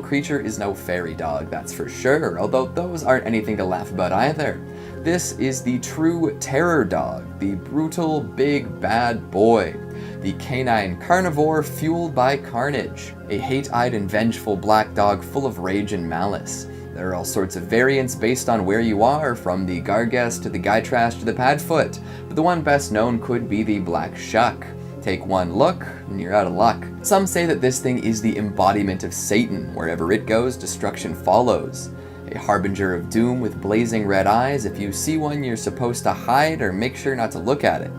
creature is no fairy dog, that's for sure, although those aren't anything to laugh about either. This is the true terror dog, the brutal, big, bad boy. The canine carnivore fueled by carnage. A hate-eyed and vengeful black dog full of rage and malice. There are all sorts of variants based on where you are, from the Gargas to the Guy Trash to the Padfoot, but the one best known could be the Black Shuck. Take one look, and you're out of luck. Some say that this thing is the embodiment of Satan. Wherever it goes, destruction follows. A harbinger of doom with blazing red eyes. If you see one, you're supposed to hide or make sure not to look at it.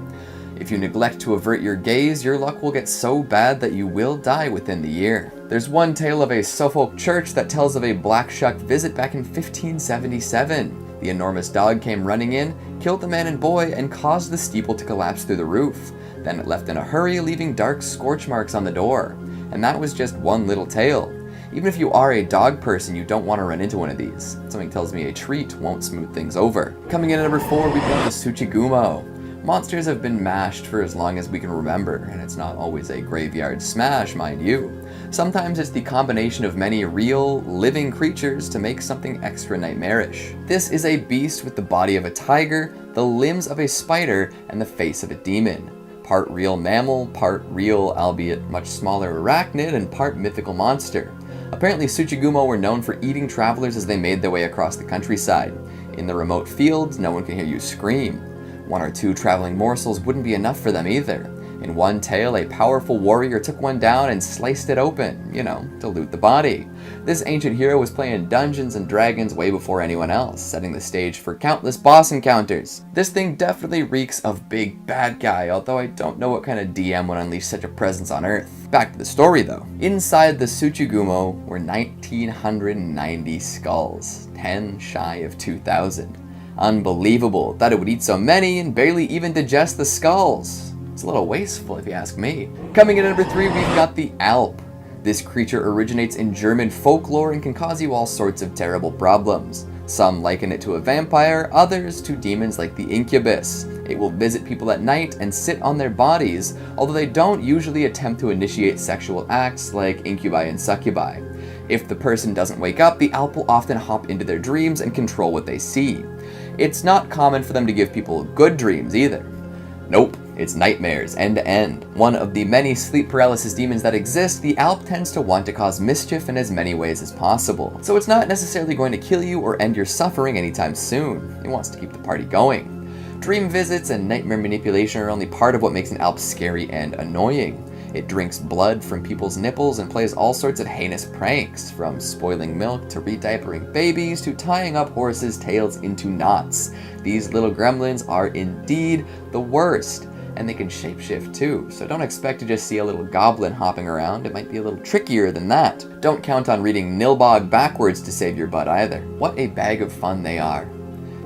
If you neglect to avert your gaze, your luck will get so bad that you will die within the year. There's one tale of a Suffolk church that tells of a Black Shuck visit back in 1577. The enormous dog came running in, killed the man and boy, and caused the steeple to collapse through the roof. Then it left in a hurry, leaving dark scorch marks on the door. And that was just one little tale. Even if you are a dog person, you don't want to run into one of these. Something tells me a treat won't smooth things over. Coming in at number 4, we've got the Tsuchigumo. Monsters have been mashed for as long as we can remember, and it's not always a graveyard smash, mind you. Sometimes it's the combination of many real, living creatures to make something extra nightmarish. This is a beast with the body of a tiger, the limbs of a spider, and the face of a demon. Part real mammal, part real, albeit much smaller arachnid, and part mythical monster. Apparently Tsuchigumo were known for eating travelers as they made their way across the countryside. In the remote fields, no one can hear you scream. 1 or 2 traveling morsels wouldn't be enough for them either. In one tale, a powerful warrior took one down and sliced it open, to loot the body. This ancient hero was playing Dungeons and Dragons way before anyone else, setting the stage for countless boss encounters. This thing definitely reeks of big bad guy, although I don't know what kind of DM would unleash such a presence on Earth. Back to the story though. Inside the Tsuchigumo were 1,990 skulls, 10 shy of 2,000. Unbelievable that it would eat so many and barely even digest the skulls. It's a little wasteful if you ask me. Coming in at number 3, we've got the Alp. This creature originates in German folklore and can cause you all sorts of terrible problems. Some liken it to a vampire, others to demons like the Incubus. It will visit people at night and sit on their bodies, although they don't usually attempt to initiate sexual acts like incubi and succubi. If the person doesn't wake up, the Alp will often hop into their dreams and control what they see. It's not common for them to give people good dreams either. Nope, it's nightmares end to end. One of the many sleep paralysis demons that exist, the Alp tends to want to cause mischief in as many ways as possible. So it's not necessarily going to kill you or end your suffering anytime soon. It wants to keep the party going. Dream visits and nightmare manipulation are only part of what makes an Alp scary and annoying. It drinks blood from people's nipples and plays all sorts of heinous pranks, from spoiling milk to rediapering babies to tying up horses' tails into knots. These little gremlins are indeed the worst, and they can shapeshift too, so don't expect to just see a little goblin hopping around. It might be a little trickier than that. Don't count on reading Nilbog backwards to save your butt either. What a bag of fun they are.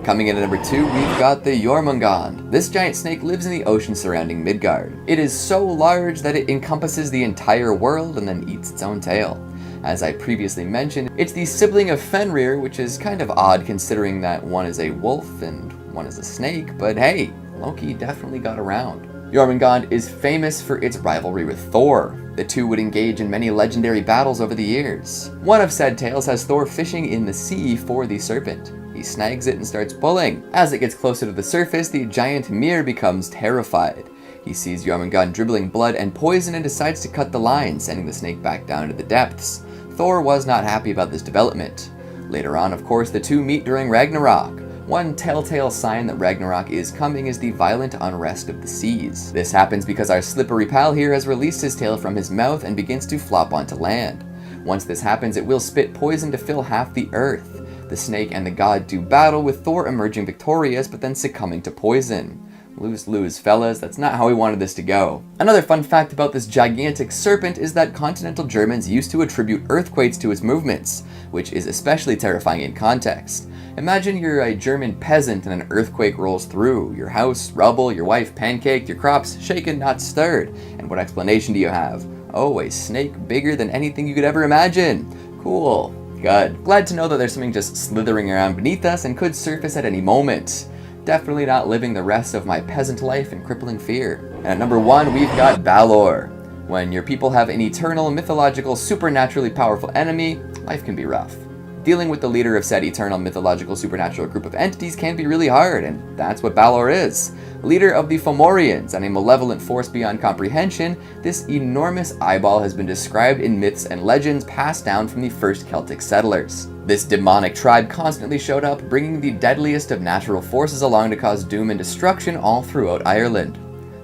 Coming in at number 2, we've got the Jormungand. This giant snake lives in the ocean surrounding Midgard. It is so large that it encompasses the entire world and then eats its own tail. As I previously mentioned, it's the sibling of Fenrir, which is kind of odd considering that one is a wolf and one is a snake, but hey, Loki definitely got around. Jormungand is famous for its rivalry with Thor. The two would engage in many legendary battles over the years. One of said tales has Thor fishing in the sea for the serpent. He snags it and starts pulling. As it gets closer to the surface, the giant Mir becomes terrified. He sees Jormungand dribbling blood and poison and decides to cut the line, sending the snake back down into the depths. Thor was not happy about this development. Later on, of course, the two meet during Ragnarok. One telltale sign that Ragnarok is coming is the violent unrest of the seas. This happens because our slippery pal here has released his tail from his mouth and begins to flop onto land. Once this happens, it will spit poison to fill half the earth. The snake and the god do battle, with Thor emerging victorious but then succumbing to poison. Lose, fellas, that's not how we wanted this to go. Another fun fact about this gigantic serpent is that continental Germans used to attribute earthquakes to its movements, which is especially terrifying in context. Imagine you're a German peasant and an earthquake rolls through. Your house, rubble, your wife pancaked, your crops shaken, not stirred. And what explanation do you have? Oh, a snake bigger than anything you could ever imagine. Cool. Good. Glad to know that there's something just slithering around beneath us and could surface at any moment. Definitely not living the rest of my peasant life in crippling fear. And at number 1, we've got Balor. When your people have an eternal, mythological, supernaturally powerful enemy, life can be rough. Dealing with the leader of said eternal, mythological, supernatural group of entities can be really hard, and that's what Balor is. Leader of the Fomorians and a malevolent force beyond comprehension, this enormous eyeball has been described in myths and legends passed down from the first Celtic settlers. This demonic tribe constantly showed up, bringing the deadliest of natural forces along to cause doom and destruction all throughout Ireland.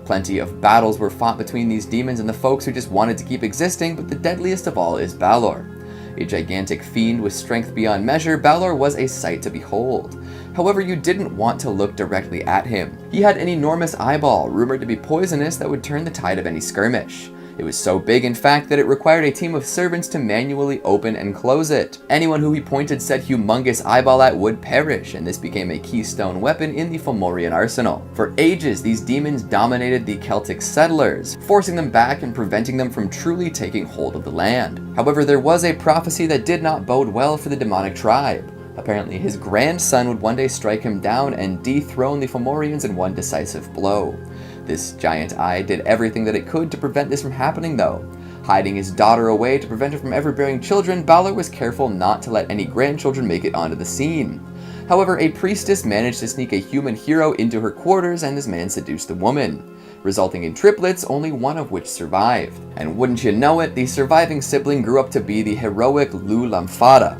Plenty of battles were fought between these demons and the folks who just wanted to keep existing, but the deadliest of all is Balor. A gigantic fiend with strength beyond measure, Balor was a sight to behold. However, you didn't want to look directly at him. He had an enormous eyeball, rumored to be poisonous, that would turn the tide of any skirmish. It was so big, in fact, that it required a team of servants to manually open and close it. Anyone who he pointed said humongous eyeball at would perish, and this became a keystone weapon in the Fomorian arsenal. For ages, these demons dominated the Celtic settlers, forcing them back and preventing them from truly taking hold of the land. However, there was a prophecy that did not bode well for the demonic tribe. Apparently, his grandson would one day strike him down and dethrone the Fomorians in one decisive blow. This giant eye did everything that it could to prevent this from happening though. Hiding his daughter away to prevent her from ever bearing children, Balor was careful not to let any grandchildren make it onto the scene. However, a priestess managed to sneak a human hero into her quarters, and this man seduced the woman, resulting in triplets, only one of which survived. And wouldn't you know it, the surviving sibling grew up to be the heroic Lu Lamfada.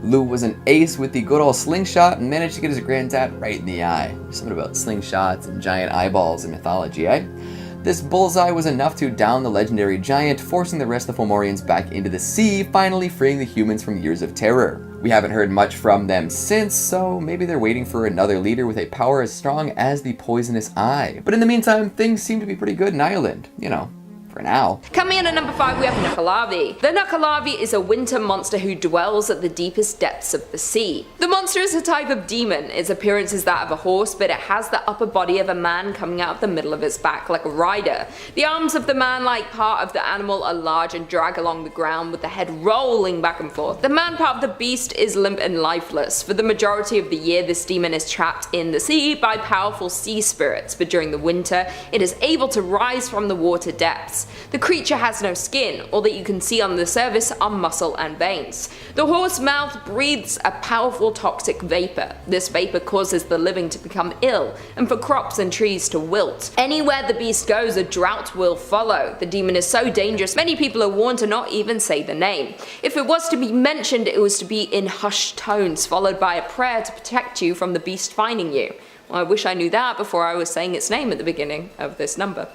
Lu was an ace with the good old slingshot and managed to get his granddad right in the eye. There's something about slingshots and giant eyeballs in mythology, eh? This bullseye was enough to down the legendary giant, forcing the rest of the Fomorians back into the sea, finally freeing the humans from years of terror. We haven't heard much from them since, so maybe they're waiting for another leader with a power as strong as the poisonous eye. But in the meantime, things seem to be pretty good in Ireland, you know. For now. Coming in at number 5, we have Nukkalavi. The Nukkalavi is a winter monster who dwells at the deepest depths of the sea. The The monster is a type of demon. Its appearance is that of a horse, but it has the upper body of a man coming out of the middle of its back like a rider. The arms of the man-like part of the animal are large and drag along the ground with the head rolling back and forth. The man part of the beast is limp and lifeless. For the majority of the year, this demon is trapped in the sea by powerful sea spirits, but during the winter, it is able to rise from the water depths. The creature has no skin. All that you can see on the surface are muscle and veins. The horse mouth breathes a powerful toxic vapor. This vapor causes the living to become ill, and for crops and trees to wilt. Anywhere the beast goes, a drought will follow. The demon is so dangerous, many people are warned to not even say the name. If it was to be mentioned, it was to be in hushed tones, followed by a prayer to protect you from the beast finding you. Well, I wish I knew that before I was saying its name at the beginning of this number.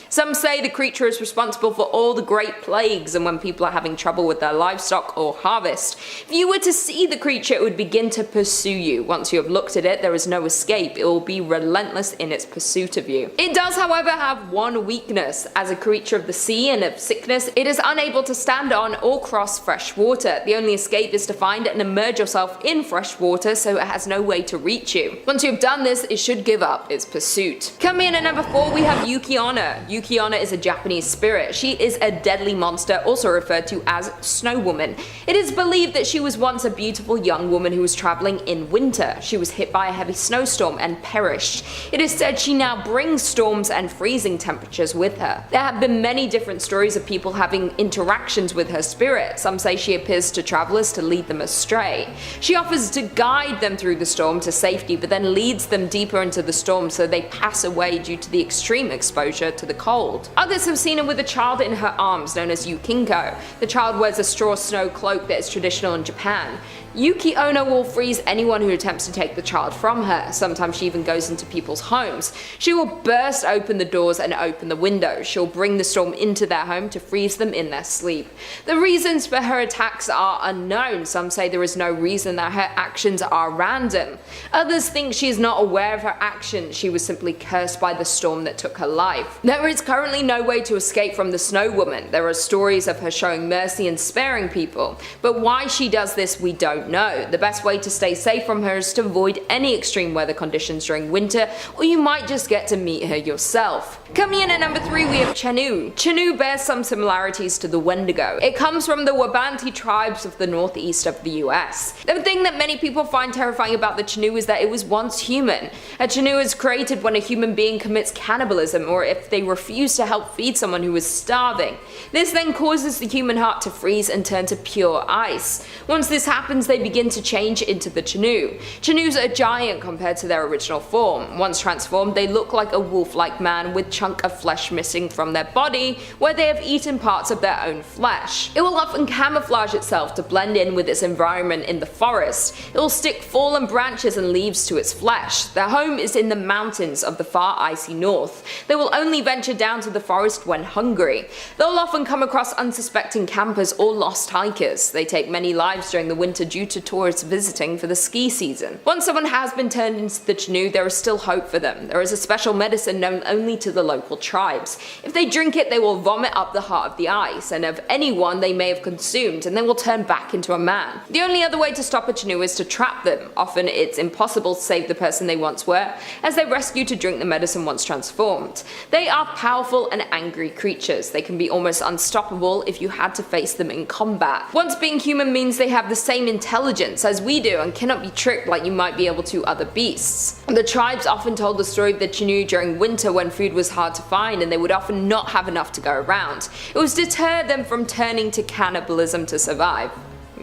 Some say the creature is responsible for all the great plagues and when people are having trouble with their livestock or harvest. If you were to see the creature, it would begin to pursue you. Once you have looked at it, there is no escape. It will be relentless in its pursuit of you. It does, however, have one weakness. As a creature of the sea and of sickness, it is unable to stand on or cross fresh water. The only escape is to find and immerse yourself in fresh water, so it has no way to reach you. Once you have done this, it should give up its pursuit. Coming in at number 4, we have Yacumama. Yacumama is a Japanese spirit. She is a deadly monster, also referred to as Snow Woman. It is believed that she was once a beautiful young woman who was traveling in winter. She was hit by a heavy snowstorm and perished. It is said she now brings storms and freezing temperatures with her. There have been many different stories of people having interactions with her spirit. Some say she appears to travelers to lead them astray. She offers to guide them through the storm to safety, but then leads them deeper into the storm so they pass away due to the extreme exposure to the cold. Others have seen her with a child in her arms, known as Yukinko. The child wears a straw snow cloak that is traditional in Japan. Yacumama will freeze anyone who attempts to take the child from her. Sometimes she even goes into people's homes. She will burst open the doors and open the windows. She'll bring the storm into their home to freeze them in their sleep. The reasons for her attacks are unknown. Some say there is no reason, that her actions are random. Others think she is not aware of her actions. She was simply cursed by the storm that took her life. There is currently no way to escape from the Snow Woman. There are stories of her showing mercy and sparing people, but why she does this we don't know. The best way to stay safe from her is to avoid any extreme weather conditions during winter, or you might just get to meet her yourself. Coming in at number 3, we have Chenu. Chenu bears some similarities to the Wendigo. It comes from the Wabanti tribes of the northeast of the US. The thing that many people find terrifying about the Chenu is that it was once human. A Chenu is created when a human being commits cannibalism, or if they refuse to help feed someone who is starving. This then causes the human heart to freeze and turn to pure ice. Once this happens, they begin to change into the Chenu. Chenus are giant compared to their original form. Once transformed, they look like a wolf-like man with chunk of flesh missing from their body where they have eaten parts of their own flesh. It will often camouflage itself to blend in with its environment in the forest. It will stick fallen branches and leaves to its flesh. Their home is in the mountains of the far icy north. They will only venture down to the forest when hungry. They'll often come across unsuspecting campers or lost hikers. They take many lives during the winter due to tourists visiting for the ski season. Once someone has been turned into the Chenu, there is still hope for them. There is a special medicine known only to the local tribes. If they drink it, they will vomit up the heart of the ice, and of anyone they may have consumed, and they will turn back into a man. The only other way to stop a Chenu is to trap them. Often it's impossible to save the person they once were, as they rescue to drink the medicine once transformed. They are powerful and angry creatures. They can be almost unstoppable if you had to face them in combat. Once being human means they have the same intelligence as we do and cannot be tricked like you might be able to other beasts. The tribes often told the story of the Chenu during winter when food was hard to find and they would often not have enough to go around. It was to deter them from turning to cannibalism to survive.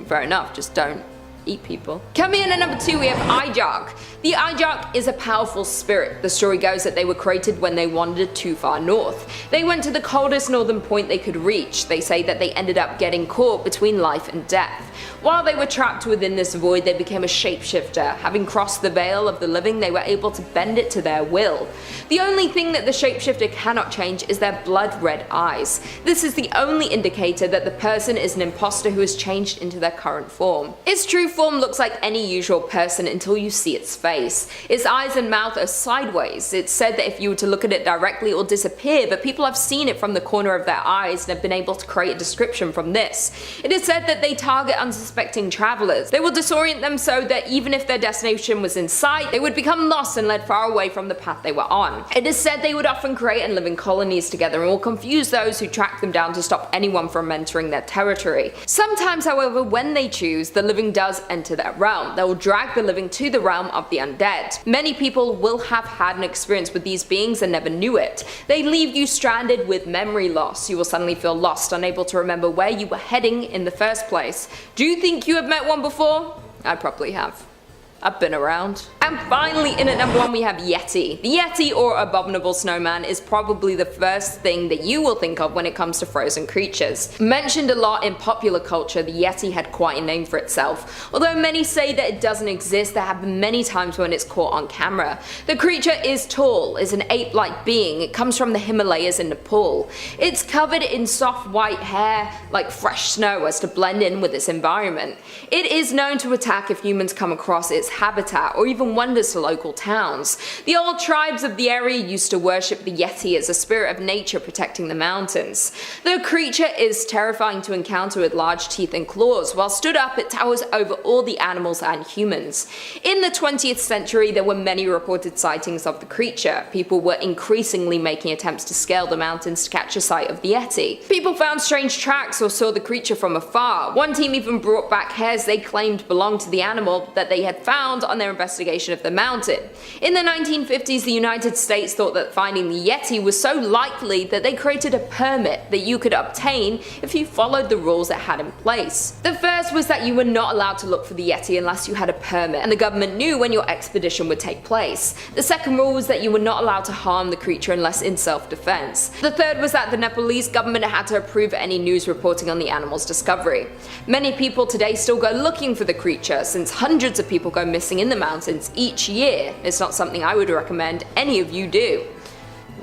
Fair enough, just don't eat people. Coming in at number 2, we have Ijak. The Ijak is a powerful spirit. The story goes that they were created when they wandered too far north. They went to the coldest northern point they could reach. They say that they ended up getting caught between life and death. While they were trapped within this void, they became a shapeshifter. Having crossed the veil of the living, they were able to bend it to their will. The only thing that the shapeshifter cannot change is their blood red eyes. This is the only indicator that the person is an imposter who has changed into their current form. It's true form looks like any usual person until you see its face. Its eyes and mouth are sideways. It's said that if you were to look at it directly it will disappear, but people have seen it from the corner of their eyes and have been able to create a description from this. It is said that they target unsuspecting travelers. They will disorient them so that even if their destination was in sight, they would become lost and led far away from the path they were on. It is said they would often create and live in colonies together and will confuse those who track them down to stop anyone from entering their territory. Sometimes, however, when they choose, the living does enter that realm. They will drag the living to the realm of the undead. Many people will have had an experience with these beings and never knew it. They leave you stranded with memory loss. You will suddenly feel lost, unable to remember where you were heading in the first place. Do you think you have met one before? I probably have. I've been around. And finally, in at number 1 we have Yeti. The Yeti, or abominable snowman, is probably the first thing that you will think of when it comes to frozen creatures. Mentioned a lot in popular culture, the Yeti had quite a name for itself. Although many say that it doesn't exist, there have been many times when it's caught on camera. The creature is tall, is an ape-like being. It comes from the Himalayas in Nepal. It's covered in soft white hair, like fresh snow, as to blend in with its environment. It is known to attack if humans come across its habitat, or even wonders to local towns. The old tribes of the area used to worship the Yeti as a spirit of nature protecting the mountains. The creature is terrifying to encounter with large teeth and claws. While stood up, it towers over all the animals and humans. In the 20th century, there were many reported sightings of the creature. People were increasingly making attempts to scale the mountains to catch a sight of the Yeti. People found strange tracks or saw the creature from afar. One team even brought back hairs they claimed belonged to the animal that they had found on their investigation of the mountain. In the 1950s, the United States thought that finding the Yeti was so likely that they created a permit that you could obtain if you followed the rules it had in place. The first was that you were not allowed to look for the Yeti unless you had a permit, and the government knew when your expedition would take place. The second rule was that you were not allowed to harm the creature unless in self-defense. The third was that the Nepalese government had to approve any news reporting on the animal's discovery. Many people today still go looking for the creature, since hundreds of people go missing in the mountains each year. It's not something I would recommend any of you do.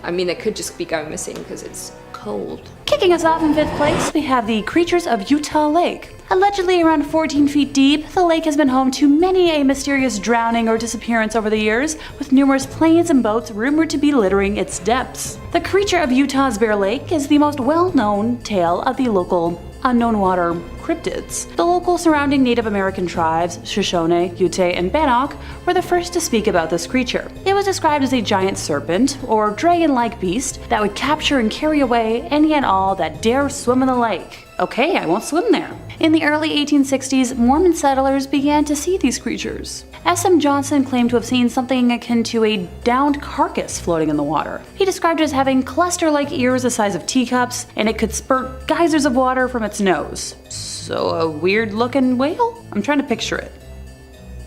I mean, they could just be going missing because it's cold. Kicking us off in 5th place, we have the creatures of Utah Lake. Allegedly around 14 feet deep, the lake has been home to many a mysterious drowning or disappearance over the years, with numerous planes and boats rumored to be littering its depths. The creature of Utah's Bear Lake is the most well-known tale of the local unknown water cryptids. The local surrounding Native American tribes, Shoshone, Ute, and Bannock, were the first to speak about this creature. It was described as a giant serpent, or dragon-like beast, that would capture and carry away any and all that dare swim in the lake. Okay, I won't swim there. In the early 1860s, Mormon settlers began to see these creatures. S.M. Johnson claimed to have seen something akin to a downed carcass floating in the water. He described it as having cluster-like ears the size of teacups, and it could spurt geysers of water from its nose. So a weird-looking whale? I'm trying to picture it.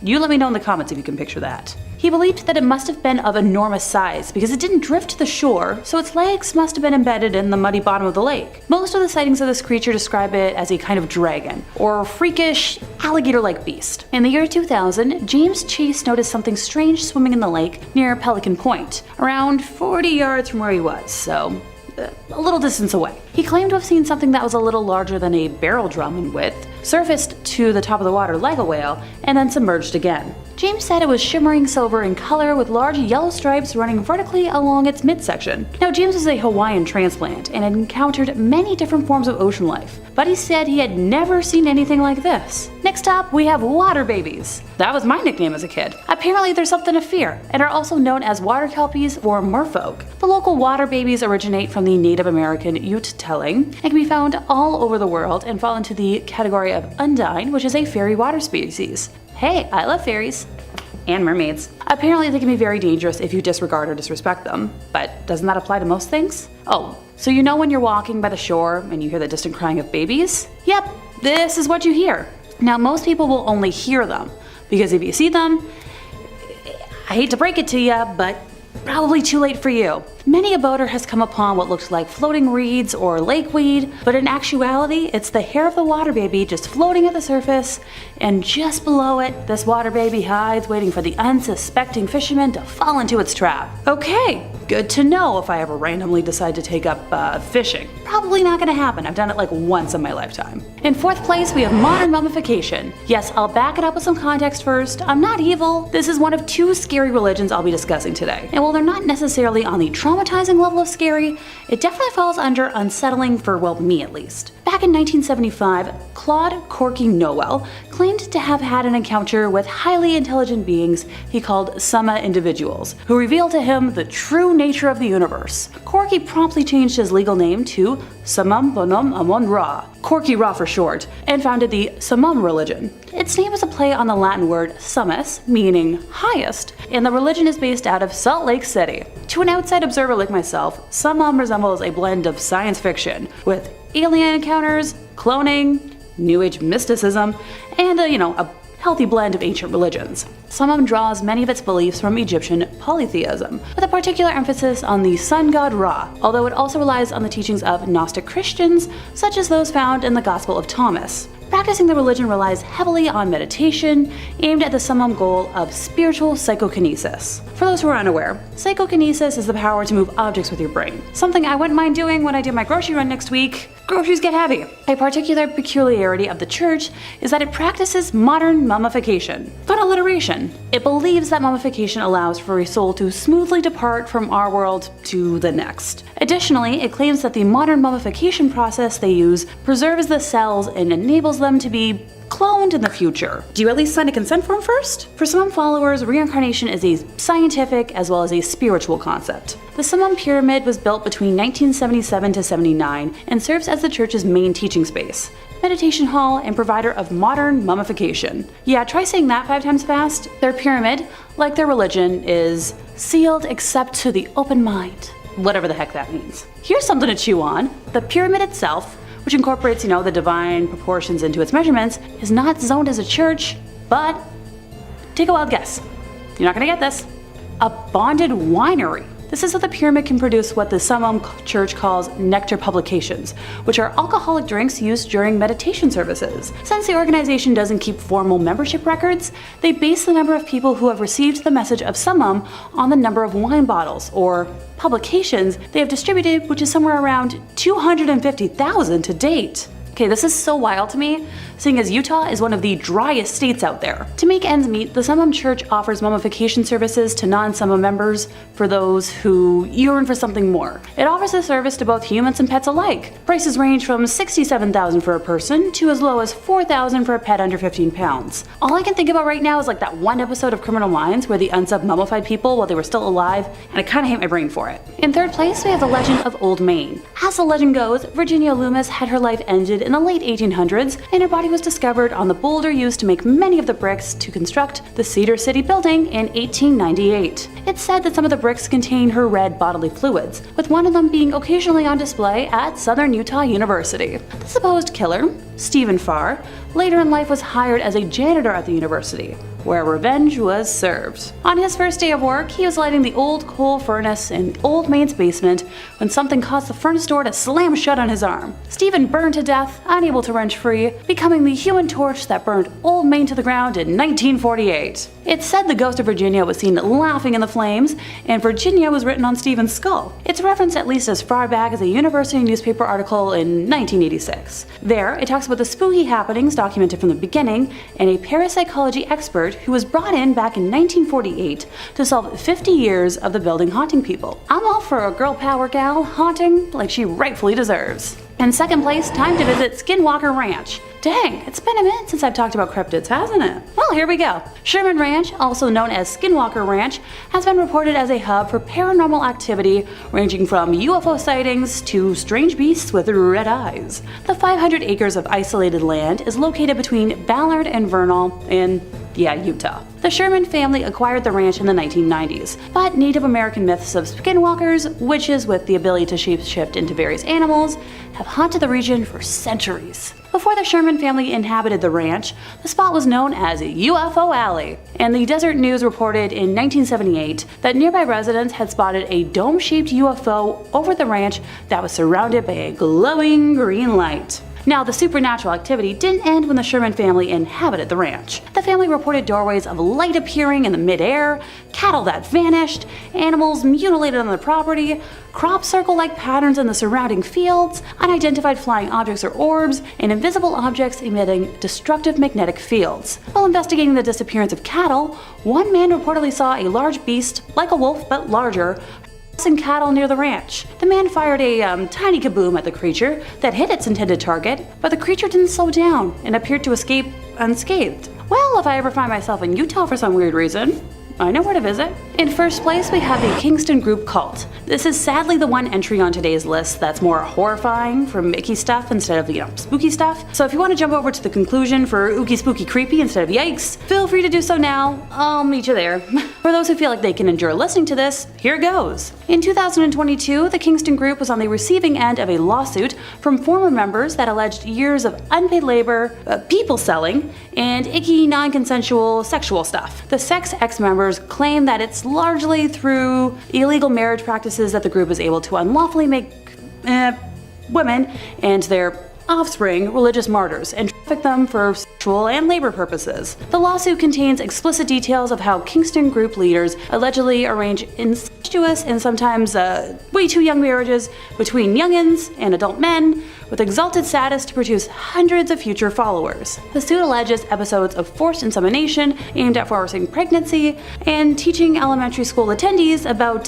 You let me know in the comments if you can picture that. He believed that it must have been of enormous size because it didn't drift to the shore, so its legs must have been embedded in the muddy bottom of the lake. Most of the sightings of this creature describe it as a kind of dragon, or freakish, alligator-like beast. In the year 2000, James Chase noticed something strange swimming in the lake near Pelican Point, around 40 yards from where he was, so a little distance away. He claimed to have seen something that was a little larger than a barrel drum in width, surfaced to the top of the water like a whale, and then submerged again. James said it was shimmering silver in color with large yellow stripes running vertically along its midsection. Now, James is a Hawaiian transplant and had encountered many different forms of ocean life, but he said he had never seen anything like this. Next up, we have water babies. That was my nickname as a kid. Apparently they're something to fear, and are also known as water kelpies or merfolk. The local water babies originate from the Native American Ute telling and can be found all over the world and fall into the category of undine, which is a fairy water species. Hey, I love fairies. And mermaids. Apparently they can be very dangerous if you disregard or disrespect them, but doesn't that apply to most things? Oh, so you know when you're walking by the shore and you hear the distant crying of babies? Yep, this is what you hear. Now most people will only hear them, because if you see them, I hate to break it to you, but probably too late for you. Many a boater has come upon what looked like floating reeds or lakeweed, but in actuality, it's the hair of the water baby just floating at the surface, and just below it, this water baby hides, waiting for the unsuspecting fisherman to fall into its trap. Okay, Good to know if I ever randomly decide to take up fishing. Probably not gonna happen. I've done it like once in my lifetime. In fourth place, we have modern mummification. Yes, I'll back it up with some context first. I'm not evil. This is one of two scary religions I'll be discussing today. And while they're not necessarily on the traumatizing level of scary, it definitely falls under unsettling for, well, me at least. Back in 1975, Claude Corky Noel claimed to have had an encounter with highly intelligent beings he called Summa individuals, who revealed to him the true nature of the universe. Corky promptly changed his legal name to Summum Bonum Amun Ra, Corky Ra for short, and founded the Summum religion. Its name is a play on the Latin word summus, meaning highest, and the religion is based out of Salt Lake City. To an outside observer like myself, Summum resembles a blend of science fiction, with alien encounters, cloning, New Age mysticism, and a healthy blend of ancient religions. Summum draws many of its beliefs from Egyptian polytheism, with a particular emphasis on the sun god Ra, although it also relies on the teachings of Gnostic Christians, such as those found in the Gospel of Thomas. Practicing the religion relies heavily on meditation, aimed at the summum goal of spiritual psychokinesis. For those who are unaware, psychokinesis is the power to move objects with your brain, something I wouldn't mind doing when I do my grocery run next week. Groceries get heavy. A particular peculiarity of the church is that it practices modern mummification. Fun alliteration. It believes that mummification allows for a soul to smoothly depart from our world to the next. Additionally, it claims that the modern mummification process they use preserves the cells and enables them to be cloned in the future. Do you at least sign a consent form first? For some followers, reincarnation is a scientific as well as a spiritual concept. The Summum Pyramid was built between 1977 to 79 and serves as the church's main teaching space, meditation hall, and provider of modern mummification. Yeah, try saying that 5 times fast. Their pyramid, like their religion, is sealed except to the open mind. Whatever the heck that means. Here's something to chew on. The pyramid itself, which incorporates, the divine proportions into its measurements, is not zoned as a church, but take a wild guess. You're not gonna get this. A bonded winery. This is so the pyramid can produce what the Summum Church calls nectar publications, which are alcoholic drinks used during meditation services. Since the organization doesn't keep formal membership records, they base the number of people who have received the message of Summum on the number of wine bottles, or publications, they have distributed, which is somewhere around 250,000 to date. Okay, this is so wild to me, seeing as Utah is one of the driest states out there. To make ends meet, the Summum Church offers mummification services to non-Summum members for those who yearn for something more. It offers the service to both humans and pets alike. Prices range from $67,000 for a person to as low as $4,000 for a pet under 15 pounds. All I can think about right now is like that one episode of Criminal Minds where the unsub mummified people while they were still alive, and I kinda hate my brain for it. In third place, we have the legend of Old Main. As the legend goes, Virginia Loomis had her life ended in the late 1800s, and her body was discovered on the boulder used to make many of the bricks to construct the Cedar City building in 1898. It's said that some of the bricks contain her red bodily fluids, with one of them being occasionally on display at Southern Utah University. The supposed killer, Stephen Farr, later in life was hired as a janitor at the university, where revenge was served. On his first day of work, he was lighting the old coal furnace in Old Main's basement when something caused the furnace door to slam shut on his arm. Stephen burned to death, unable to wrench free, becoming the human torch that burned Old Main to the ground in 1948. It's said the ghost of Virginia was seen laughing in the flames, and Virginia was written on Stephen's skull. It's referenced at least as far back as a university newspaper article in 1986. There, it talks about the spooky happenings documented from the beginning, and a parapsychology expert who was brought in back in 1948 to solve 50 years of the building haunting people. I'm all for a girl power gal haunting like she rightfully deserves. In second place, time to visit Skinwalker Ranch. Dang, it's been a minute since I've talked about cryptids, hasn't it? Well, here we go. Sherman Ranch, also known as Skinwalker Ranch, has been reported as a hub for paranormal activity ranging from UFO sightings to strange beasts with red eyes. The 500 acres of isolated land is located between Ballard and Vernal in Utah. The Sherman family acquired the ranch in the 1990s, but Native American myths of skinwalkers, witches with the ability to shapeshift into various animals, have haunted the region for centuries. Before the Sherman family inhabited the ranch, the spot was known as UFO Alley, and the Desert News reported in 1978 that nearby residents had spotted a dome-shaped UFO over the ranch that was surrounded by a glowing green light. Now, the supernatural activity didn't end when the Sherman family inhabited the ranch. The family reported doorways of light appearing in the midair, cattle that vanished, animals mutilated on the property, crop circle-like patterns in the surrounding fields, unidentified flying objects or orbs, and invisible objects emitting destructive magnetic fields. While investigating the disappearance of cattle, one man reportedly saw a large beast, like a wolf but larger, and cattle near the ranch. The man fired a tiny kaboom at the creature that hit its intended target, but the creature didn't slow down and appeared to escape unscathed. Well, if I ever find myself in Utah for some weird reason, I know where to visit. In first place, we have the Kingston Group Cult. This is sadly the one entry on today's list that's more horrifying from icky stuff instead of, spooky stuff. So if you want to jump over to the conclusion for ooky spooky creepy instead of yikes, feel free to do so now. I'll meet you there. For those who feel like they can endure listening to this, here goes. In 2022, the Kingston Group was on the receiving end of a lawsuit from former members that alleged years of unpaid labor, people selling, and icky non-consensual sexual stuff. The sex ex-members claim that it's largely through illegal marriage practices that the group is able to unlawfully make women and their offspring religious martyrs and traffic them for sexual and labor purposes. The lawsuit contains explicit details of how Kingston Group leaders allegedly arrange incestuous and sometimes way too young marriages between youngins and adult men with exalted status to produce hundreds of future followers. The suit alleges episodes of forced insemination aimed at forcing pregnancy and teaching elementary school attendees about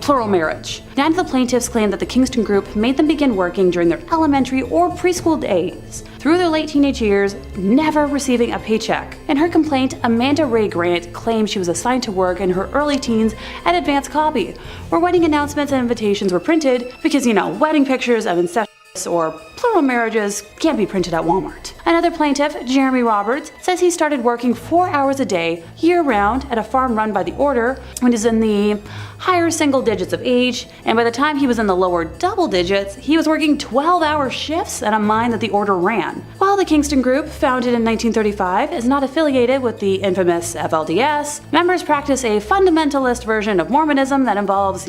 plural marriage. 9 of the plaintiffs claim that the Kingston Group made them begin working during their elementary or preschool days, through their late teenage years, never receiving a paycheck. In her complaint, Amanda Ray Grant claimed she was assigned to work in her early teens at Advanced Copy, where wedding announcements and invitations were printed because, wedding pictures of incestuous or plural marriages can't be printed at Walmart. Another plaintiff, Jeremy Roberts, says he started working 4 hours a day, year-round, at a farm run by the order when he was in the higher single digits of age, and by the time he was in the lower double digits, he was working 12-hour shifts at a mine that the order ran. While the Kingston Group, founded in 1935, is not affiliated with the infamous FLDS, members practice a fundamentalist version of Mormonism that involves,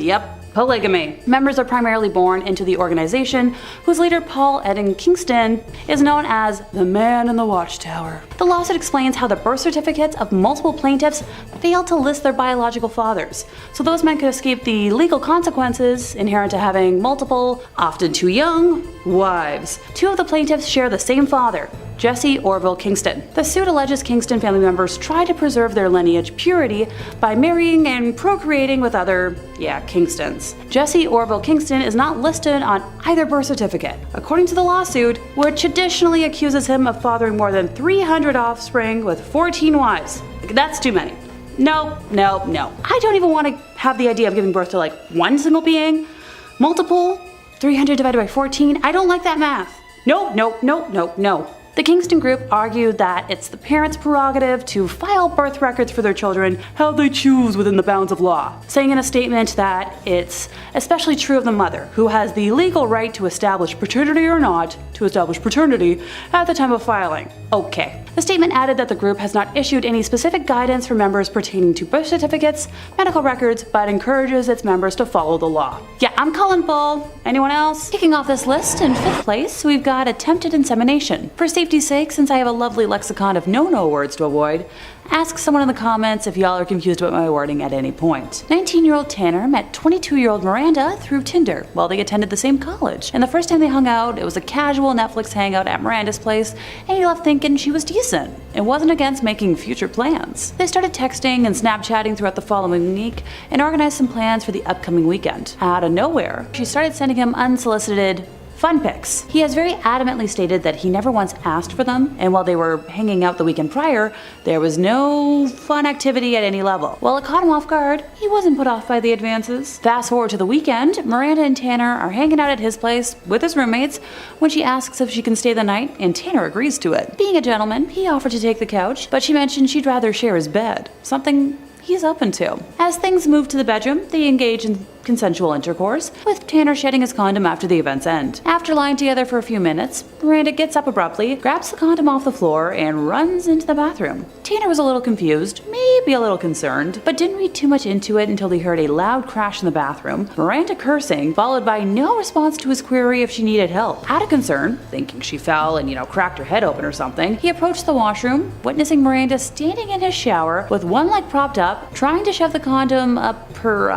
polygamy. Members are primarily born into the organization, whose leader Paul Eden Kingston is known as the Man in the Watchtower. The lawsuit explains how the birth certificates of multiple plaintiffs failed to list their biological fathers, so those men could escape the legal consequences inherent to having multiple, often too young, wives. 2 of the plaintiffs share the same father, Jesse Orville Kingston. The suit alleges Kingston family members tried to preserve their lineage purity by marrying and procreating with other, Kingstons. Jesse Orville Kingston is not listed on either birth certificate, according to the lawsuit, which additionally accuses him of fathering more than 300 offspring with 14 wives. That's too many. No. I don't even want to have the idea of giving birth to one single being. Multiple? 300 divided by 14? I don't like that math. No. The Kingston Group argued that it's the parents' prerogative to file birth records for their children how they choose within the bounds of law, saying in a statement that it's especially true of the mother, who has the legal right to establish paternity or not to establish paternity at the time of filing. Okay. The statement added that the group has not issued any specific guidance for members pertaining to birth certificates, medical records, but encourages its members to follow the law. I'm calling bull. Anyone else? Kicking off this list, in 5th place, we've got attempted insemination. For safety's sake, since I have a lovely lexicon of no words to avoid, ask someone in the comments if y'all are confused about my wording at any point. 19-year-old Tanner met 22-year-old Miranda through Tinder while they attended the same college. And the first time they hung out, it was a casual Netflix hangout at Miranda's place, and he left thinking she was decent and wasn't against making future plans. They started texting and Snapchatting throughout the following week and organized some plans for the upcoming weekend. Out of nowhere, she started sending him unsolicited fun pics. He has very adamantly stated that he never once asked for them, and while they were hanging out the weekend prior, there was no fun activity at any level. While it caught him off guard, he wasn't put off by the advances. Fast forward to the weekend, Miranda and Tanner are hanging out at his place with his roommates when she asks if she can stay the night, and Tanner agrees to it. Being a gentleman, he offered to take the couch, but she mentioned she'd rather share his bed, something he's open to. As things move to the bedroom, they engage in consensual intercourse, with Tanner shedding his condom after the event's end. After lying together for a few minutes, Miranda gets up abruptly, grabs the condom off the floor, and runs into the bathroom. Tanner was a little confused, maybe a little concerned, but didn't read too much into it until he heard a loud crash in the bathroom, Miranda cursing, followed by no response to his query if she needed help. Out of concern, thinking she fell and, cracked her head open or something, he approached the washroom, witnessing Miranda standing in his shower with one leg propped up, trying to shove the condom up her,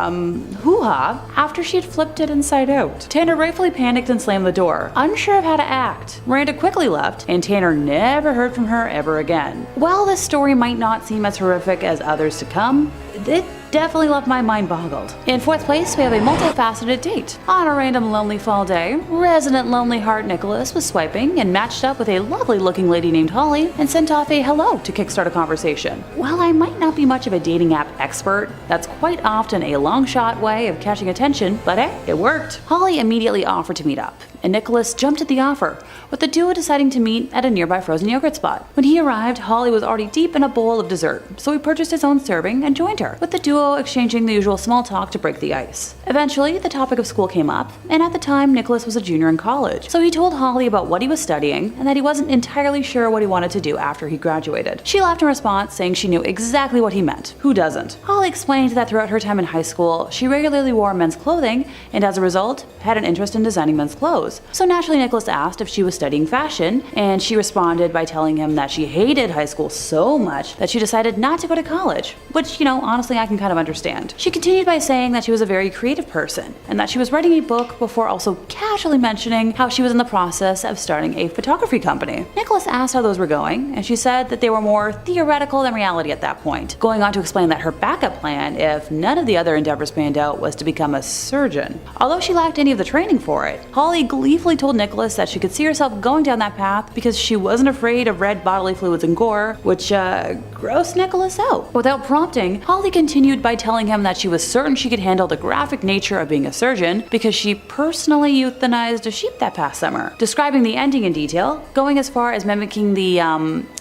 hoo-ha after she had flipped it inside out. Tanner rightfully panicked and slammed the door, unsure of how to act. Miranda quickly left, and Tanner never heard from her ever again. While this story might not seem as horrific as others to come, it definitely left my mind boggled. In fourth place, we have a multifaceted date. On a random lonely fall day, resident lonely heart Nicholas was swiping and matched up with a lovely looking lady named Holly and sent off a hello to kickstart a conversation. While I might not be much of a dating app expert, that's quite often a long shot way of catching attention, but hey, it worked. Holly immediately offered to meet up, and Nicholas jumped at the offer, with the duo deciding to meet at a nearby frozen yogurt spot. When he arrived, Holly was already deep in a bowl of dessert, so he purchased his own serving and joined her, with the duo exchanging the usual small talk to break the ice. Eventually, the topic of school came up, and at the time, Nicholas was a junior in college, so he told Holly about what he was studying and that he wasn't entirely sure what he wanted to do after he graduated. She laughed in response, saying she knew exactly what he meant. Who doesn't? Holly explained that throughout her time in high school, she regularly wore men's clothing, and as a result, had an interest in designing men's clothes. So naturally, Nicholas asked if she was studying fashion, and she responded by telling him that she hated high school so much that she decided not to go to college, which, honestly, I can kind of understand. She continued by saying that she was a very creative person, and that she was writing a book before also casually mentioning how she was in the process of starting a photography company. Nicholas asked how those were going, and she said that they were more theoretical than reality at that point, going on to explain that her backup plan, if none of the other endeavors panned out, was to become a surgeon. Although she lacked any of the training for it, Holly gleefully told Nicholas that she could see herself going down that path because she wasn't afraid of red bodily fluids and gore, which grossed Nicholas out. Without prompting, Holly continued by telling him that she was certain she could handle the graphic nature of being a surgeon because she personally euthanized a sheep that past summer, describing the ending in detail, going as far as mimicking the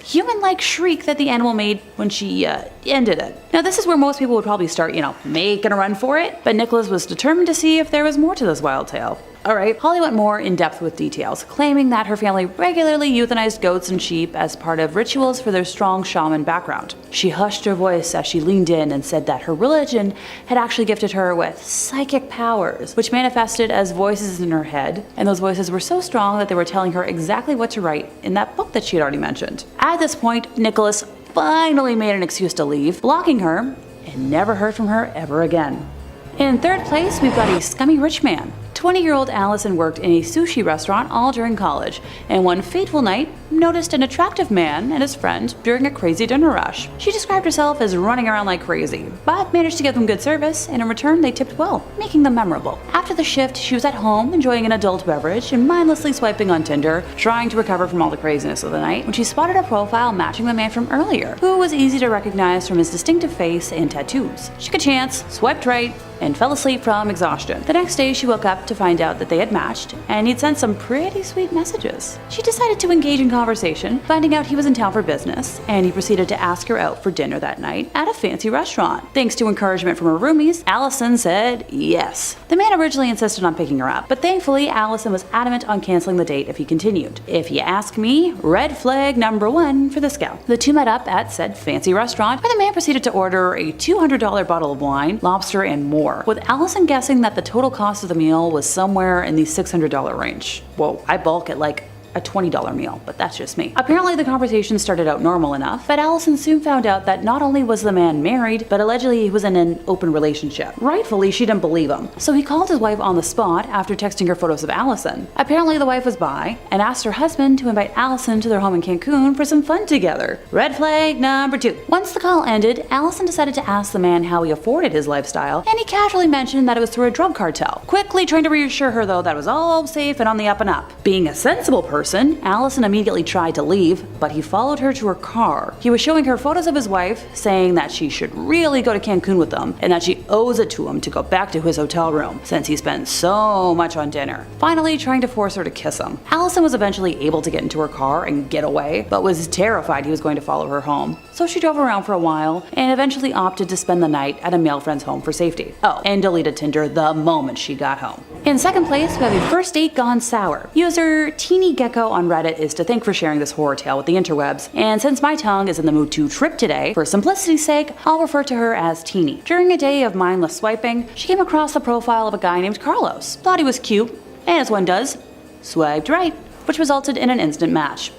human-like shriek that the animal made when she ended it. Now this is where most people would probably start, making a run for it, but Nicholas was determined to see if there was more to this wild tale. Alright, Holly went more in depth with details, claiming that her family regularly euthanized goats and sheep as part of rituals for their strong shaman background. She hushed her voice as she leaned in and said that her religion had actually gifted her with psychic powers, which manifested as voices in her head, and those voices were so strong that they were telling her exactly what to write in that book that she had already mentioned. At this point, Nicholas finally made an excuse to leave, blocking her, and never heard from her ever again. In third place, we've got a scummy rich man. 20-year-old Allison worked in a sushi restaurant all during college, and one fateful night, noticed an attractive man and his friend during a crazy dinner rush. She described herself as running around like crazy, but managed to give them good service, and in return they tipped well, making them memorable. After the shift, she was at home enjoying an adult beverage and mindlessly swiping on Tinder, trying to recover from all the craziness of the night, when she spotted a profile matching the man from earlier, who was easy to recognize from his distinctive face and tattoos. She took a chance, swiped right, and fell asleep from exhaustion. The next day, she woke up to find out that they had matched, and he'd sent some pretty sweet messages. She decided to engage in conversation, finding out he was in town for business, and he proceeded to ask her out for dinner that night at a fancy restaurant. Thanks to encouragement from her roomies, Allison said yes. The man originally insisted on picking her up, but thankfully, Allison was adamant on canceling the date if he continued. If you ask me, red flag number 1 for this gal. The two met up at said fancy restaurant, where the man proceeded to order a $200 bottle of wine, lobster, and more, with Allison guessing that the total cost of the meal was somewhere in the $600 range. Whoa, I balk at like a $20 meal, but that's just me. Apparently the conversation started out normal enough, but Allison soon found out that not only was the man married, but allegedly he was in an open relationship. Rightfully, she didn't believe him, so he called his wife on the spot after texting her photos of Allison. Apparently the wife was bi, and asked her husband to invite Allison to their home in Cancun for some fun together. Red flag number 2. Once the call ended, Allison decided to ask the man how he afforded his lifestyle, and he casually mentioned that it was through a drug cartel, quickly trying to reassure her though that it was all safe and on the up and up. Being a sensible person, Allison immediately tried to leave, but he followed her to her car. He was showing her photos of his wife, saying that she should really go to Cancun with them, and that she owes it to him to go back to his hotel room, since he spent so much on dinner. Finally, trying to force her to kiss him. Allison was eventually able to get into her car and get away, but was terrified he was going to follow her home. so she drove around for a while and eventually opted to spend the night at a male friend's home for safety. Oh, and deleted Tinder the moment she got home. In second place, we have a first date gone sour. User Teeny Gecko on Reddit is to thank for sharing this horror tale with the interwebs, and since my tongue is in the mood to trip today, for simplicity's sake, I'll refer to her as Teeny. During a day of mindless swiping, she came across the profile of a guy named Carlos, thought he was cute, and as one does, swiped right, which resulted in an instant match.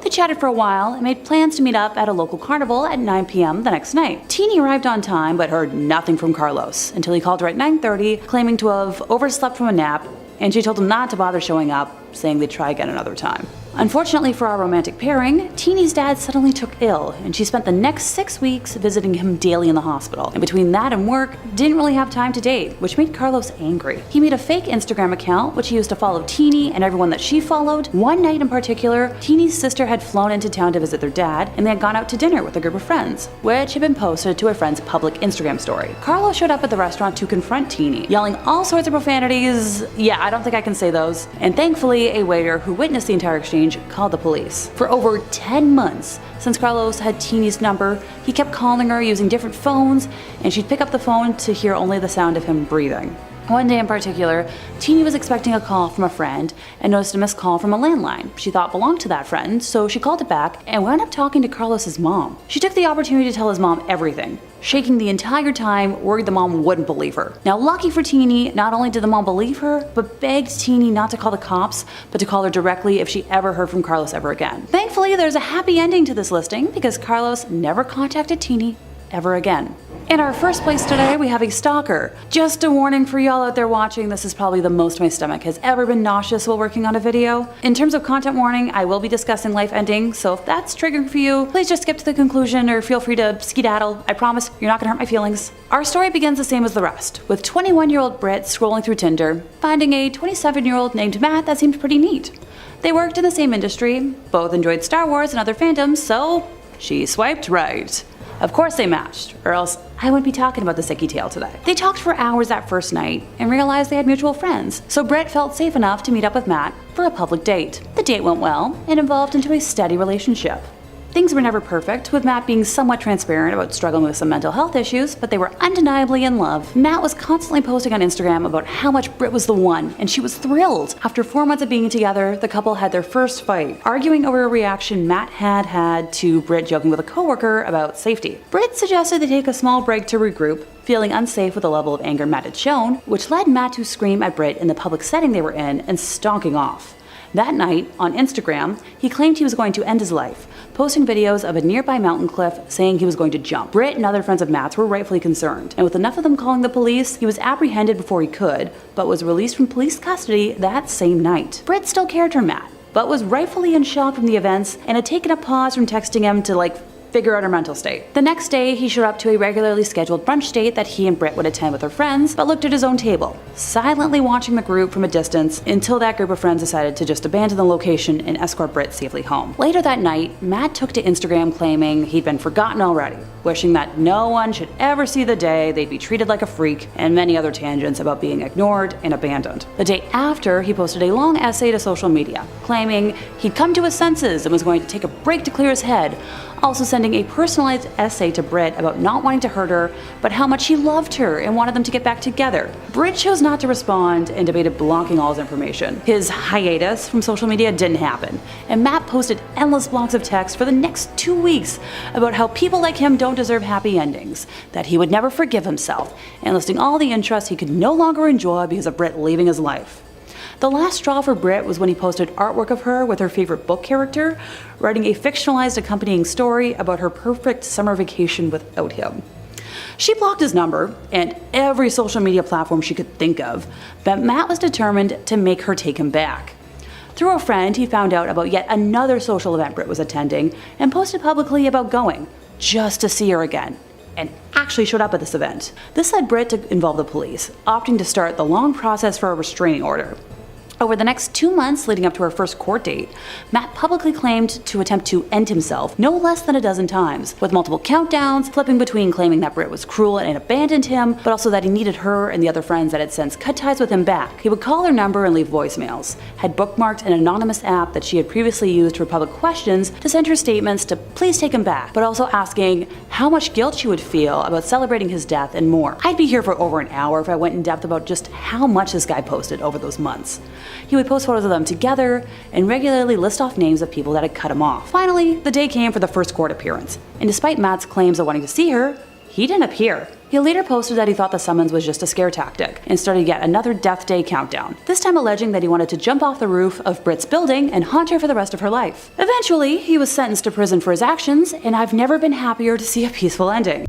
They chatted for a while and made plans to meet up at a local carnival at 9 p.m. the next night. Teeny arrived on time but heard nothing from Carlos until he called her at 9:30, claiming to have overslept from a nap, and she told him not to bother showing up, saying they'd try again another time. Unfortunately for our romantic pairing, Teeny's dad suddenly took ill, and she spent the next 6 weeks visiting him daily in the hospital. And between that and work, didn't really have time to date, which made Carlos angry. He made a fake Instagram account, which he used to follow Teeny and everyone that she followed. One night in particular, Teeny's sister had flown into town to visit their dad, and they had gone out to dinner with a group of friends, which had been posted to a friend's public Instagram story. Carlos showed up at the restaurant to confront Teeny, yelling all sorts of profanities. Yeah, I don't think I can say those. And thankfully, a waiter who witnessed the entire exchange called the police. For over 10 months, since Carlos had Teeny's number, he kept calling her using different phones, and she'd pick up the phone to hear only the sound of him breathing. One day in particular, Teeny was expecting a call from a friend and noticed a missed call from a landline she thought belonged to that friend, so she called it back and wound up talking to Carlos's mom. She took the opportunity to tell his mom everything, shaking the entire time, worried the mom wouldn't believe her. Now, lucky for Teeny, not only did the mom believe her, but begged Teeny not to call the cops, but to call her directly if she ever heard from Carlos ever again. Thankfully, there's a happy ending to this listing because Carlos never contacted Teeny ever again. In our first place today, we have a stalker. Just a warning for y'all out there watching, this is probably the most my stomach has ever been nauseous while working on a video. In terms of content warning, I will be discussing life ending, so if that's triggering for you, please just skip to the conclusion or feel free to skedaddle. I promise you're not gonna hurt my feelings. Our story begins the same as the rest, with 21-year-old Britt scrolling through Tinder, finding a 27-year-old named Matt that seemed pretty neat. They worked in the same industry, both enjoyed Star Wars and other fandoms, so she swiped right. Of course they matched, or else I wouldn't be talking about this icky tale today. They talked for hours that first night and realized they had mutual friends, so Britt felt safe enough to meet up with Matt for a public date. The date went well and evolved into a steady relationship. Things were never perfect, with Matt being somewhat transparent about struggling with some mental health issues, but they were undeniably in love. Matt was constantly posting on Instagram about how much Britt was the one, and she was thrilled. After 4 months of being together, the couple had their first fight, arguing over a reaction Matt had to Britt joking with a coworker about safety. Britt suggested they take a small break to regroup, feeling unsafe with the level of anger Matt had shown, which led Matt to scream at Britt in the public setting they were in and stalking off. That night, on Instagram, he claimed he was going to end his life, posting videos of a nearby mountain cliff saying he was going to jump. Britt and other friends of Matt's were rightfully concerned, and with enough of them calling the police, he was apprehended before he could, but was released from police custody that same night. Britt still cared for Matt, but was rightfully in shock from the events and had taken a pause from texting him to figure out her mental state. The next day, he showed up to a regularly scheduled brunch date that he and Britt would attend with her friends, but looked at his own table, silently watching the group from a distance until that group of friends decided to just abandon the location and escort Britt safely home. Later that night, Matt took to Instagram claiming he'd been forgotten already, wishing that no one should ever see the day they'd be treated like a freak, and many other tangents about being ignored and abandoned. The day after, he posted a long essay to social media, claiming he'd come to his senses and was going to take a break to clear his head, also sending a personalized essay to Britt about not wanting to hurt her, but how much he loved her and wanted them to get back together. Britt chose not to respond and debated blocking all his information. His hiatus from social media didn't happen, and Matt posted endless blocks of text for the next 2 weeks about how people like him don't deserve happy endings, that he would never forgive himself, and listing all the interests he could no longer enjoy because of Britt leaving his life. The last straw for Britt was when he posted artwork of her with her favorite book character, writing a fictionalized accompanying story about her perfect summer vacation without him. She blocked his number and every social media platform she could think of, but Matt was determined to make her take him back. Through a friend, he found out about yet another social event Britt was attending and posted publicly about going, just to see her again, and actually showed up at this event. This led Britt to involve the police, opting to start the long process for a restraining order. Over the next 2 months leading up to her first court date, Matt publicly claimed to attempt to end himself no less than a dozen times, with multiple countdowns, flipping between claiming that Britt was cruel and abandoned him, but also that he needed her and the other friends that had since cut ties with him back. He would call her number and leave voicemails, had bookmarked an anonymous app that she had previously used for public questions to send her statements to please take him back, but also asking how much guilt she would feel about celebrating his death and more. I'd be here for over an hour if I went in depth about just how much this guy posted over those months. He would post photos of them together and regularly list off names of people that had cut him off. Finally, the day came for the first court appearance, and despite Matt's claims of wanting to see her, he didn't appear. He later posted that he thought the summons was just a scare tactic and started yet another death day countdown, this time alleging that he wanted to jump off the roof of Britt's building and haunt her for the rest of her life. Eventually, he was sentenced to prison for his actions, and I've never been happier to see a peaceful ending.